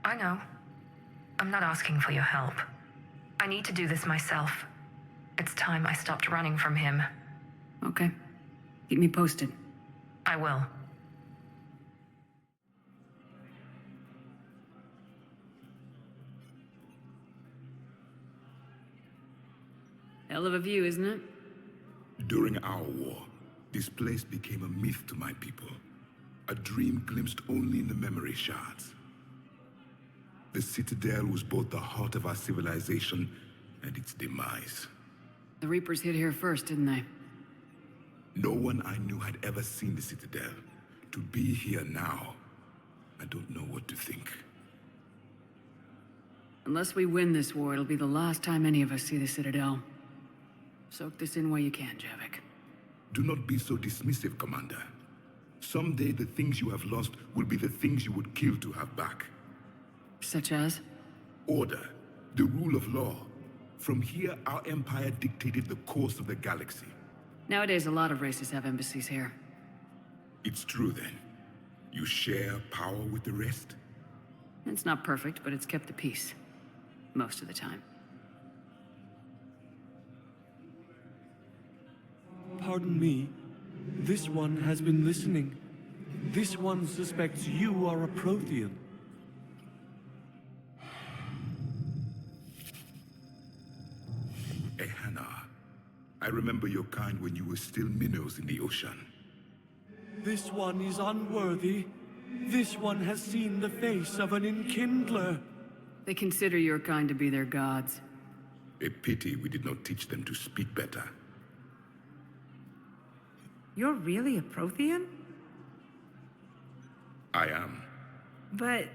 I know. I'm not asking for your help. I need to do this myself. It's time I stopped running from him. Okay. Keep me posted. I will. Hell of a view, isn't it? During our war, this place became a myth to my people. A dream glimpsed only in the memory shards. The Citadel was both the heart of our civilization and its demise. The Reapers hit here first, didn't they? No one I knew had ever seen the Citadel. To be here now, I don't know what to think. Unless we win this war, it'll be the last time any of us see the Citadel. Soak this in while you can, Javik. Do not be so dismissive, Commander. Someday the things you have lost will be the things you would kill to have back. Such as? Order, the rule of law. From here, our empire dictated the course of the galaxy. Nowadays, a lot of races have embassies here. It's true then. You share power with the rest? It's not perfect, but it's kept the peace. Most of the time. Pardon me. This one has been listening. This one suspects you are a Prothean. Ehana. I remember your kind when you were still minnows in the ocean. This one is unworthy. This one has seen the face of an enkindler. They consider your kind to be their gods. A pity we did not teach them to speak better. You're really a Prothean? I am. But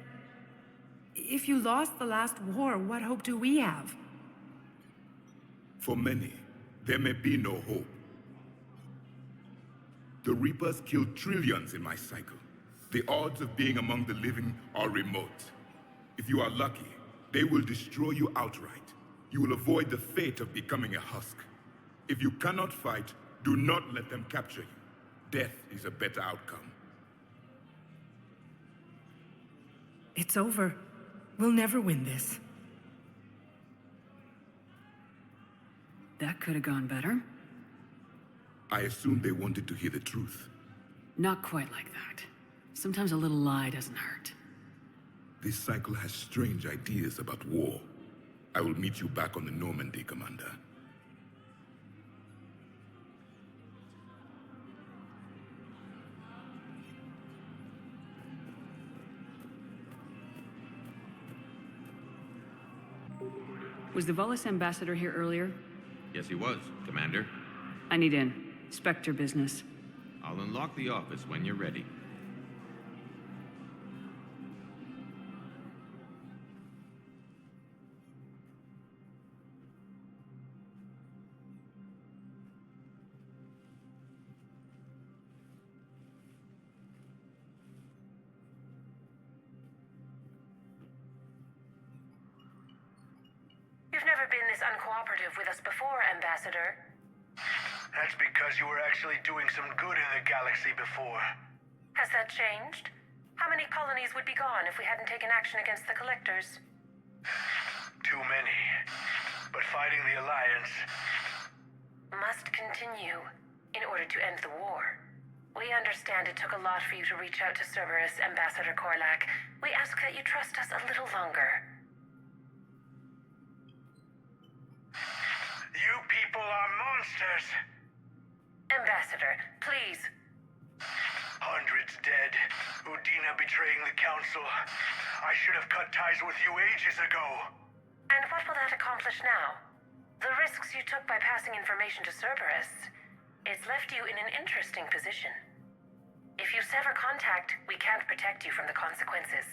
if you lost the last war, what hope do we have? For many, there may be no hope. The Reapers killed trillions in my cycle. The odds of being among the living are remote. If you are lucky, they will destroy you outright. You will avoid the fate of becoming a husk. If you cannot fight, do not let them capture you. Death is a better outcome. It's over. We'll never win this. That could have gone better. I assumed they wanted to hear the truth. Not quite like that. Sometimes a little lie doesn't hurt. This cycle has strange ideas about war. I will meet you back on the Normandy, Commander. Was the Volus ambassador here earlier? Yes, he was, Commander. I need in. Spectre business. I'll unlock the office when you're ready. You've never been this uncooperative with us before, Ambassador. That's because you were actually doing some good in the galaxy before. Has that changed? How many colonies would be gone if we hadn't taken action against the Collectors? Too many. But fighting the Alliance must continue in order to end the war. We understand it took a lot for you to reach out to Cerberus, Ambassador Korlak. We ask that you trust us a little longer. You people are monsters! Ambassador, please. Hundreds dead. Udina betraying the Council. I should have cut ties with you ages ago. And what will that accomplish now? The risks you took by passing information to Cerberus. It's left you in an interesting position. If you sever contact, we can't protect you from the consequences.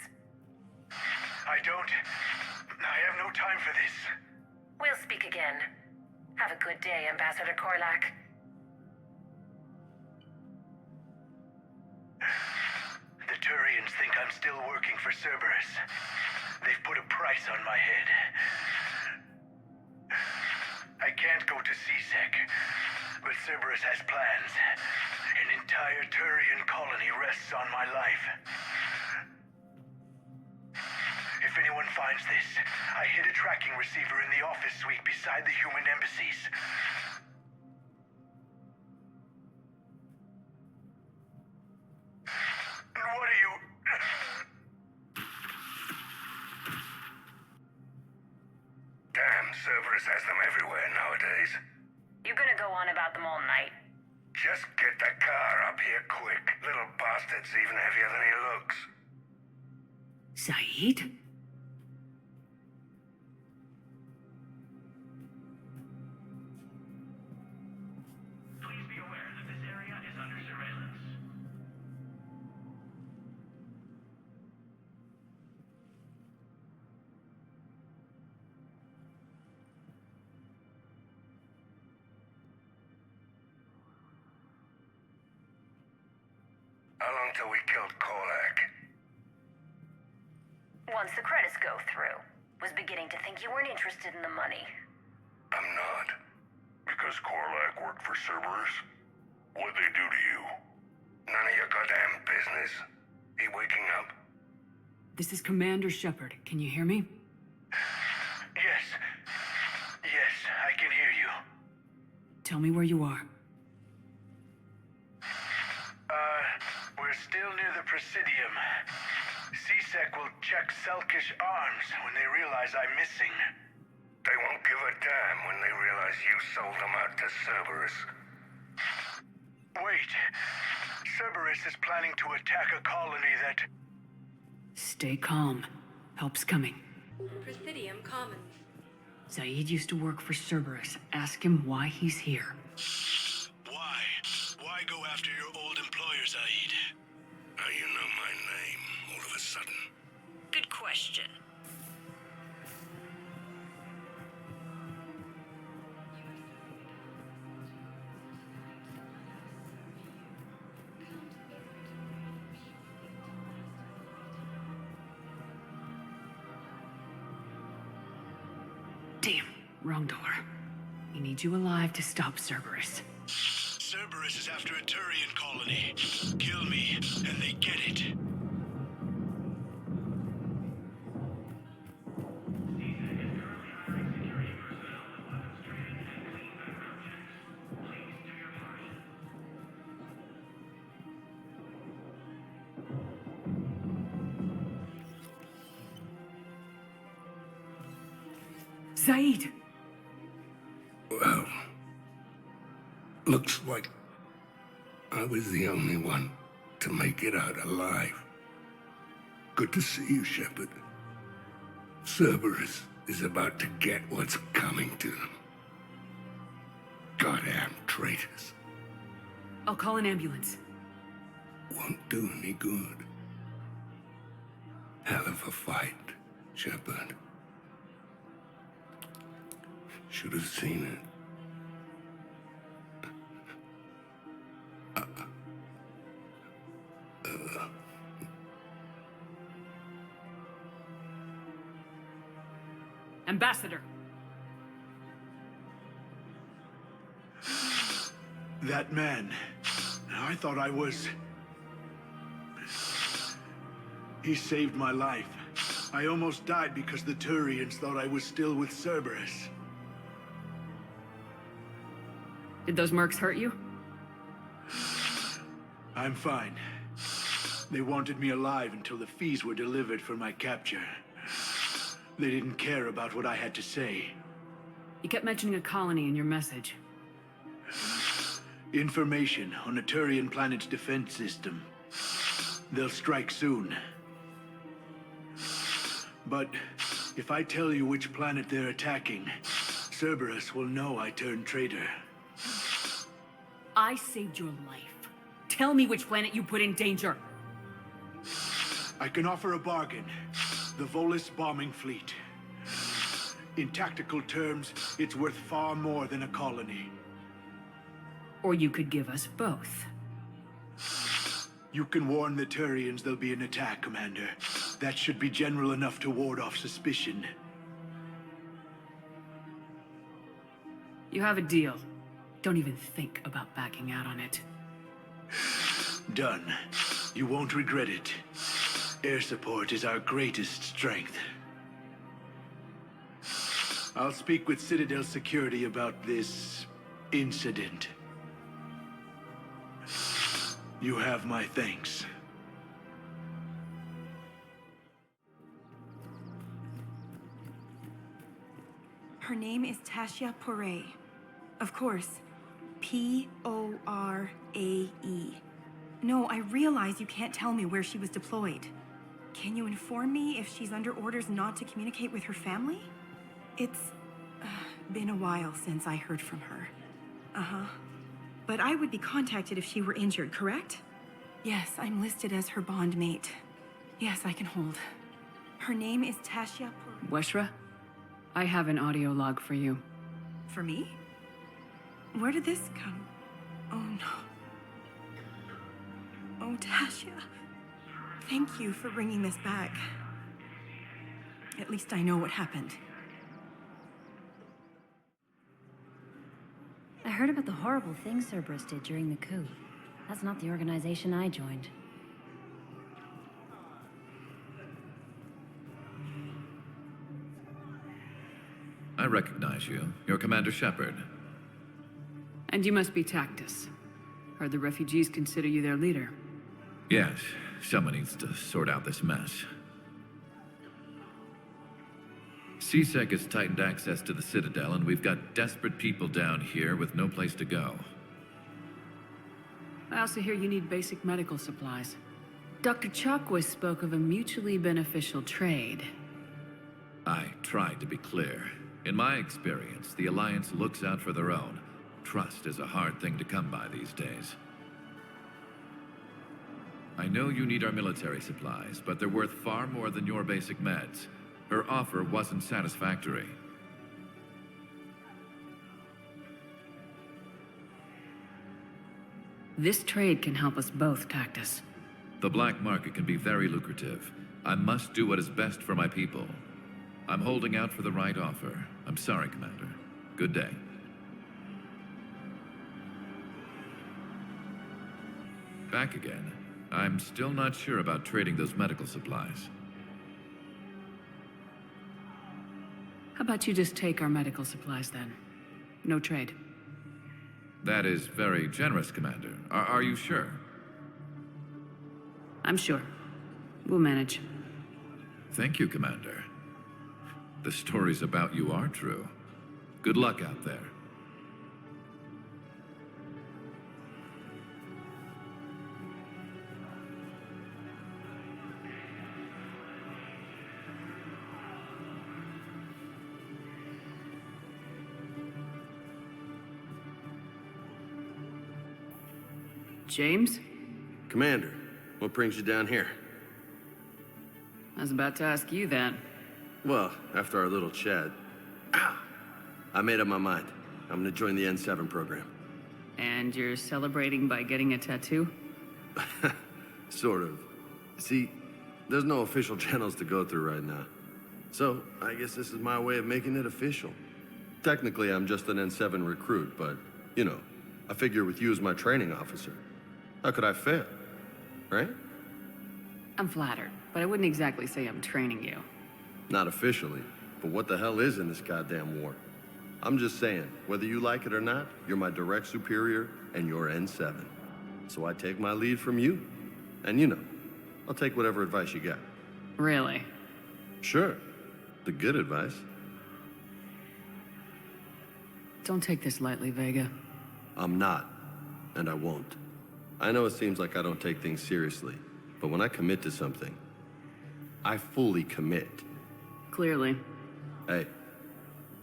I have no time for this. We'll speak again. Have a good day, Ambassador Korlak. The Turians think I'm still working for Cerberus. They've put a price on my head. I can't go to CSEC, but Cerberus has plans. An entire Turian colony rests on my life. If anyone finds this, I hid a tracking receiver in the office suite beside the human embassies. What are you... Damn, Cerberus has them everywhere nowadays. You're gonna go on about them all night. Just get the car up here quick. Little bastard's even heavier than he looks. Saeed? Please be aware that this area is under surveillance. How long till we killed Korlak? once the credits go through. Was beginning to think you weren't interested in the money. I'm not. Because Korlak worked for Cerberus? What'd they do to you? None of your goddamn business. He waking up? This is Commander Shepard. Can you hear me? Yes. Yes, I can hear you. Tell me where you are. We're still near the Presidium. C-Sec will check Selkish arms when they realize I'm missing. They won't give a damn when they realize you sold them out to Cerberus. Wait. Cerberus is planning to attack a colony that... Stay calm. Help's coming. Presidium Common. Zaid used to work for Cerberus. Ask him why he's here. Why? Why go after your old employer, Zaid? Now you know my name, all of a sudden. Good question. Damn, wrong door. He needs you alive to stop Cerberus. Cerberus is after a Turian colony. Kill me, and they get it. Zaid! Well, looks like I was the only one to make it out alive. Good to see you, Shepard. Cerberus is about to get what's coming to them. Goddamn traitors. I'll call an ambulance. Won't do any good. Hell of a fight, Shepard. Should have seen it. Ambassador! That man. I thought I was... He saved my life. I almost died because the Turians thought I was still with Cerberus. Did those mercs hurt you? I'm fine. They wanted me alive until the fees were delivered for my capture. They didn't care about what I had to say. You kept mentioning a colony in your message. Information on a Turian planet's defense system. They'll strike soon. But if I tell you which planet they're attacking, Cerberus will know I turned traitor. I saved your life. Tell me which planet you put in danger. I can offer a bargain. The Volus bombing fleet. In tactical terms, it's worth far more than a colony. Or you could give us both. You can warn the Turians there'll be an attack, Commander. That should be general enough to ward off suspicion. You have a deal. Don't even think about backing out on it. Done. You won't regret it. Air support is our greatest strength. I'll speak with Citadel Security about this incident. You have my thanks. Her name is Tasha Poray. Of course, P-O-R-A-E. No, I realize you can't tell me where she was deployed. Can you inform me if she's under orders not to communicate with her family? It's been a while since I heard from her. Uh-huh. But I would be contacted if she were injured, correct? Yes, I'm listed as her bond mate. Yes, I can hold. Her name is Tasha Weshra, I have an audio log for you. For me? Where did this come? Oh no. Oh, Tasha. Thank you for bringing this back. At least I know what happened. I heard about the horrible things Cerberus did during the coup. That's not the organization I joined. I recognize you. You're Commander Shepard. And you must be Tactus. Heard the refugees consider you their leader. Yes, someone needs to sort out this mess. CSEC has tightened access to the Citadel, and we've got desperate people down here with no place to go. I also hear you need basic medical supplies. Dr. Chakwas spoke of a mutually beneficial trade. I tried to be clear. In my experience, the Alliance looks out for their own. Trust is a hard thing to come by these days. I know you need our military supplies, but they're worth far more than your basic meds. Her offer wasn't satisfactory. This trade can help us both, Tactus. The black market can be very lucrative. I must do what is best for my people. I'm holding out for the right offer. I'm sorry, Commander. Good day. Back again. I'm still not sure about trading those medical supplies. How about you just take our medical supplies then? No trade. That is very generous, Commander. Are you sure? I'm sure. We'll manage. Thank you, Commander. The stories about you are true. Good luck out there. James? Commander, what brings you down here? I was about to ask you that. Well, after our little chat, I made up my mind. I'm gonna join the N7 program. And you're celebrating by getting a tattoo? Sort of. See, there's no official channels to go through right now. So, I guess this is my way of making it official. Technically, I'm just an N7 recruit, but, you know, I figure with you as my training officer, how could I fail? Right? I'm flattered, but I wouldn't exactly say I'm training you. Not officially, but what the hell is in this goddamn war? I'm just saying, whether you like it or not, you're my direct superior and you're N7. So I take my lead from you. And you know, I'll take whatever advice you got. Really? Sure. The good advice. Don't take this lightly, Vega. I'm not, and I won't. I know it seems like I don't take things seriously, but when I commit to something, I fully commit. Clearly. Hey,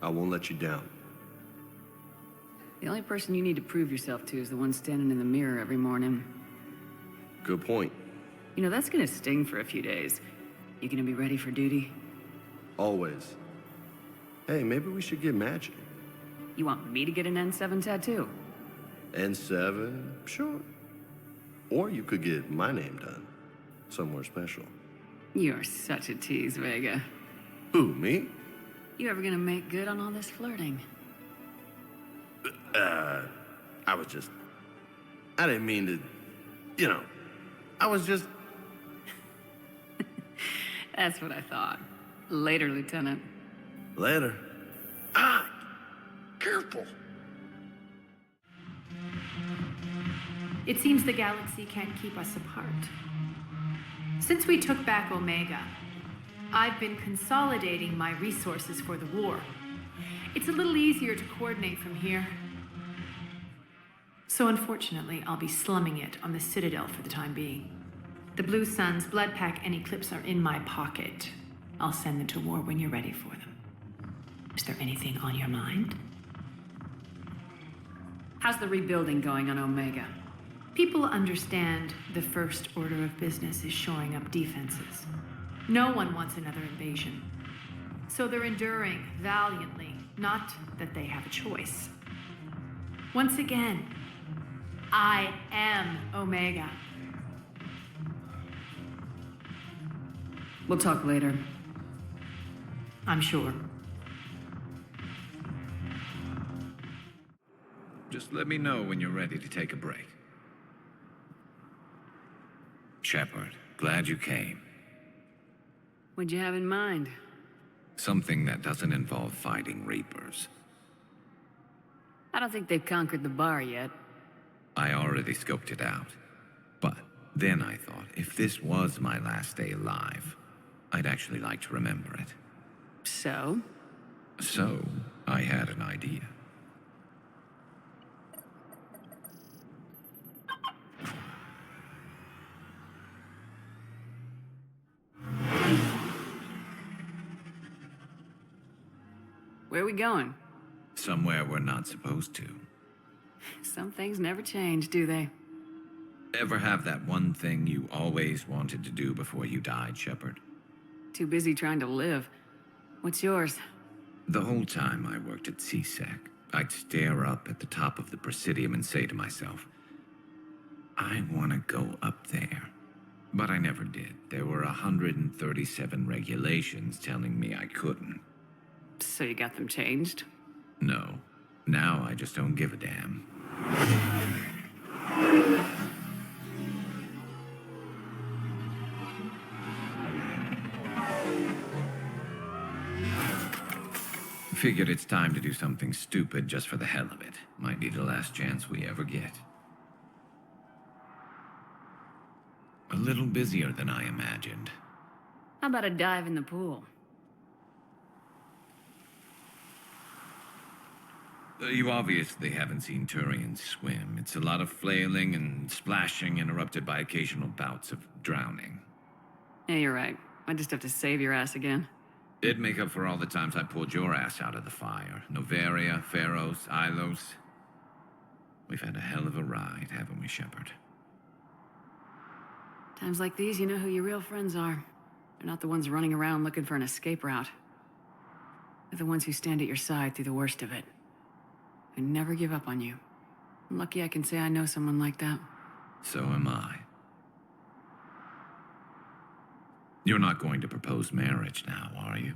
I won't let you down. The only person you need to prove yourself to is the one standing in the mirror every morning. Good point. You know, that's gonna sting for a few days. You gonna be ready for duty? Always. Hey, maybe we should get matching. You want me to get an N7 tattoo? N7? Sure. Or you could get my name done. Somewhere special. You're such a tease, Vega. Who, me? You ever gonna make good on all this flirting? I didn't mean to, you know, I was just... That's what I thought. Later, Lieutenant. Later. Careful. It seems the galaxy can't keep us apart. Since we took back Omega, I've been consolidating my resources for the war. It's a little easier to coordinate from here. So unfortunately, I'll be slumming it on the Citadel for the time being. The Blue Suns, Blood Pack, and Eclipse are in my pocket. I'll send them to war when you're ready for them. Is there anything on your mind? How's the rebuilding going on Omega? People understand the first order of business is shoring up defenses. No one wants another invasion. So they're enduring valiantly, not that they have a choice. Once again, I am Omega. We'll talk later. I'm sure. Just let me know when you're ready to take a break. Shepard, glad you came. What'd you have in mind? Something that doesn't involve fighting Reapers. I don't think they've conquered the bar yet. I already scoped it out. But then I thought, if this was my last day alive, I'd actually like to remember it. So? So, I had an idea. Where are we going? Somewhere we're not supposed to. Some things never change, do they? Ever have that one thing you always wanted to do before you died, Shepard? Too busy trying to live. What's yours? The whole time I worked at CSEC, I'd stare up at the top of the Presidium and say to myself, I want to go up there. But I never did. There were 137 regulations telling me I couldn't. So you got them changed? No. Now I just don't give a damn. Figured it's time to do something stupid just for the hell of it. Might be the last chance we ever get. A little busier than I imagined. How about a dive in the pool? You obviously haven't seen Turians swim. It's a lot of flailing and splashing, interrupted by occasional bouts of drowning. Yeah, you're right. I just have to save your ass again. It'd make up for all the times I pulled your ass out of the fire. Noveria, Pharos, Ilos. We've had a hell of a ride, haven't we, Shepard? Times like these, you know who your real friends are. They're not the ones running around looking for an escape route. They're the ones who stand at your side through the worst of it. Who never give up on you. I'm lucky I can say I know someone like that. So am I. You're not going to propose marriage now, are you?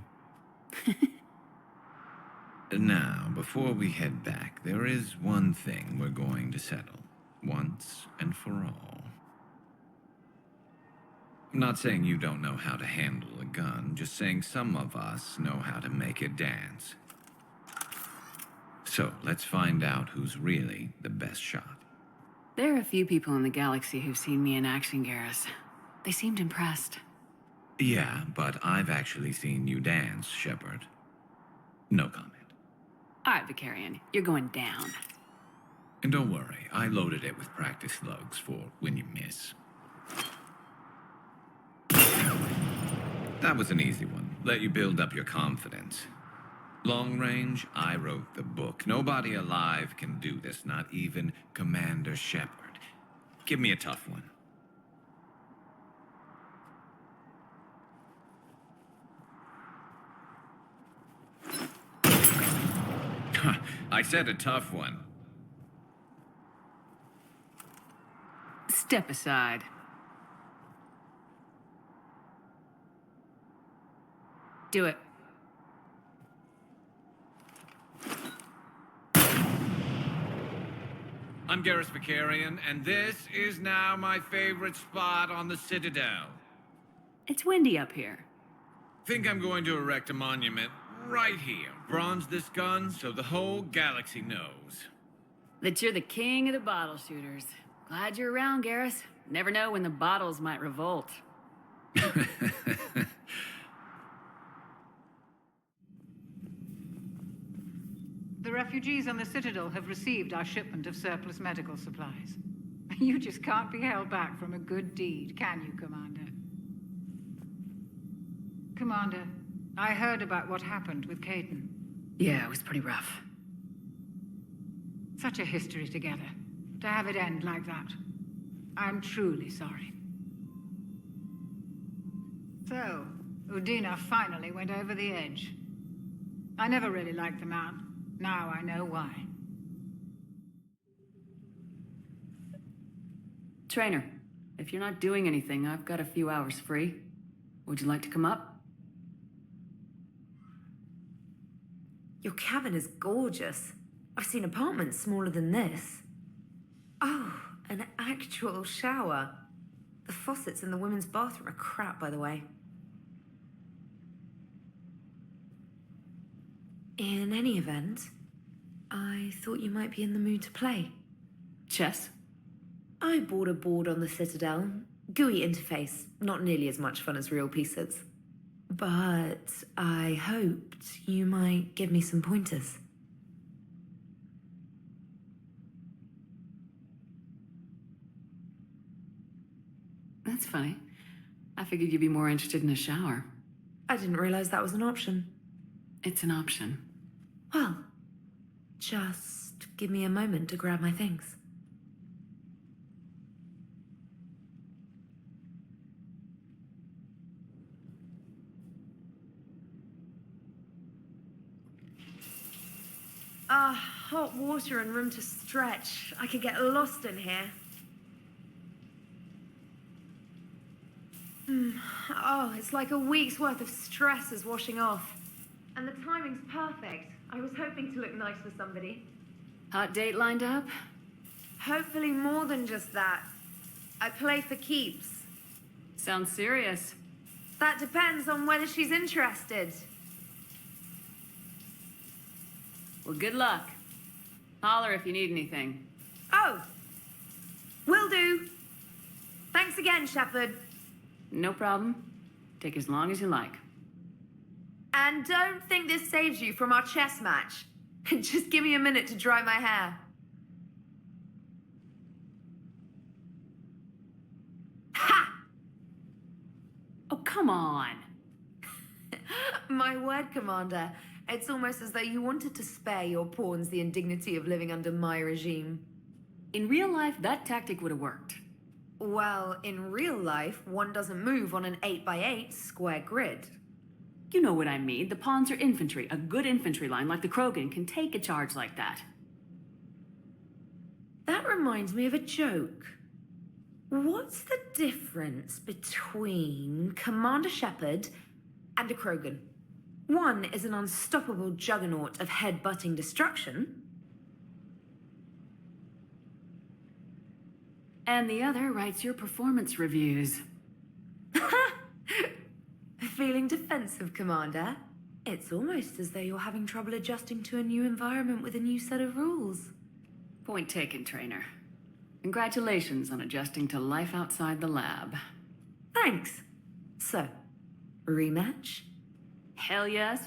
Now, before we head back, there is one thing we're going to settle. Once and for all. I'm not saying you don't know how to handle a gun, just saying some of us know how to make it dance. So, let's find out who's really the best shot. There are a few people in the galaxy who've seen me in action, Garrus. They seemed impressed. Yeah, but I've actually seen you dance, Shepard. No comment. All right, Vicarian, you're going down. And don't worry, I loaded it with practice slugs for when you miss. That was an easy one. Let you build up your confidence. Long range, I wrote the book. Nobody alive can do this, not even Commander Shepard. Give me a tough one. I said a tough one. Step aside. Do it. I'm Garrus Vicarian, and this is now my favorite spot on the Citadel. It's windy up here. Think I'm going to erect a monument right here. Bronze this gun so the whole galaxy knows. That you're the king of the bottle shooters. Glad you're around, Garrus. Never know when the bottles might revolt. The refugees on the Citadel have received our shipment of surplus medical supplies. You just can't be held back from a good deed, can you, Commander? Commander, I heard about what happened with Caden. Yeah, it was pretty rough. Such a history together. To have it end like that. I'm truly sorry. So, Udina finally went over the edge. I never really liked the man. Now I know why. Trainer, if you're not doing anything, I've got a few hours free. Would you like to come up? Your cabin is gorgeous. I've seen apartments smaller than this. Oh, an actual shower. The faucets in the women's bathroom are crap, by the way. In any event, I thought you might be in the mood to play. Chess? I bought a board on the Citadel. GUI interface, not nearly as much fun as real pieces. But I hoped you might give me some pointers. That's funny. I figured you'd be more interested in a shower. I didn't realize that was an option. It's an option. Well, just give me a moment to grab my things. Hot water and room to stretch. I could get lost in here. Oh, it's like a week's worth of stress is washing off. And the timing's perfect. I was hoping to look nice for somebody. Hot date lined up? Hopefully more than just that. I play for keeps. Sounds serious. That depends on whether she's interested. Well, good luck. Holler if you need anything. Oh! Will do. Thanks again, Shepard. No problem. Take as long as you like. And don't think this saves you from our chess match. Just give me a minute to dry my hair. Ha! Oh, come on. My word, Commander. It's almost as though you wanted to spare your pawns the indignity of living under my regime. In real life, that tactic would have worked. Well, in real life, one doesn't move on an 8x8 square grid. You know what I mean. The pawns are infantry. A good infantry line like the Krogan can take a charge like that. That reminds me of a joke. What's the difference between Commander Shepard and a Krogan? One is an unstoppable juggernaut of head-butting destruction. And the other writes your performance reviews. Feeling defensive, Commander? It's almost as though you're having trouble adjusting to a new environment with a new set of rules. Point taken, trainer. Congratulations on adjusting to life outside the lab. Thanks. So, rematch? Hell yes.